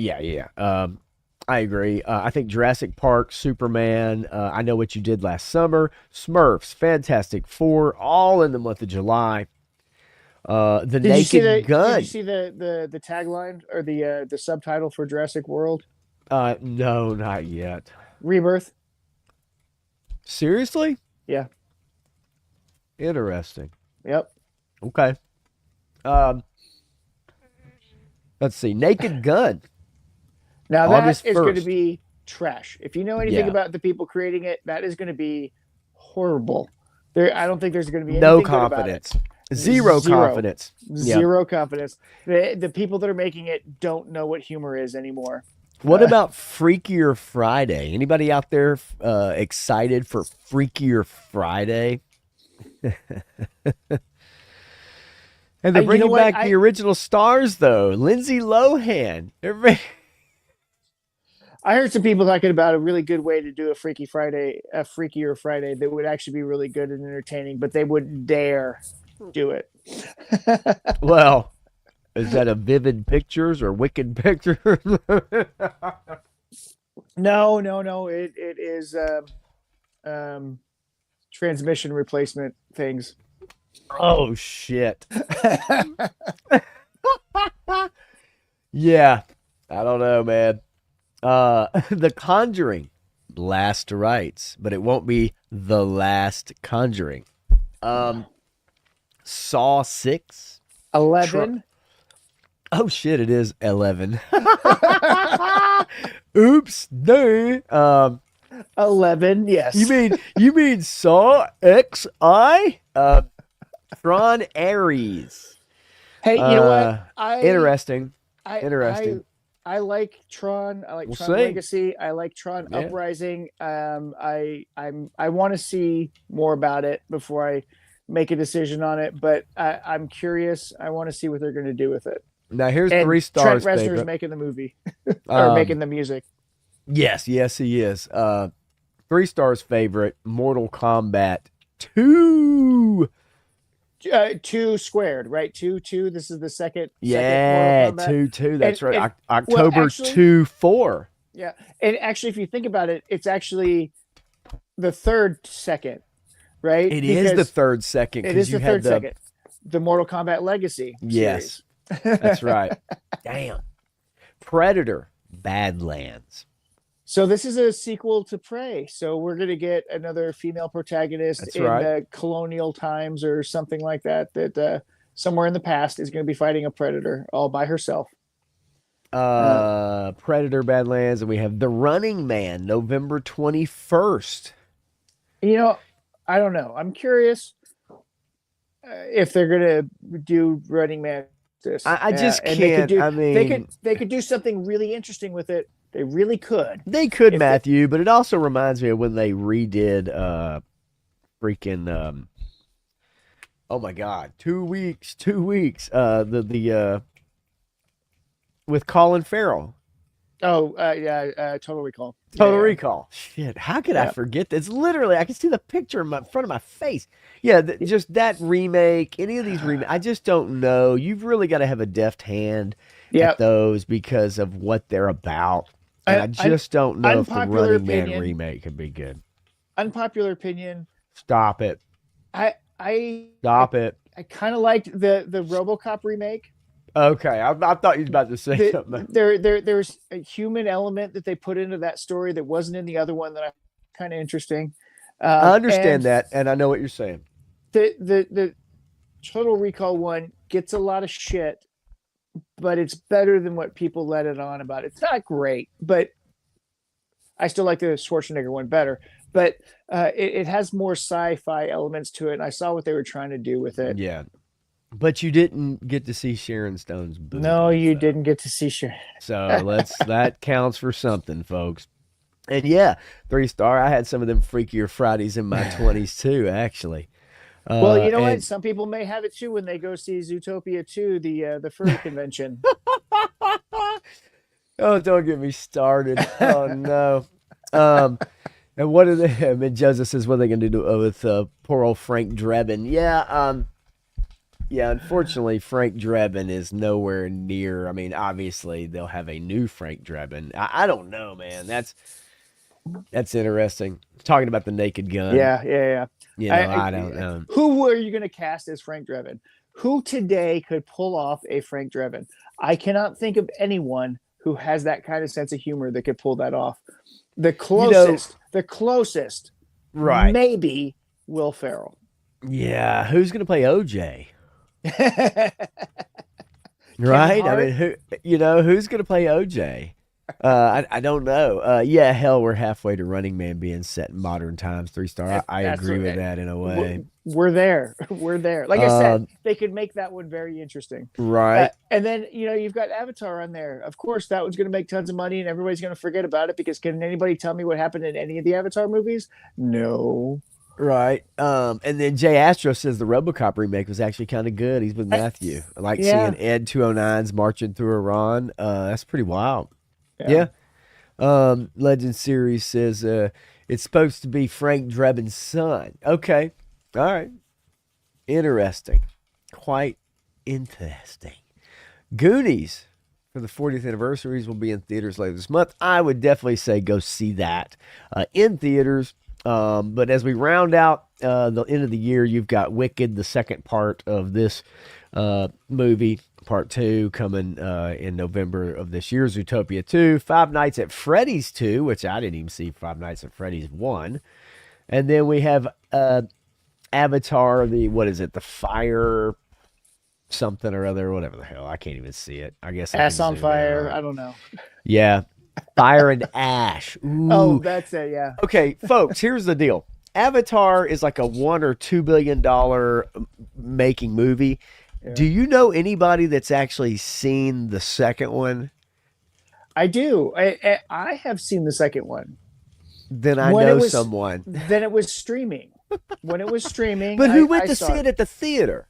agree. I think Jurassic Park, Superman, I Know What You Did Last Summer, Smurfs, Fantastic Four, all in the month of July. Naked Gun. Did you see the tagline or the subtitle for Jurassic World? No, not yet. Rebirth. Seriously? Yeah. Interesting. Yep. Okay. Let's see. Naked Gun. Now that August is going to 1st. be trash. If you know anything about the people creating it, that is going to be horrible. I don't think there's going to be anything No good about confidence. it. Zero confidence. Zero confidence. The people that are making it don't know what humor is anymore. What about Freakier Friday? Anybody out there excited for Freakier Friday? And they're bringing back the original stars, though. Lindsay Lohan. I heard some people talking about a really good way to do a Freakier Friday that would actually be really good and entertaining, but they wouldn't dare do it. Well, is that a Vivid Pictures or Wicked Pictures? No. It is transmission replacement things. Oh shit. Yeah. I don't know, man. The Conjuring, last rites, but it won't be the last Conjuring. Saw 6. 11. Oh shit, it is 11. Oops, no. 11, yes. You mean Saw XI? Tron Ares. Hey, you know what? Interesting. I like Tron. I like Tron Legacy. I like Tron Uprising. I want to see more about it before I make a decision on it. But I'm curious. I want to see what they're going to do with it. Now here's 3 stars. Trent Reznor's making the movie or making the music. Yes, he is. 3 stars favorite. Mortal Kombat 2. 2 squared, right? 2. This is the second. Yeah, 2. That's right. October 2/4. Yeah, and actually, if you think about it, it's actually the third second, right? It is the third second. It is the third second. The Mortal Kombat Legacy. Yes, that's right. Damn. Predator, Badlands. So this is a sequel to Prey. So we're going to get another female protagonist the colonial times or something like that. That somewhere in the past is going to be fighting a predator all by herself. Predator, Badlands, and we have The Running Man, November 21st. You know, I don't know. I'm curious if they're going to do Running Man. I just can't. They could do something really interesting with it. They really could. They could, Matthew, but it also reminds me of when they redid freaking oh my god, 2 weeks. The with Colin Farrell. Oh, yeah, Total Recall. Total Yeah. Recall. Shit, how could I forget this? Literally, I can see the picture in front of my face. Yeah, just that remake, any of these remakes, I just don't know. You've really got to have a deft hand Yeah. at those because of what they're about. And I just don't know if the unpopular Running Man opinion. remake could be good. Unpopular opinion. Stop it. Stop it. I kind of liked the RoboCop remake. Okay, I thought you was about to say something. There's a human element that they put into that story that wasn't in the other one that I kind of interesting. I understand that, and I know what you're saying. The Total Recall one gets a lot of shit, but it's better than what people let it on about. It's not great, but I still like the Schwarzenegger one better. But it has more sci-fi elements to it, and I saw what they were trying to do with it. Yeah. But you didn't get to see Sharon Stone's booty. No, you didn't get to see Sharon. So that counts for something, folks. And yeah, 3-star. I had some of them freakier Fridays in my 20s too, actually. Well, you know what? Some people may have it too when they go see Zootopia 2, the furry convention. Oh, don't get me started. Oh no. And what are they? I mean, Joseph says, what are they going to do with poor old Frank Drebin? Yeah, unfortunately, Frank Drebin is nowhere near. I mean, obviously, they'll have a new Frank Drebin. I don't know, man. That's interesting. Talking about the Naked Gun. Yeah. You know, I don't know. Who are you going to cast as Frank Drebin? Who today could pull off a Frank Drebin? I cannot think of anyone who has that kind of sense of humor that could pull that off. The closest, right? Maybe Will Ferrell. Yeah, who's going to play OJ? Right? I mean, who's going to play OJ? I don't know. Yeah, hell, we're halfway to Running Man being set in modern times. 3-star. I agree with that in a way. We're there. Like I said, they could make that one very interesting. Right. And then, you've got Avatar on there. Of course, that one's going to make tons of money and everybody's going to forget about it because can anybody tell me what happened in any of the Avatar movies? No. Right. And then Jay Astro says the RoboCop remake was actually kind of good. He's with Matthew. I like seeing Ed 209s marching through Iran. That's pretty wild. Yeah. Legend Series says it's supposed to be Frank Drebin's son. Okay. All right. Interesting. Quite interesting. Goonies for the 40th anniversaries will be in theaters later this month. I would definitely say go see that in theaters. But as we round out the end of the year, you've got Wicked, the second part of this movie, part 2, coming in November of this year. Zootopia 2, Five Nights at Freddy's 2, which I didn't even see Five Nights at Freddy's 1. And then we have Avatar, the Fire something or other, whatever the hell. I can't even see it. I guess Ass on Fire. I don't know. Yeah. Fire and Ash. Ooh. Oh, that's it. Yeah. Okay, folks, here's the deal. Avatar is like a $1 or $2 billion making movie. Yeah. Do you know anybody that's actually seen the second one? I do. I have seen the second one. Then I know someone. Then it was streaming. When it was streaming. But who went to see it at the theater?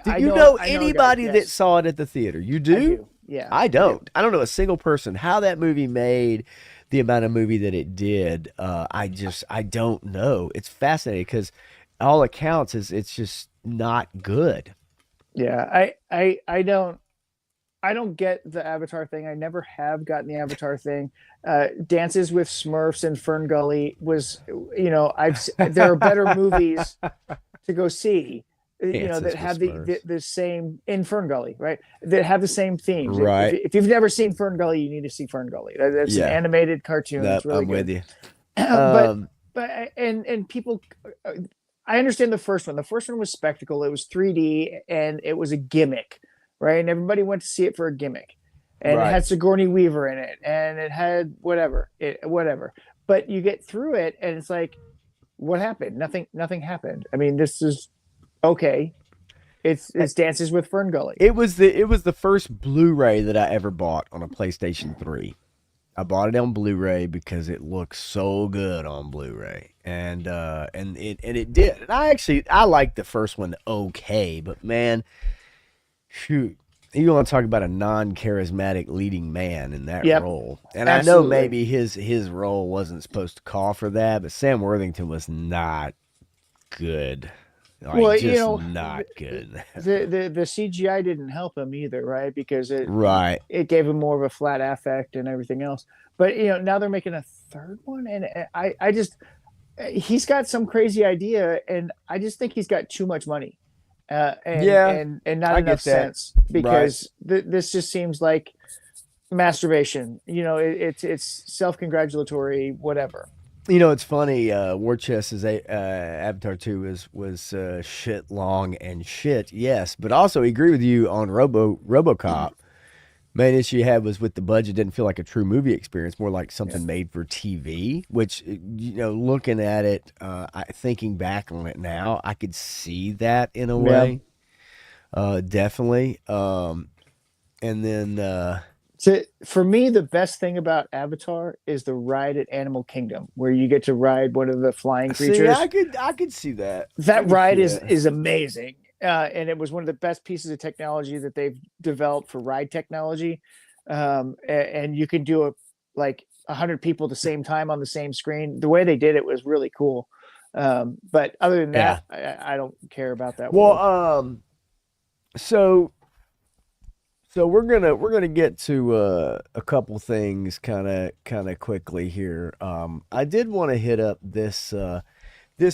Do you know anybody that saw it at the theater? You do? I do. Yeah. I don't. I don't know a single person. How that movie made the amount of movie that it did, I don't know. It's fascinating because all accounts it's just not good. Yeah, I don't get the Avatar thing. I never have gotten the Avatar thing. Dances with Smurfs and Fern Gully was, there are better movies to go see. That have the same in Fern Gully, right? That have the same themes. Right. If you've never seen Fern Gully, you need to see Fern Gully. That's an animated cartoon. It's really I'm good. with you. But people, I understand the first one. The first one was spectacle. It was 3D and it was a gimmick, right? And everybody went to see it for a gimmick. And it had Sigourney Weaver in it, and it had whatever. But you get through it, and it's like, what happened? Nothing happened. I mean, this is. Okay, it's Dances with Fern Gully. It was the first Blu-ray that I ever bought on a PlayStation 3. I bought it on Blu-ray because it looks so good on Blu-ray, and it did. And I liked the first one okay, but man, shoot, You want to talk about a non-charismatic leading man in that Yep. role. And Absolutely. I know maybe his role wasn't supposed to call for that, but Sam Worthington was not good. Like, Well, just not good. the CGI didn't help him either, right? Because Right. it gave him more of a flat affect and everything else. But now they're making a third one, and I just he's got some crazy idea, and I just think he's got too much money, and not I enough get that. sense, because this just seems like masturbation. It's self-congratulatory, whatever. It's funny. War Chest's Avatar 2 was shit long and shit, yes, but also he agreed with you on RoboCop. Main issue you had was with the budget, didn't feel like a true movie experience, more like something made for TV. Which, looking at it, thinking back on it now, I could see that in a way, definitely. And then. So for me, the best thing about Avatar is the ride at Animal Kingdom, where you get to ride one of the flying creatures. See, I could see that. That ride is amazing, and it was one of the best pieces of technology that they've developed for ride technology. And you can do 100 people at the same time on the same screen. The way they did it was really cool. But other than that, I don't care about that. Well, So we're gonna get to a couple things kind of quickly here. I did want to hit up this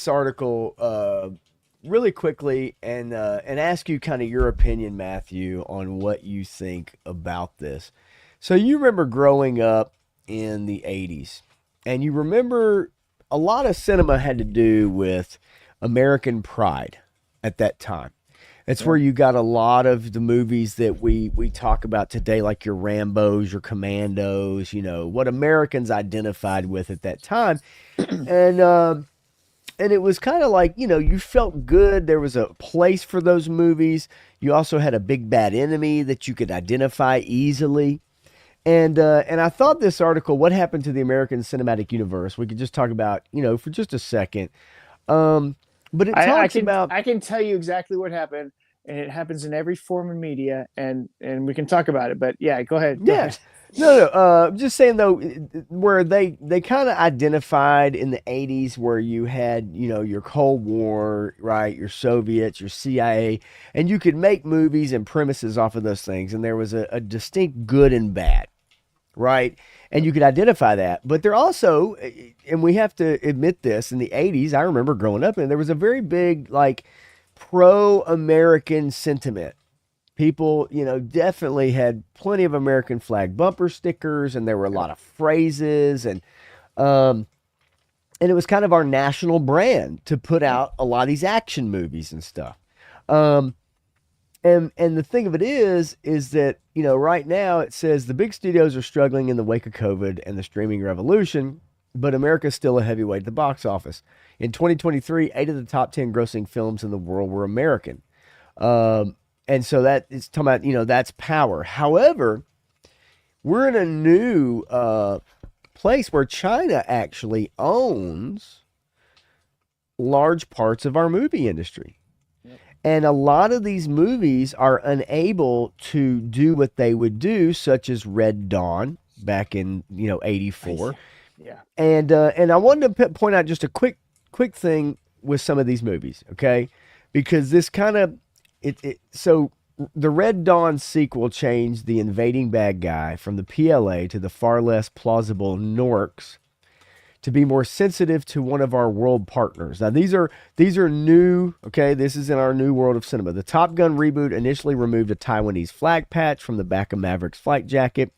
article really quickly and ask you kind of your opinion, Matthew, on what you think about this. So you remember growing up in the 80s, and you remember a lot of cinema had to do with American pride at that time. It's where you got a lot of the movies that we talk about today, like your Rambos, your Commandos, what Americans identified with at that time. And it was kind of like, you felt good. There was a place for those movies. You also had a big bad enemy that you could identify easily. And I thought this article, What Happened to the American Cinematic Universe, we could just talk about, for just a second. But it talks about. I can tell you exactly what happened, and it happens in every form of media, and we can talk about it. But yeah, go ahead. Go ahead. No. Just saying though, where they kind of identified in the 80s, where you had your Cold War, right, your Soviets, your CIA, and you could make movies and premises off of those things, and there was a distinct good and bad, right? And you could identify that. But there also, and we have to admit this, in the 80s, I remember growing up, and there was a very big, pro-American sentiment. People, definitely had plenty of American flag bumper stickers, and there were a lot of phrases, and it was kind of our national brand to put out a lot of these action movies and stuff. And the thing of it is that, right now it says the big studios are struggling in the wake of COVID and the streaming revolution, but America's still a heavyweight at the box office. In 2023, 8 of the top 10 grossing films in the world were American. And so that is talking about, that's power. However, we're in a new place where China actually owns large parts of our movie industry. And a lot of these movies are unable to do what they would do, such as Red Dawn back in 84. Yeah. And I wanted to point out just a quick thing with some of these movies, okay? Because this kind of so the Red Dawn sequel changed the invading bad guy from the PLA to the far less plausible Norks to be more sensitive to one of our world partners. Now, these are new, okay? This is in our new world of cinema. The Top Gun reboot initially removed a Taiwanese flag patch from the back of Maverick's flight jacket.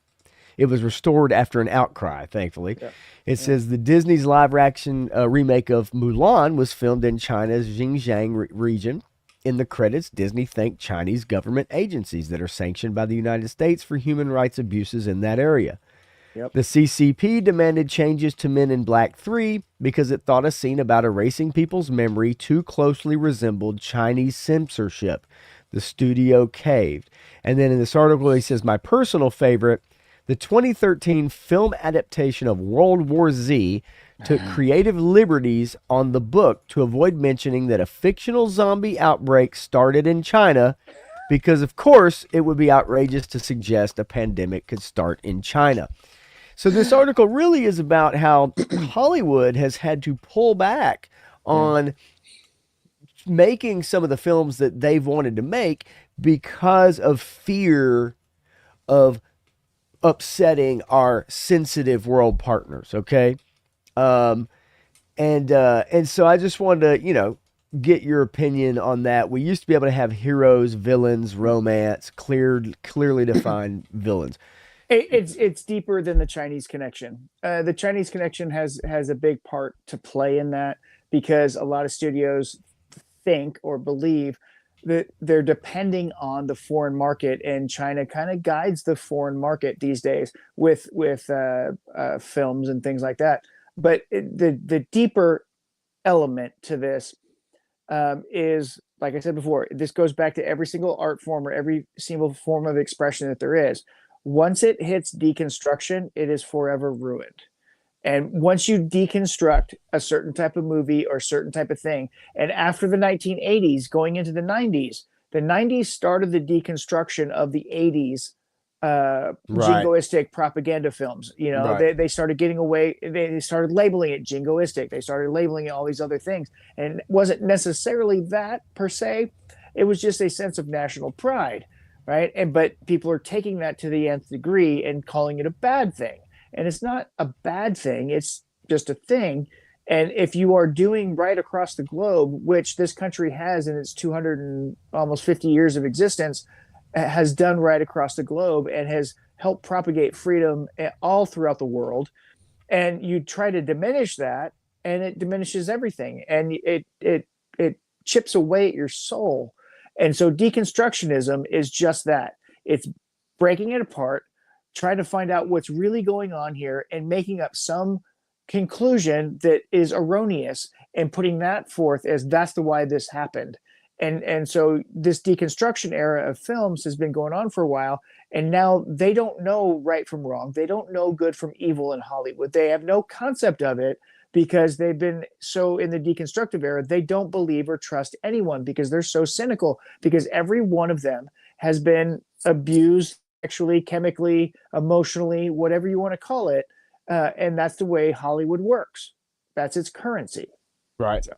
It was restored after an outcry, thankfully. Yeah. It says the Disney's live-action remake of Mulan was filmed in China's Xinjiang region. In the credits, Disney thanked Chinese government agencies that are sanctioned by the United States for human rights abuses in that area. Yep. The CCP demanded changes to Men in Black 3 because it thought a scene about erasing people's memory too closely resembled Chinese censorship. The studio caved. And then in this article, he says, my personal favorite, the 2013 film adaptation of World War Z took creative liberties on the book to avoid mentioning that a fictional zombie outbreak started in China because, of course, it would be outrageous to suggest a pandemic could start in China. So this article really is about how Hollywood has had to pull back on making some of the films that they've wanted to make because of fear of upsetting our sensitive world partners. Okay. And so I just wanted to, get your opinion on that. We used to be able to have heroes, villains, romance, clearly defined villains. It's deeper than the Chinese connection. The Chinese connection has a big part to play in that, because a lot of studios think or believe that they're depending on the foreign market, and China kind of guides the foreign market these days with films and things like that. But the deeper element to this is, like I said before, this goes back to every single art form or every single form of expression that there is. Once it hits deconstruction, it is forever ruined. And once you deconstruct a certain type of movie or certain type of thing, and after the 1980s, going into the 90s started the deconstruction of the 80s jingoistic propaganda films. They started getting away. They started labeling it jingoistic. They started labeling it all these other things, and it wasn't necessarily that per se. It was just a sense of national pride, right? But people are taking that to the nth degree and calling it a bad thing, and it's not a bad thing. It's just a thing. And if you are doing right across the globe, which this country has in its 200 and almost 50 years of existence, has done right across the globe and has helped propagate freedom all throughout the world, and you try to diminish that, and it diminishes everything, and it chips away at your soul. And so deconstructionism is just that. It's breaking it apart, trying to find out what's really going on here, and making up some conclusion that is erroneous and putting that forth as that's the why this happened. And so this deconstruction era of films has been going on for a while, and now they don't know right from wrong. They don't know good from evil in Hollywood. They have no concept of it, because they've been so in the deconstructive era. They don't believe or trust anyone because they're so cynical, because every one of them has been abused sexually, chemically, emotionally, whatever you want to call it. And that's the way Hollywood works. That's its currency. Right. So.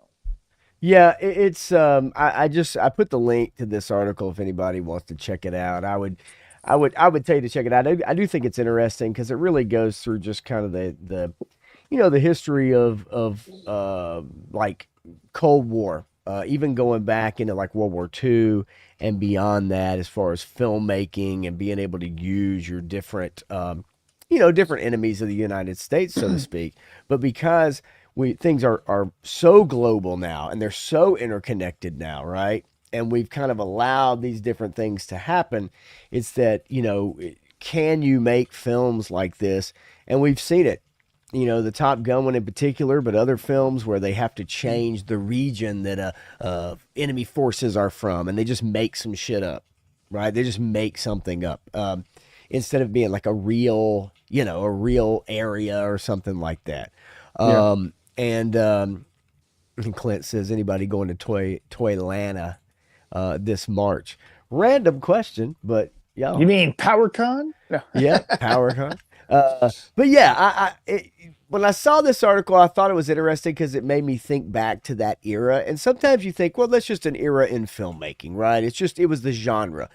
Yeah, it's I put the link to this article if anybody wants to check it out. I would tell you to check it out. I do think it's interesting because it really goes through just kind of the the history of like Cold War, even going back into like World War II and beyond that, as far as filmmaking and being able to use your different different enemies of the United States, so to speak. But because things are so global now, and they're so interconnected now, right? And we've kind of allowed these different things to happen. It's that, can you make films like this? And we've seen it, the Top Gun one in particular, but other films where they have to change the region that enemy forces are from, and they just make some shit up, right? They just make something up instead of being like a real area or something like that. And Clint says, anybody going to Toylanta this March? Random question, but yeah. You mean PowerCon? No. Yeah, PowerCon. But yeah, when I saw this article, I thought it was interesting because it made me think back to that era. And sometimes you think, well, that's just an era in filmmaking, right? It was the genre.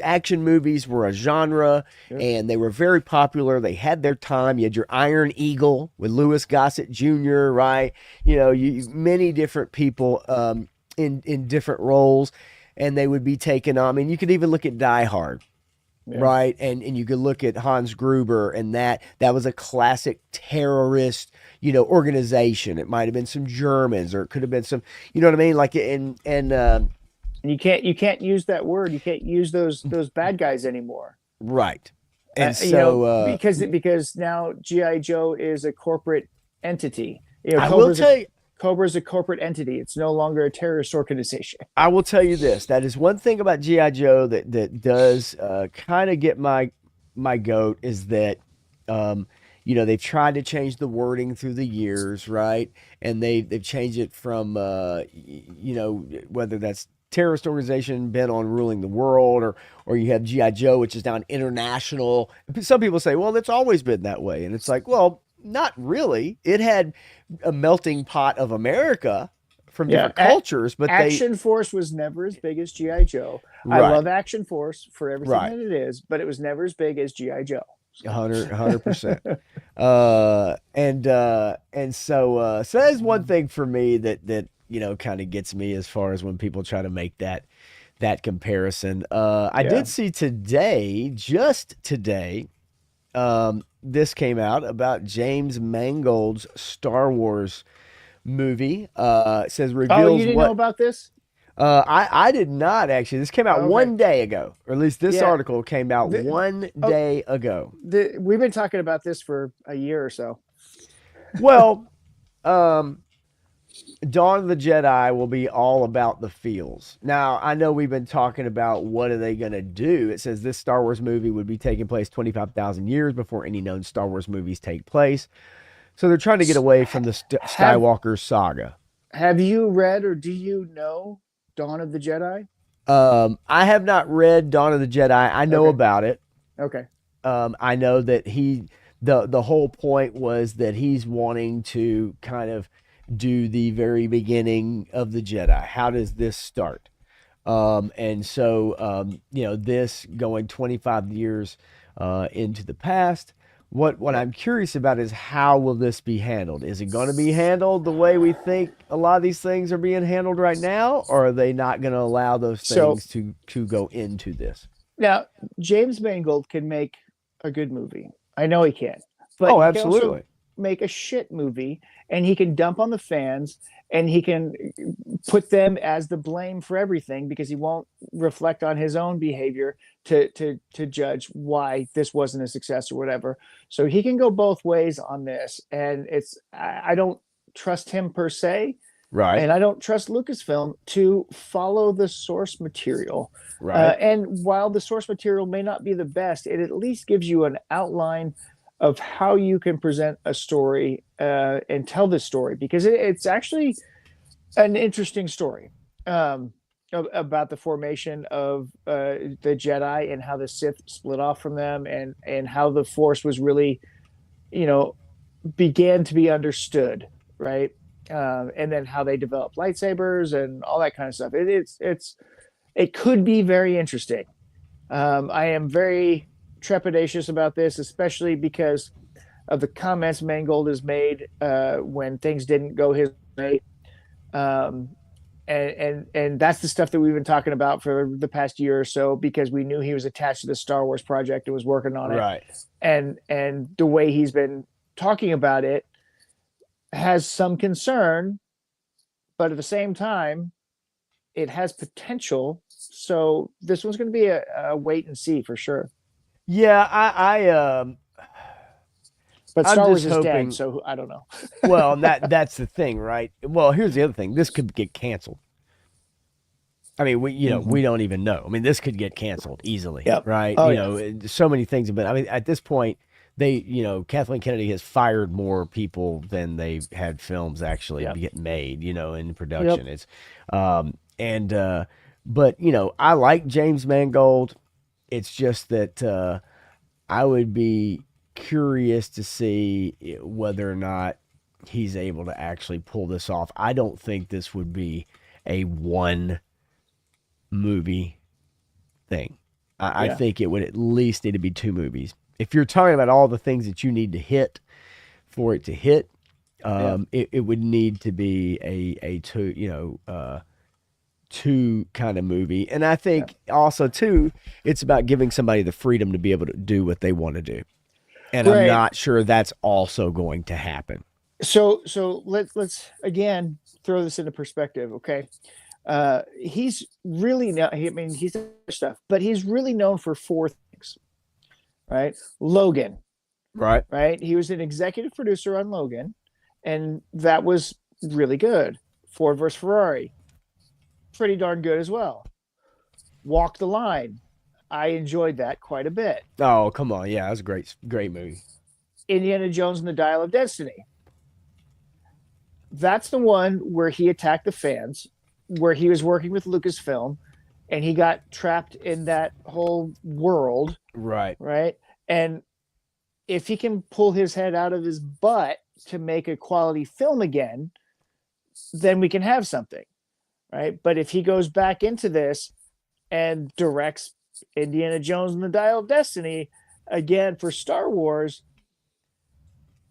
Action movies were a genre, and they were very popular. They had their time. You had your Iron Eagle with Louis Gossett Jr., right? Many different people in different roles, and they would be taken on. I mean, you could even look at Die Hard, right? And you could look at Hans Gruber, and that was a classic terrorist, organization. It might have been some Germans, or it could have been some, you know what I mean? Like, you can't use that word. You can't use those bad guys anymore. Right. And so because now G.I. Joe is a corporate entity. Cobra's a corporate entity. It's no longer a terrorist organization. I will tell you this. That is one thing about G.I. Joe that does kind of get my goat, is that they've tried to change the wording through the years, right? And they've changed it from whether that's terrorist organization bent on ruling the world, or you have GI Joe, which is now an international. Some people say, well, it's always been that way, and it's like, well, not really. It had a melting pot of America from different cultures, but Action Force was never as big as GI Joe. Right. I love Action Force for everything Right. that it is, but it was never as big as GI Joe. 100%. And so that is one thing for me that kind of gets me as far as when people try to make that comparison. I did see today, just today, this came out about James Mangold's Star Wars movie. It says reveals. Oh, you didn't know about this? I did not actually. This came out one day ago, or at least this article came out one day ago. We've been talking about this for a year or so. Well, Dawn of the Jedi will be all about the feels. Now, I know we've been talking about what are they going to do. It says this Star Wars movie would be taking place 25,000 years before any known Star Wars movies take place. So they're trying to get away from the Skywalker saga. Have you read or do you know Dawn of the Jedi? I have not read Dawn of the Jedi. I know about it. Okay. I know that the whole point was that he's wanting to kind of do the very beginning of the Jedi. How does this start? And so, this going 25 years into the past. What I'm curious about is how will this be handled? Is it going to be handled the way we think a lot of these things are being handled right now, or are they not going to allow those things to go into this? Now, James Mangold can make a good movie. I know he can. But oh, he absolutely. can also make a shit movie, and he can dump on the fans, and he can put them as the blame for everything because he won't reflect on his own behavior to judge why this wasn't a success or whatever. So he can go both ways on this, and I don't trust him per se, right? And I don't trust Lucasfilm to follow the source material, right? And while the source material may not be the best, it at least gives you an outline of how you can present a story and tell this story, because it's actually an interesting story about the formation of the Jedi and how the Sith split off from them, and how the Force was really, began to be understood, right? And then how they developed lightsabers and all that kind of stuff. It could be very interesting. I am very trepidatious about this, especially because of the comments Mangold has made when things didn't go his way, and that's the stuff that we've been talking about for the past year or so, because we knew he was attached to the Star Wars project and was working on it, right? And the way he's been talking about it has some concern, but at the same time, it has potential. So this one's going to be a wait and see for sure. Yeah, but Star Wars is dead, so I don't know. Well, that's the thing, right? Well, here's the other thing. This could get canceled. I mean, we don't even know. I mean, this could get canceled easily, right? Oh, so many things. But I mean, at this point, Kathleen Kennedy has fired more people than they've had films actually get made, in production. It's, but I like James Mangold. It's just that I would be curious to see whether or not he's able to actually pull this off. I don't think this would be a one movie thing. I think it would at least need to be two movies. If you're talking about all the things that you need to hit for it to hit, it would need to be a two kind of movie. And I think also too, it's about giving somebody the freedom to be able to do what they want to do. And I'm not sure that's also going to happen. So let's again throw this into perspective, okay? He's really he's done stuff, but he's really known for four things, right? Logan, right? He was an executive producer on Logan, and that was really good. Ford versus Ferrari, pretty darn good as well. Walk the Line, I enjoyed that quite a bit. Oh, come on. Yeah, that was a great movie. Indiana Jones and the Dial of Destiny. That's the one where he attacked the fans where he was working with Lucasfilm, and he got trapped in that whole world. Right. Right. And if he can pull his head out of his butt to make a quality film again, then we can have something. Right. But if he goes back into this and directs Indiana Jones and the Dial of Destiny again for Star Wars,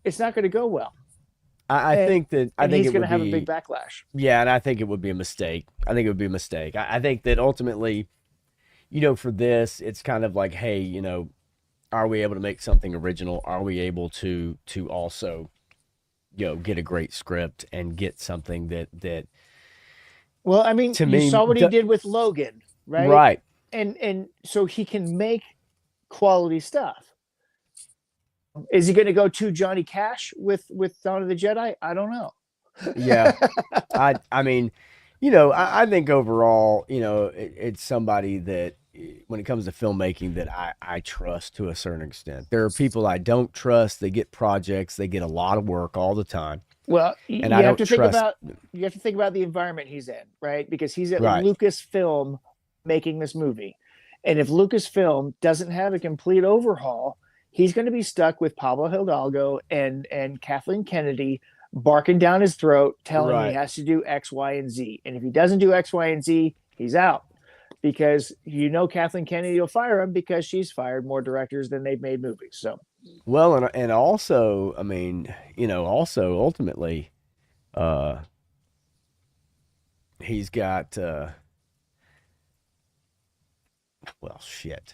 it's not going to go well. I think he's going to have a big backlash. Yeah, and I think it would be a mistake. I think that ultimately, for this, it's kind of like, hey, are we able to make something original? Are we able to also, get a great script and get something that Well, I mean, you saw what he did with Logan, right? Right. And so he can make quality stuff. Is he going to go to Johnny Cash with Dawn of the Jedi? I don't know. Yeah. I mean, I think overall, it's somebody that when it comes to filmmaking that I trust to a certain extent. There are people I don't trust. They get projects, they get a lot of work all the time. Well, you have to think about the environment he's in, right? Because he's at Lucasfilm making this movie. And if Lucasfilm doesn't have a complete overhaul, he's going to be stuck with Pablo Hidalgo and Kathleen Kennedy barking down his throat, telling him he has to do X, Y, and Z. And if he doesn't do X, Y, and Z, he's out. Because Kathleen Kennedy will fire him because she's fired more directors than they've made movies. So, well, and also, I mean, also ultimately, he's got, well, shit.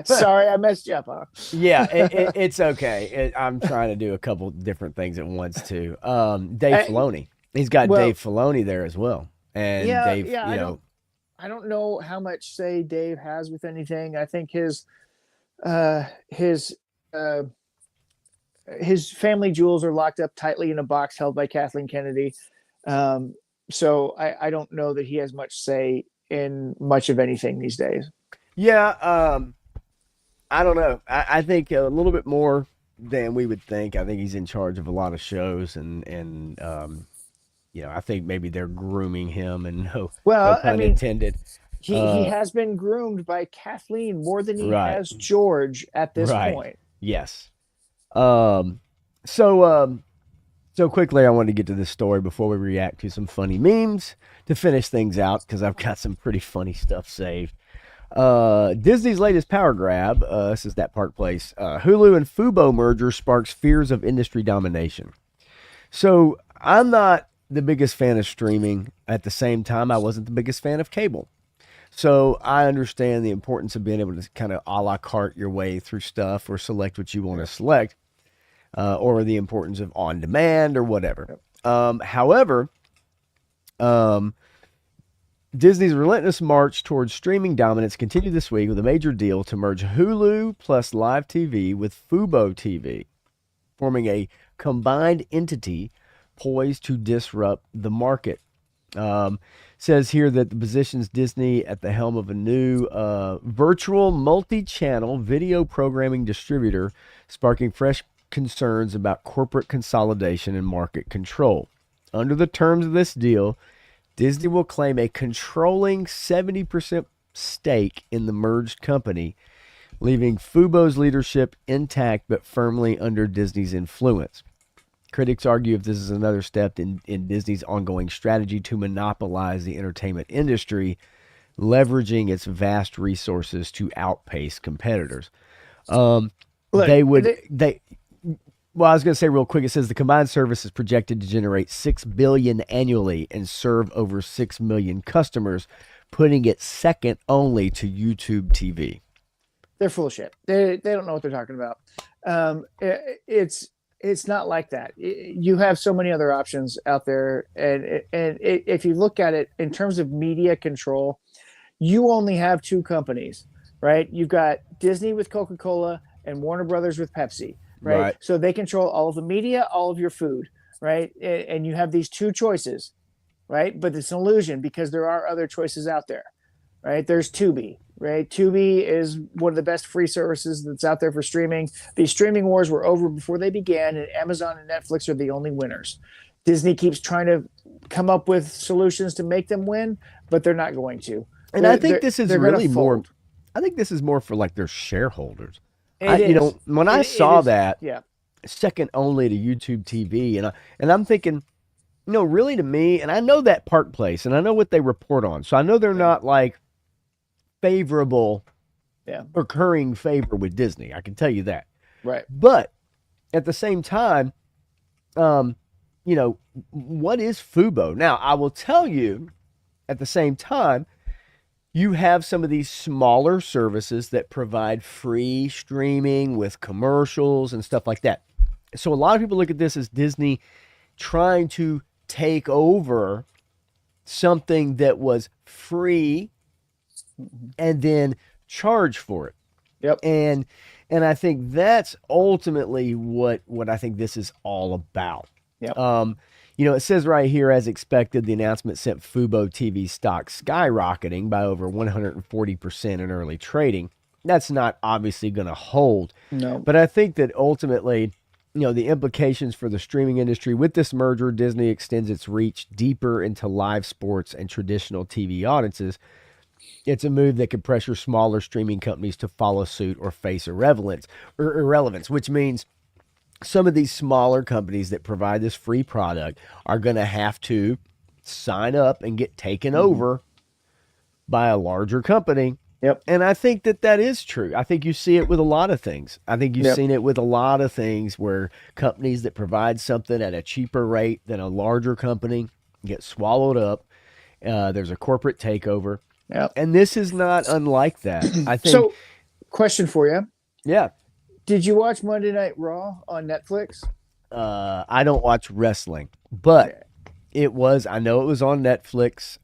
Sorry, I messed you up, huh? Yeah, it's okay. I'm trying to do a couple different things at once too. Dave Filoni. He's got Dave Filoni there as well, and Dave. I don't know how much say Dave has with anything. I think his family jewels are locked up tightly in a box held by Kathleen Kennedy. So I don't know that he has much say in much of anything these days. Yeah, I don't know. I think a little bit more than we would think. I think he's in charge of a lot of shows, and I think maybe they're grooming him, and no pun intended. He has been groomed by Kathleen more than he has George at this point. Yes. So quickly, I wanted to get to this story before we react to some funny memes to finish things out, because I've got some pretty funny stuff saved. Disney's latest power grab, this is that Park Place, Hulu and Fubo merger sparks fears of industry domination. So I'm not the biggest fan of streaming. At the same time, I wasn't the biggest fan of cable. So I understand the importance of being able to kind of a la carte your way through stuff or select what you want to select, or the importance of on demand or whatever. However, Disney's relentless march towards streaming dominance continued this week with a major deal to merge Hulu plus Live TV with Fubo TV, forming a combined entity poised to disrupt the market. Says here that the positions Disney at the helm of a new virtual multi-channel video programming distributor, sparking fresh concerns about corporate consolidation and market control. Under the terms of this deal, Disney will claim a controlling 70% stake in the merged company, leaving Fubo's leadership intact but firmly under Disney's influence. Critics argue if this is another step in Disney's ongoing strategy to monopolize the entertainment industry, leveraging its vast resources to outpace competitors. Well, I was going to say real quick, it says the combined service is projected to generate $6 billion annually and serve over 6 million customers, putting it second only to YouTube TV. They're full of shit. They don't know what they're talking about. It's not like that. You have so many other options out there, and if you look at it in terms of media control, you only have two companies, right? You've got Disney with Coca-Cola and Warner Brothers with Pepsi. Right. So they control all of the media, all of your food, right? And you have these two choices, right? But it's an illusion because there are other choices out there, right? There's Tubi, right? Tubi is one of the best free services that's out there for streaming. These streaming wars were over before they began, and Amazon and Netflix are the only winners. Disney keeps trying to come up with solutions to make them win, but they're not going to. And I think this is really more. Fold. I think this is more for like their shareholders. You know, when I saw that, yeah, second only to YouTube TV, and I'm thinking, really to me, and I know that Park Place, and I know what they report on, so I know they're not like favorable, recurring favor with Disney. I can tell you that. Right. But at the same time, what is Fubo? Now, I will tell you, at the same time, you have some of these smaller services that provide free streaming with commercials and stuff like that. So a lot of people look at this as Disney trying to take over something that was free and then charge for it. Yep. And I think that's ultimately what I think this is all about. Yep. It says right here, as expected, the announcement sent Fubo TV stock skyrocketing by over 140% in early trading. That's not obviously going to hold. No. But I think that ultimately, the implications for the streaming industry with this merger, Disney extends its reach deeper into live sports and traditional TV audiences. It's a move that could pressure smaller streaming companies to follow suit or face irrelevance, which means some of these smaller companies that provide this free product are going to have to sign up and get taken over by a larger company. Yep. And I think that is true. I think you see it with a lot of things. I think you've seen it with a lot of things where companies that provide something at a cheaper rate than a larger company get swallowed up. There's a corporate takeover. Yep. And this is not unlike that. I think. So, question for you. Yeah. Did you watch Monday Night Raw on Netflix? I don't watch wrestling, but I know it was on Netflix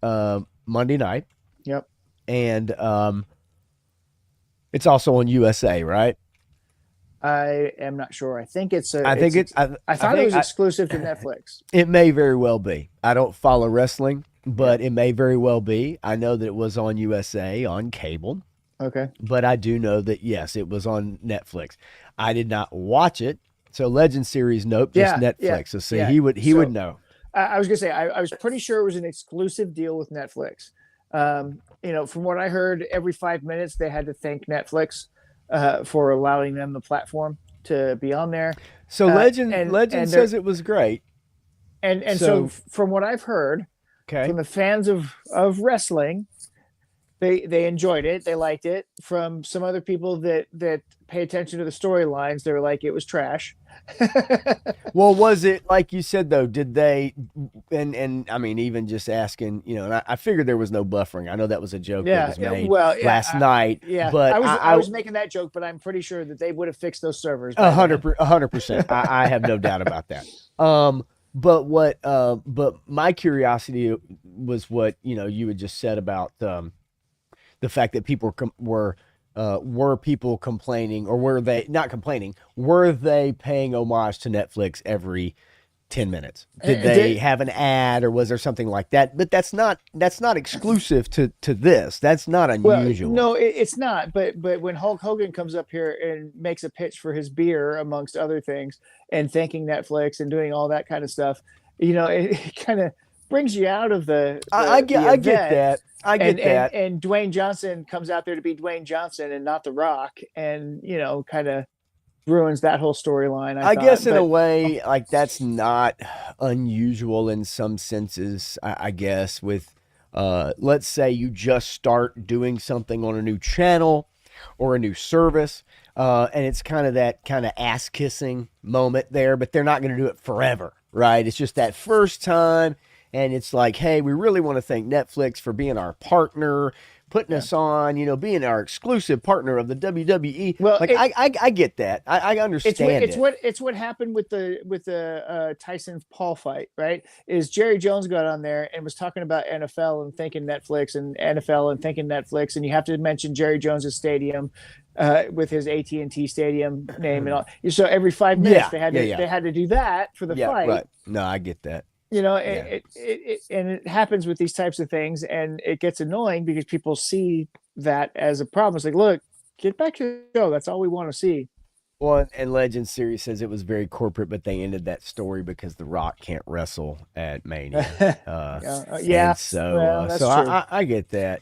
Monday night. Yep. And it's also on USA, right? I am not sure. I think it's. I thought it was exclusive to Netflix. It may very well be. I don't follow wrestling, but it may very well be. I know that it was on USA on cable. Okay. But I do know that, yes, it was on Netflix. I did not watch it. So Legend Series, nope, just Netflix. Yeah, so see, he would know. I was going to say, I was pretty sure it was an exclusive deal with Netflix. From what I heard, every 5 minutes they had to thank Netflix for allowing them the platform to be on there. So Legend says it was great. And so from what I've heard, from the fans of wrestling, they enjoyed it. They liked it. From some other people that pay attention to the storylines, they were like, it was trash. Well, was it, like you said, though, did they, and I mean, even just asking, and I figured there was no buffering. I know that was a joke that was made last night. Yeah, but I was making that joke, but I'm pretty sure that they would have fixed those servers. 100%. I have no doubt about that. But my curiosity was what, you had just said about the fact that people were people complaining, or were they not complaining? Were they paying homage to Netflix every 10 minutes? Did they have an ad, or was there something like that? But that's not exclusive to this. That's not unusual. Well, no, it's not. But when Hulk Hogan comes up here and makes a pitch for his beer, amongst other things, and thanking Netflix and doing all that kind of stuff, it kind of brings you out of the I get that. I get that. And Dwayne Johnson comes out there to be Dwayne Johnson and not The Rock, and kind of ruins that whole storyline. I guess in a way, like, that's not unusual in some senses. I guess with let's say you just start doing something on a new channel or a new service, and it's kind of that kind of ass kissing moment there, but they're not going to do it forever, right? It's just that first time. And it's like, hey, we really want to thank Netflix for being our partner, putting us on, being our exclusive partner of the WWE. Well, I get that. I understand It's what happened with the Tyson Paul fight, right? Is Jerry Jones got on there and was talking about NFL and thanking Netflix, and NFL and thanking Netflix, and you have to mention Jerry Jones's stadium with his AT&T Stadium name and all. So every 5 minutes they had to do that for the fight. Right. No, I get that. It happens with these types of things, and it gets annoying because people see that as a problem. It's like, look, get back to the show. That's all we want to see. Well, and Legend Series says it was very corporate, but they ended that story because The Rock can't wrestle at Mania. Yeah, And so, well, that's so true. I get that.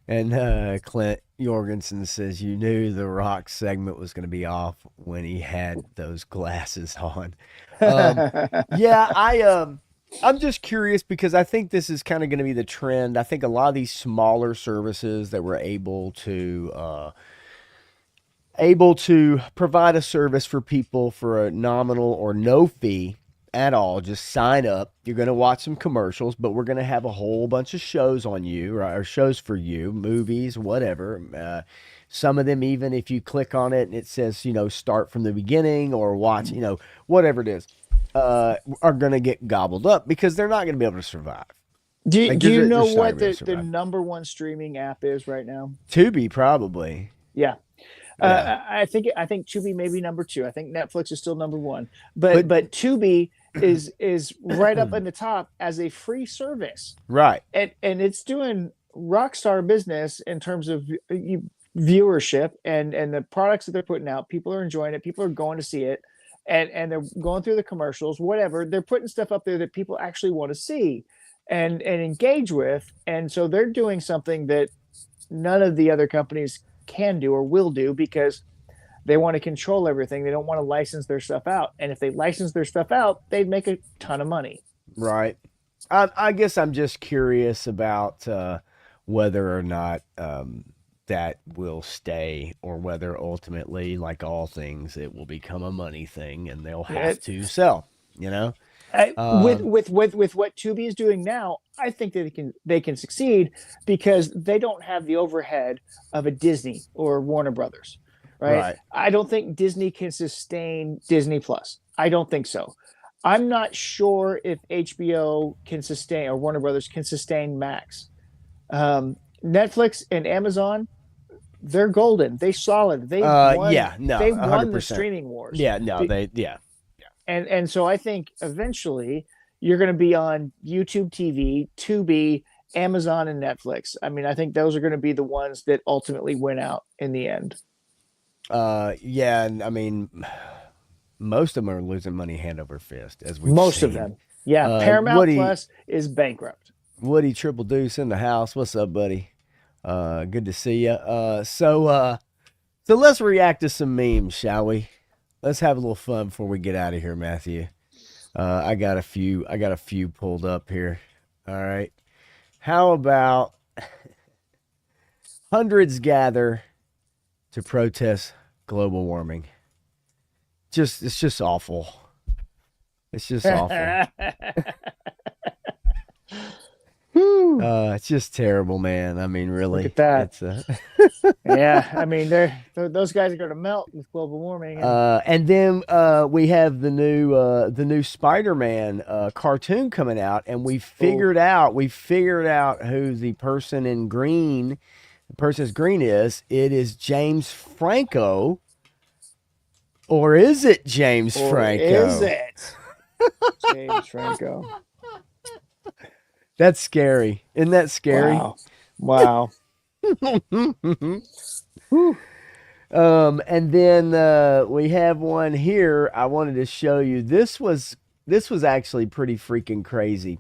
And Clint Jorgensen says you knew the Rock segment was going to be off when he had those glasses on. Yeah, I'm just curious because I think this is kind of going to be the trend. I think a lot of these smaller services that were able to provide a service for people for a nominal or no fee at all. Just sign up. You're going to watch some commercials, but we're going to have a whole bunch of shows on you, right, or shows for you, movies, whatever. Some of them, even if you click on it and it says, start from the beginning or watch, whatever it is, are going to get gobbled up because they're not going to be able to survive. Do you know just not what gonna be able to the survive. number one streaming app is right now? Tubi, probably. Yeah. Yeah. I think Tubi may be number two. I think Netflix is still number one, but Tubi is right up in the top as a free service, Right. and it's doing rock star business in terms of viewership and the products that they're putting out. People are enjoying it. People are going to see it, and they're going through the commercials, whatever. They're putting stuff up there that people actually want to see and engage with, and so they're doing something that none of the other companies can do or will do because they want to control everything. They don't want to license their stuff out. And if they license their stuff out, they'd make a ton of money. Right. I guess I'm just curious about whether or not that will stay or whether ultimately, like all things, it will become a money thing and they'll have to sell, With what Tubi is doing now, I think that they can succeed because they don't have the overhead of a Disney or Warner Brothers, right? I don't think Disney can sustain Disney Plus. I don't think so. I'm not sure if HBO can sustain or Warner Brothers can sustain Max. Netflix and Amazon, they're golden. They solid. They won. Yeah, no, they won 100%. the streaming wars. Yeah, no, yeah. And so I think eventually you're going to be on YouTube TV, Tubi, Amazon, and Netflix. I mean, I think those are going to be the ones that ultimately win out in the end. Yeah, and I mean, most of them are losing money hand over fist, as we've Most seen. of them. Yeah, Paramount Plus is bankrupt. Woody Triple Deuce in the house. What's up, buddy? Good to see you. So let's react to some memes, shall we? Let's have a little fun before we get out of here, Matthew. I got a few pulled up here. All right. How about hundreds gather to protest global warming? It's just awful. It's just awful. It's just terrible, man. I mean, really. Look at that. Yeah, I mean, those guys are going to melt with global warming. And then we have the new Spider-Man cartoon coming out, and we figured out who the person's green is. It is James Franco, or is it James Franco? Is it James Franco? That's scary. Isn't that scary? Wow. And then we have one here I wanted to show you. This was actually pretty freaking crazy.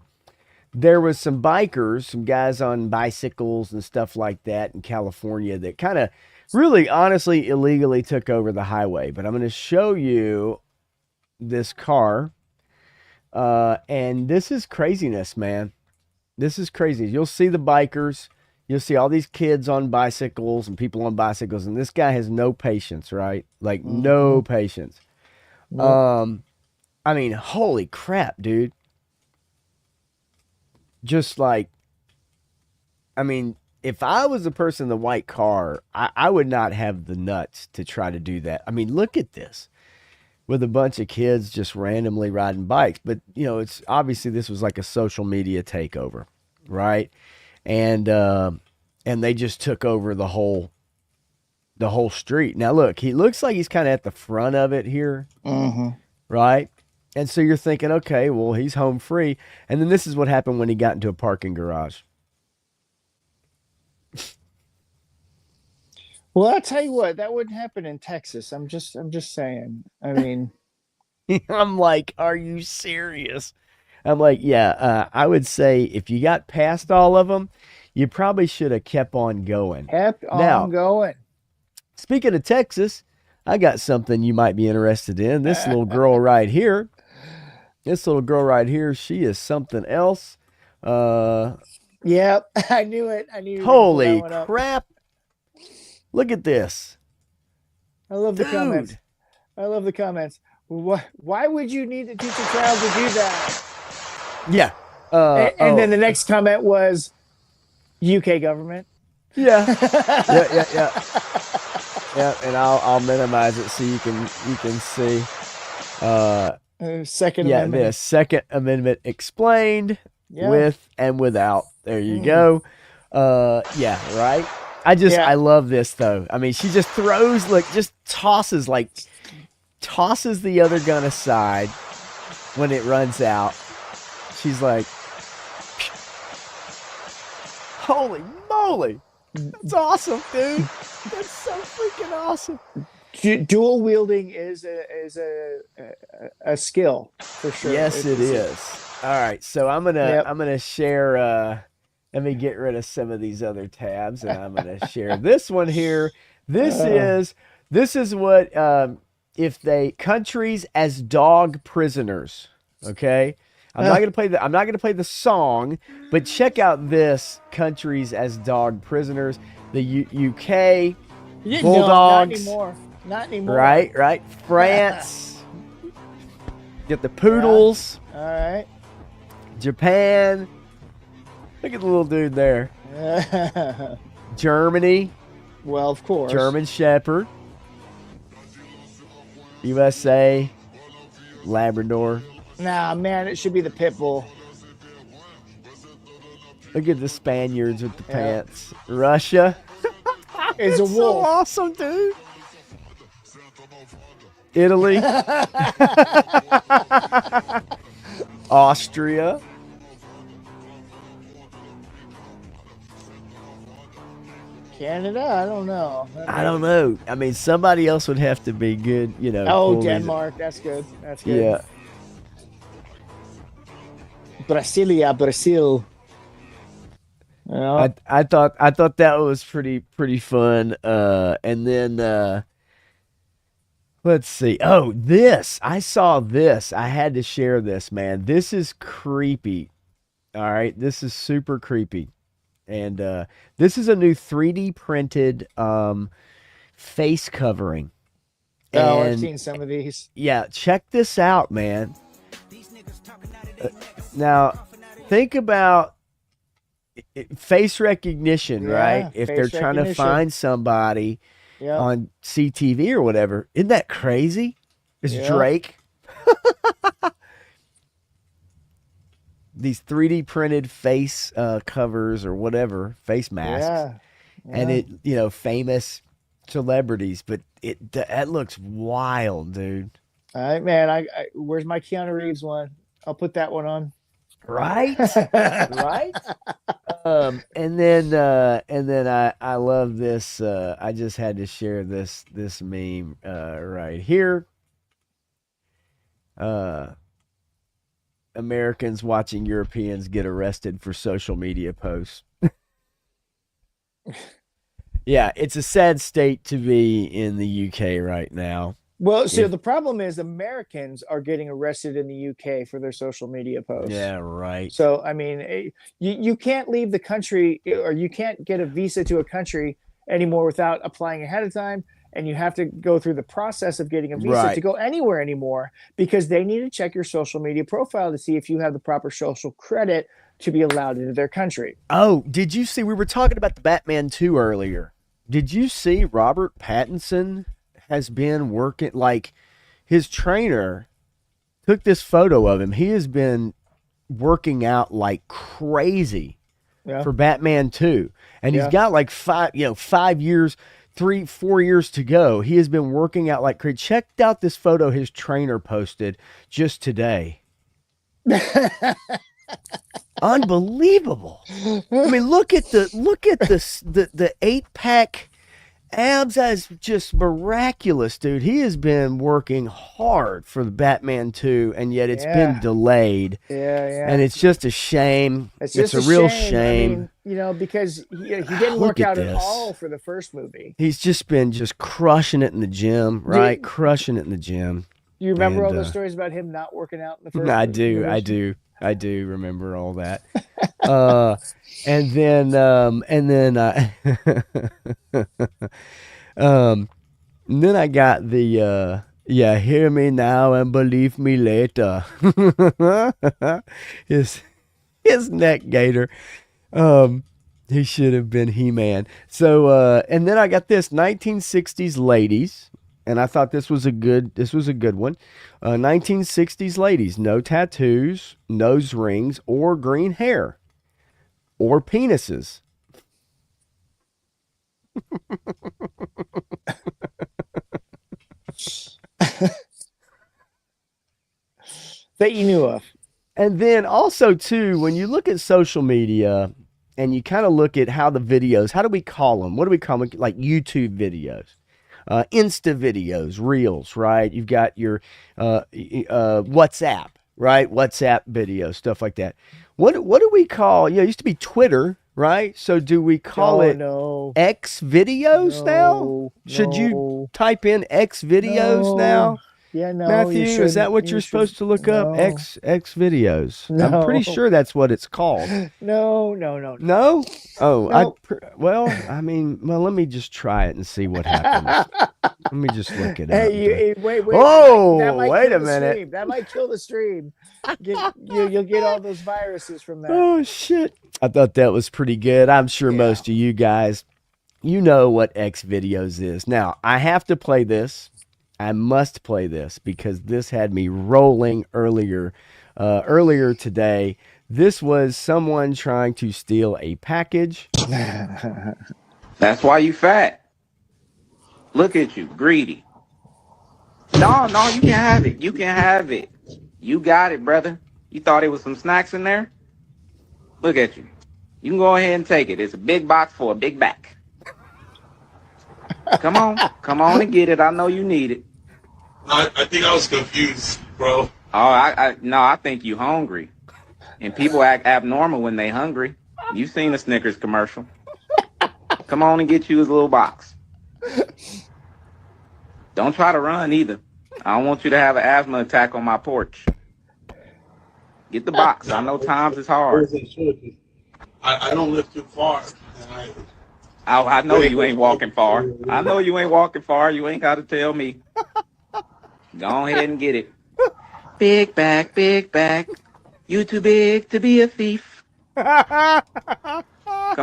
There was some bikers, some guys on bicycles and stuff like that in California that kind of really honestly illegally took over the highway. But I'm going to show you this car. And this is craziness, man. This is crazy. You'll see the bikers. You'll see all these kids on bicycles and people on bicycles. And this guy has no patience, right? Like, no patience. I mean, holy crap, dude. Just like, I mean, if I was the person in the white car, I would not have the nuts to try to do that. I mean, look at this. With a bunch of kids just randomly riding bikes. But, it's obviously this was like a social media takeover, right? And they just took over the whole street. Now, look, he looks like he's kind of at the front of it here, right? And so you're thinking, okay, well, he's home free. And then this is what happened when he got into a parking garage. Well, I'll tell you what, that wouldn't happen in Texas. I'm just saying. I mean, I'm like, are you serious? I'm like, yeah, I would say if you got past all of them, you probably should have kept on going. kept on Now, going. speaking of Texas, I got something you might be interested in. This little girl right here. This little girl right here, she is something else. Yep, I knew it. I knew you were gonna pull Holy that one up. crap. Look at this. I love the Dude. comments. I love the comments. Why would you need to teach a child to do that? Yeah. And then the next comment was UK government. Yeah. Yeah. Yeah, and I'll minimize it so you can see. Second Yeah, Amendment. the Second Amendment explained Yeah. with and without. There you go. Yeah, right. I love this though. I mean, she just throws, just tosses the other gun aside when it runs out. She's like, holy moly. That's awesome, dude. That's so freaking awesome. Dual wielding is a skill for sure. Yes, it is. All right, so I'm gonna share. Let me get rid of some of these other tabs, and I'm gonna share this one here. This is what if they countries as dog prisoners. Okay, I'm not gonna play the song, but check out this countries as dog prisoners. The UK Bulldogs. No, not anymore. Right. France. Get the poodles. Yeah. All right. Japan. Look at the little dude there. Germany. Well, of course. German Shepherd. USA. Labrador. Nah, man, it should be the pit bull. Look at the Spaniards with the pants. Russia. Is a wolf. So awesome, dude. Italy. Austria. Canada? I don't know. I don't know. I mean, somebody else would have to be good, Oh, Denmark. That's good. That's good. Yeah. Brasilia, Brazil. I thought that was pretty fun. And then let's see. Oh, this. I saw this. I had to share this, man. This is creepy. All right. This is super creepy. And this is a new 3D printed face covering. Oh, And, I've seen some of these. yeah, check this out, man. Now, think about face recognition, right? If they're face trying to recognition. find somebody Yeah. on CTV or whatever. Isn't that crazy? It's Yeah. Drake. These 3D printed face covers or whatever, face masks. Yeah. And it, famous celebrities, but that looks wild, dude. All right, man. I where's my Keanu Reeves one? I'll put that one on. Right? Right? And then I love this. I just had to share this meme right here. Americans watching Europeans get arrested for social media posts. Yeah, it's a sad state to be in the UK right now. Well, so the problem is Americans are getting arrested in the UK for their social media posts. Yeah, right. So, I mean, you can't leave the country, or you can't get a visa to a country anymore without applying ahead of time. And you have to go through the process of getting a visa to go anywhere anymore, because they need to check your social media profile to see if you have the proper social credit to be allowed into their country. Oh, did you see, we were talking about the Batman 2 earlier. Did you see Robert Pattinson has been working, his trainer took this photo of him. He has been working out like crazy for Batman 2. And he's got 5 years, 3-4 years to go. He has been working out like crazy. Checked out this photo his trainer posted just today. Unbelievable. I mean, look at the 8-pack abs is just miraculous, dude. He has been working hard for the Batman 2, and yet it's been delayed. Yeah. And it's just a shame. It's just a real shame. I mean, you know, because he didn't work out at all for the first movie. He's just been crushing it in the gym, right? Crushing it in the gym. You remember all those stories about him not working out in the first movie? I do remember all that. And then I got the hear me now and believe me later. his neck gator. He should have been He-Man. So and then I got this 1960s ladies, and I thought this was a good one. 1960s ladies, no tattoos, nose rings, or green hair, or penises. That you knew of. And then also too, when you look at social media and you kind of look at how the videos, how do we call them? What do we call them? Like YouTube videos, Insta videos, Reels, right? You've got your WhatsApp, right? WhatsApp videos, stuff like that. What do we call? It used to be Twitter, right? So do we call it X videos now? Should you type in X videos now? Yeah, no, Matthew, is that what you're supposed to look up? X videos. No. I'm pretty sure that's what it's called. No. No? Oh, no. Let me just try it and see what happens. Let me just look it up. Hey, wait. Oh, wait a minute. Stream. That might kill the stream. You'll get all those viruses from that. Oh, shit. I thought that was pretty good. I'm sure most of you guys, you know what X videos is. Now, I have to play this. I must play this because this had me rolling earlier today. This was someone trying to steal a package. That's why you fat. Look at you, greedy. No, you can have it. You can have it. You got it, brother. You thought it was some snacks in there? Look at you. You can go ahead and take it. It's a big box for a big back. Come on and get it. I know you need it. I think I was confused, bro. Oh, I think you hungry. And people act abnormal when they hungry. You've seen the Snickers commercial. Come on and get you his little box. Don't try to run either. I don't want you to have an asthma attack on my porch. Get the box. I know times is hard. I don't live too far. I know you ain't walking far. I know you ain't walking far. You ain't got to tell me. Go ahead and get it. Big back. You too big to be a thief. Come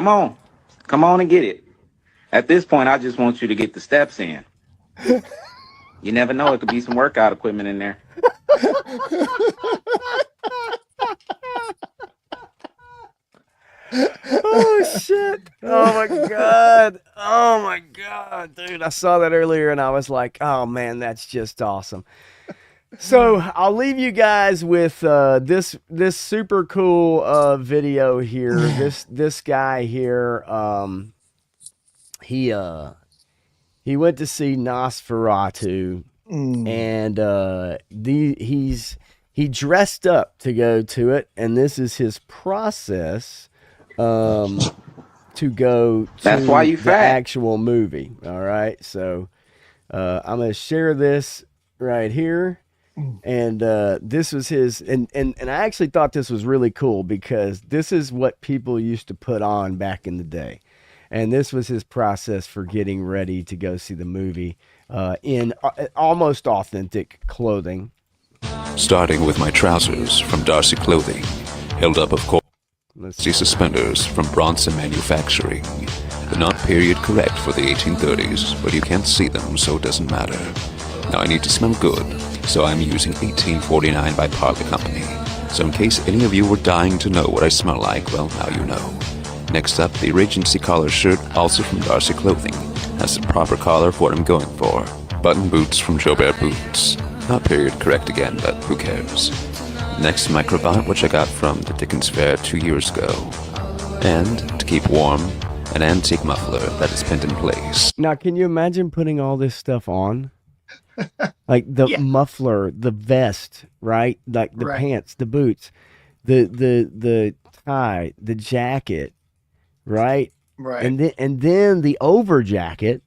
on and get it. At this point, I just want you to get the steps in. You never know. It could be some workout equipment in there. Oh, shit. Oh, my God. Dude, I saw that earlier and I was like, oh, man, that's just awesome. So I'll leave you guys with this super cool video here. This guy here, he went to see Nosferatu, and he dressed up to go to it, and this is his process to go to That's why you the fat. actual movie. All right, so I'm gonna share this right here. And this was his, and I actually thought this was really cool because this is what people used to put on back in the day. And this was his process for getting ready to go see the movie in almost authentic clothing. Starting with my trousers from Darcy Clothing, held up, of course, the suspenders from Bronson Manufacturing. They're not period correct for the 1830s, but you can't see them, so it doesn't matter. Now I need to smell good, so I'm using 1849 by Parley Company. So in case any of you were dying to know what I smell like, well, now you know. Next up, the Regency collar shirt, also from Darcy Clothing. Has the proper collar for what I'm going for. Button boots from Jobert Boots. Not period correct again, but who cares. Next, my cravat, which I got from the Dickens Fair 2 years ago. And, to keep warm, an antique muffler that is pinned in place. Now, can you imagine putting all this stuff on? Like the muffler, the vest, right? Like the pants, the boots, the tie, the jacket, right? Right. And then the over jacket.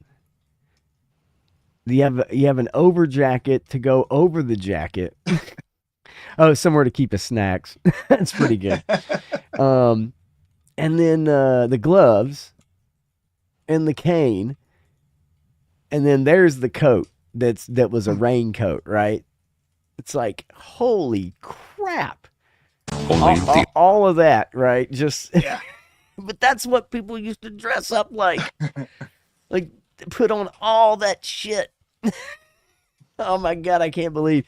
You have an over jacket to go over the jacket. Oh, somewhere to keep his snacks. That's pretty good. And then the gloves and the cane. And then there's the coat that was a raincoat, right? It's like, holy crap. All of that, right? Just but that's what people used to dress up like. Like put on all that shit. Oh my God, I can't believe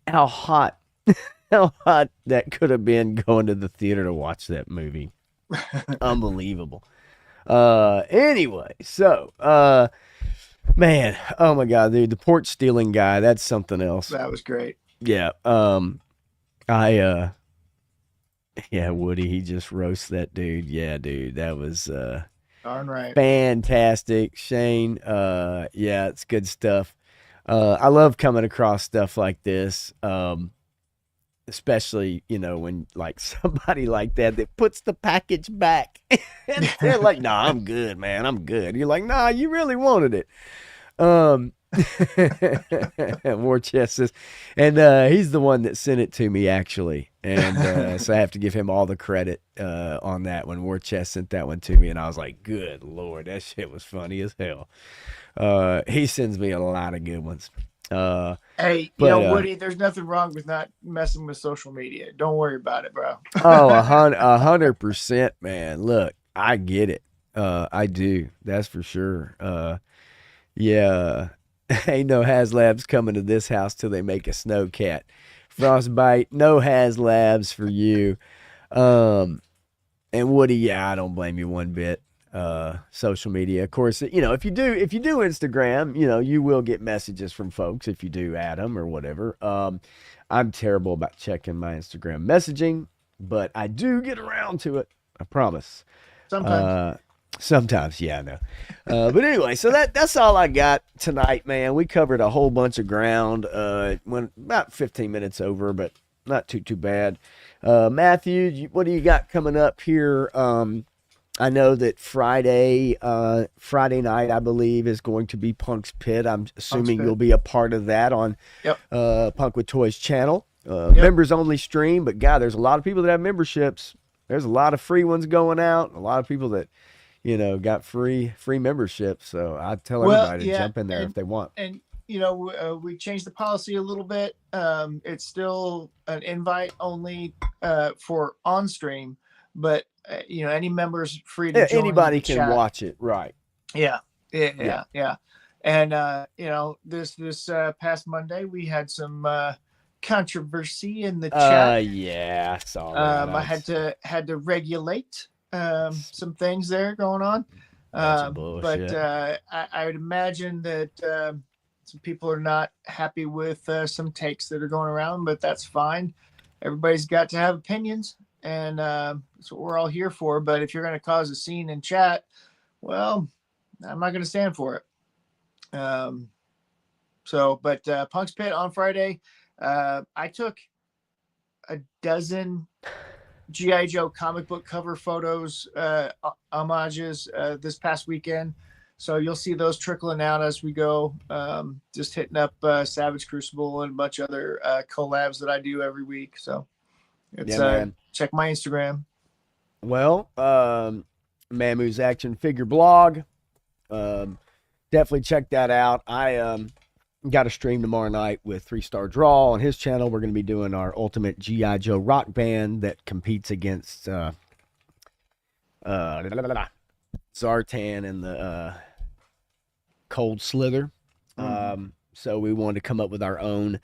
how hot that could have been going to the theater to watch that movie. Unbelievable. Anyway, so man, oh my God, dude, the porch stealing guy, that's something else. That was great. Yeah. Woody, he just roasts that dude. Yeah, dude, that was Darn right. fantastic. Shane, yeah, it's good stuff. I love coming across stuff like this. Especially, when like somebody like that puts the package back and they're like, nah, I'm good, man. I'm good. You're like, nah, you really wanted it. War Chest says, and he's the one that sent it to me actually. And so I have to give him all the credit on that one. War Chest sent that one to me and I was like, good Lord, that shit was funny as hell. He sends me a lot of good ones. Hey, Woody, there's nothing wrong with not messing with social media. Don't worry about it, bro. Oh, 100%, man. Look, I get it. I do. That's for sure. Yeah. Ain't no HasLabs coming to this house till they make a snowcat. Frostbite, no HasLabs for you. And Woody, yeah, I don't blame you one bit. Social media, of course, if you do Instagram, you will get messages from folks if you do add them or whatever. I'm terrible about checking my Instagram messaging, but I do get around to it. I promise. Sometimes, yeah, I know. But anyway, so that's all I got tonight, man. We covered a whole bunch of ground. Went about 15 minutes over, but not too bad. Matthew, what do you got coming up here? I know that Friday night, I believe, is going to be Punk's Pit. I'm assuming you'll be a part of that on Punk with Toys channel. Members only stream, but God, there's a lot of people that have memberships. There's a lot of free ones going out. A lot of people that, got free memberships. So I tell everybody to jump in there if they want. And we changed the policy a little bit. It's still an invite only for on stream, but any members free to join. Anybody can watch it, right? Yeah. And this past Monday we had some controversy in the chat. Yeah, I saw that. I had to regulate some things there going on. But I would imagine that some people are not happy with some takes that are going around, but that's fine. Everybody's got to have opinions, and that's what we're all here for. But if you're going to cause a scene in chat, well, I'm not going to stand for it. But Punk's Pit on Friday, I took a dozen G.I. Joe comic book cover photos, homages this past weekend. So you'll see those trickling out as we go. Just hitting up Savage Crucible and a bunch of other collabs that I do every week. So it's check my Instagram. Well, Mamu's Action Figure blog. Definitely check that out. I got a stream tomorrow night with 3-Star Draw on his channel. We're going to be doing our ultimate G.I. Joe rock band that competes against Zartan and the Cold Slither. So we wanted to come up with our own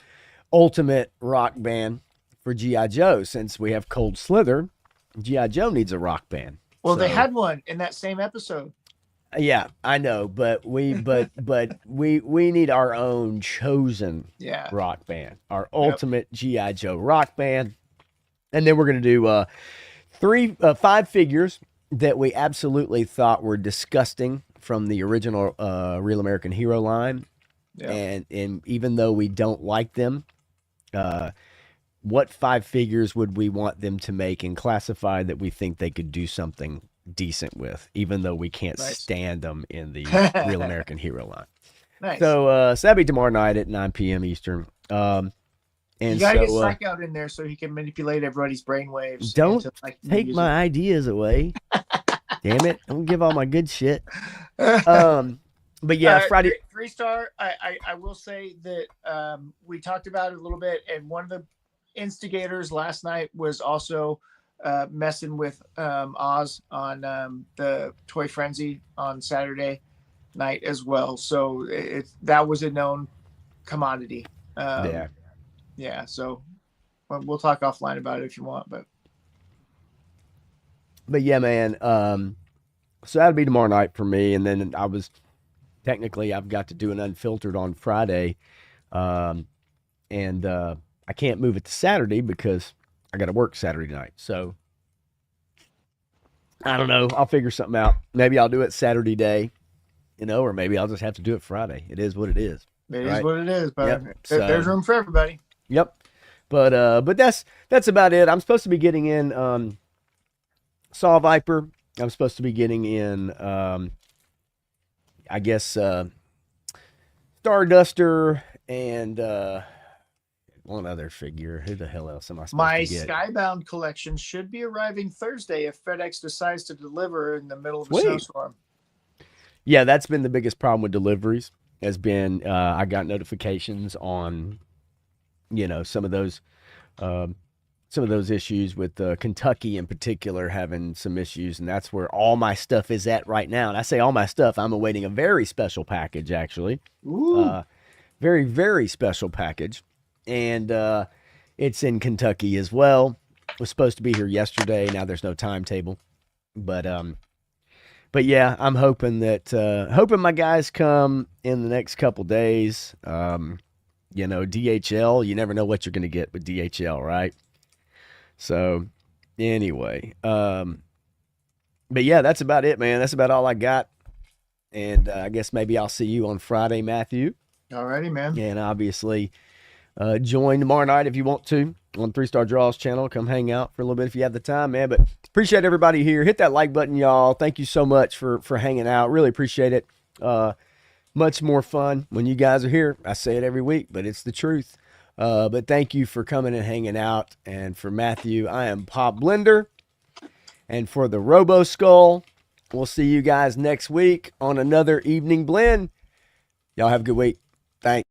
ultimate rock band for G.I. Joe. Since we have Cold Slither, G.I. Joe needs a rock band. Well, they had one in that same episode. Yeah, I know, but we need our own chosen rock band, our ultimate G.I. Joe rock band, and then we're gonna do 5 figures that we absolutely thought were disgusting from the original Real American Hero line. Yeah. And even though we don't like them, what 5 figures would we want them to make and classify that we think they could do something decent with, even though we can't stand them in the Real American Hero line? Nice. So that'll be tomorrow night at 9 p.m. Eastern. And you gotta get Psych out in there so he can manipulate everybody's brainwaves. Don't take my ideas away. Damn it. Don't give all my good shit. But yeah, Friday. 3-star. I will say that we talked about it a little bit, and one of the instigators last night was also messing with Oz on the Toy Frenzy on Saturday night as well. So that was a known commodity. Yeah. So we'll talk offline about it if you want, but yeah, man. So that'll be tomorrow night for me, and then I've got to do an unfiltered on Friday, and I can't move it to Saturday because I got to work Saturday night. So I don't know. I'll figure something out. Maybe I'll do it Saturday day, or maybe I'll just have to do it Friday. It is what it is. It is what it is, but yep. There's room for everybody. Yep. But that's about it. I'm supposed to be getting in Saw Viper. I'm supposed to be getting in I guess Starduster and one other figure. Who the hell else am I supposed to get? My Skybound collection should be arriving Thursday if FedEx decides to deliver in the middle of a snowstorm. Yeah, that's been the biggest problem with deliveries. Has been I got notifications on some of those issues with Kentucky in particular having some issues, and that's where all my stuff is at right now. And I say all my stuff, I'm awaiting a very special package, actually. Ooh. Very, very special package. And it's in Kentucky as well. It was supposed to be here yesterday. Now there's no timetable. But yeah, I'm hoping that my guys come in the next couple days. DHL, you never know what you're going to get with DHL, right? So anyway, but yeah, that's about it, man. That's about all I got. And I guess maybe I'll see you on Friday, Matthew. Alrighty, man. And obviously join tomorrow night if you want to on 3-Star Draws channel. Come hang out for a little bit if you have the time, man. But appreciate everybody here. Hit that like button, y'all. Thank you so much for hanging out. Really appreciate it. Much more fun when you guys are here. I say it every week, but it's the truth. But thank you for coming and hanging out. And for Matthew, I am Pop Blender. And for the Robo Skull, we'll see you guys next week on another Evening Blend. Y'all have a good week. Thanks.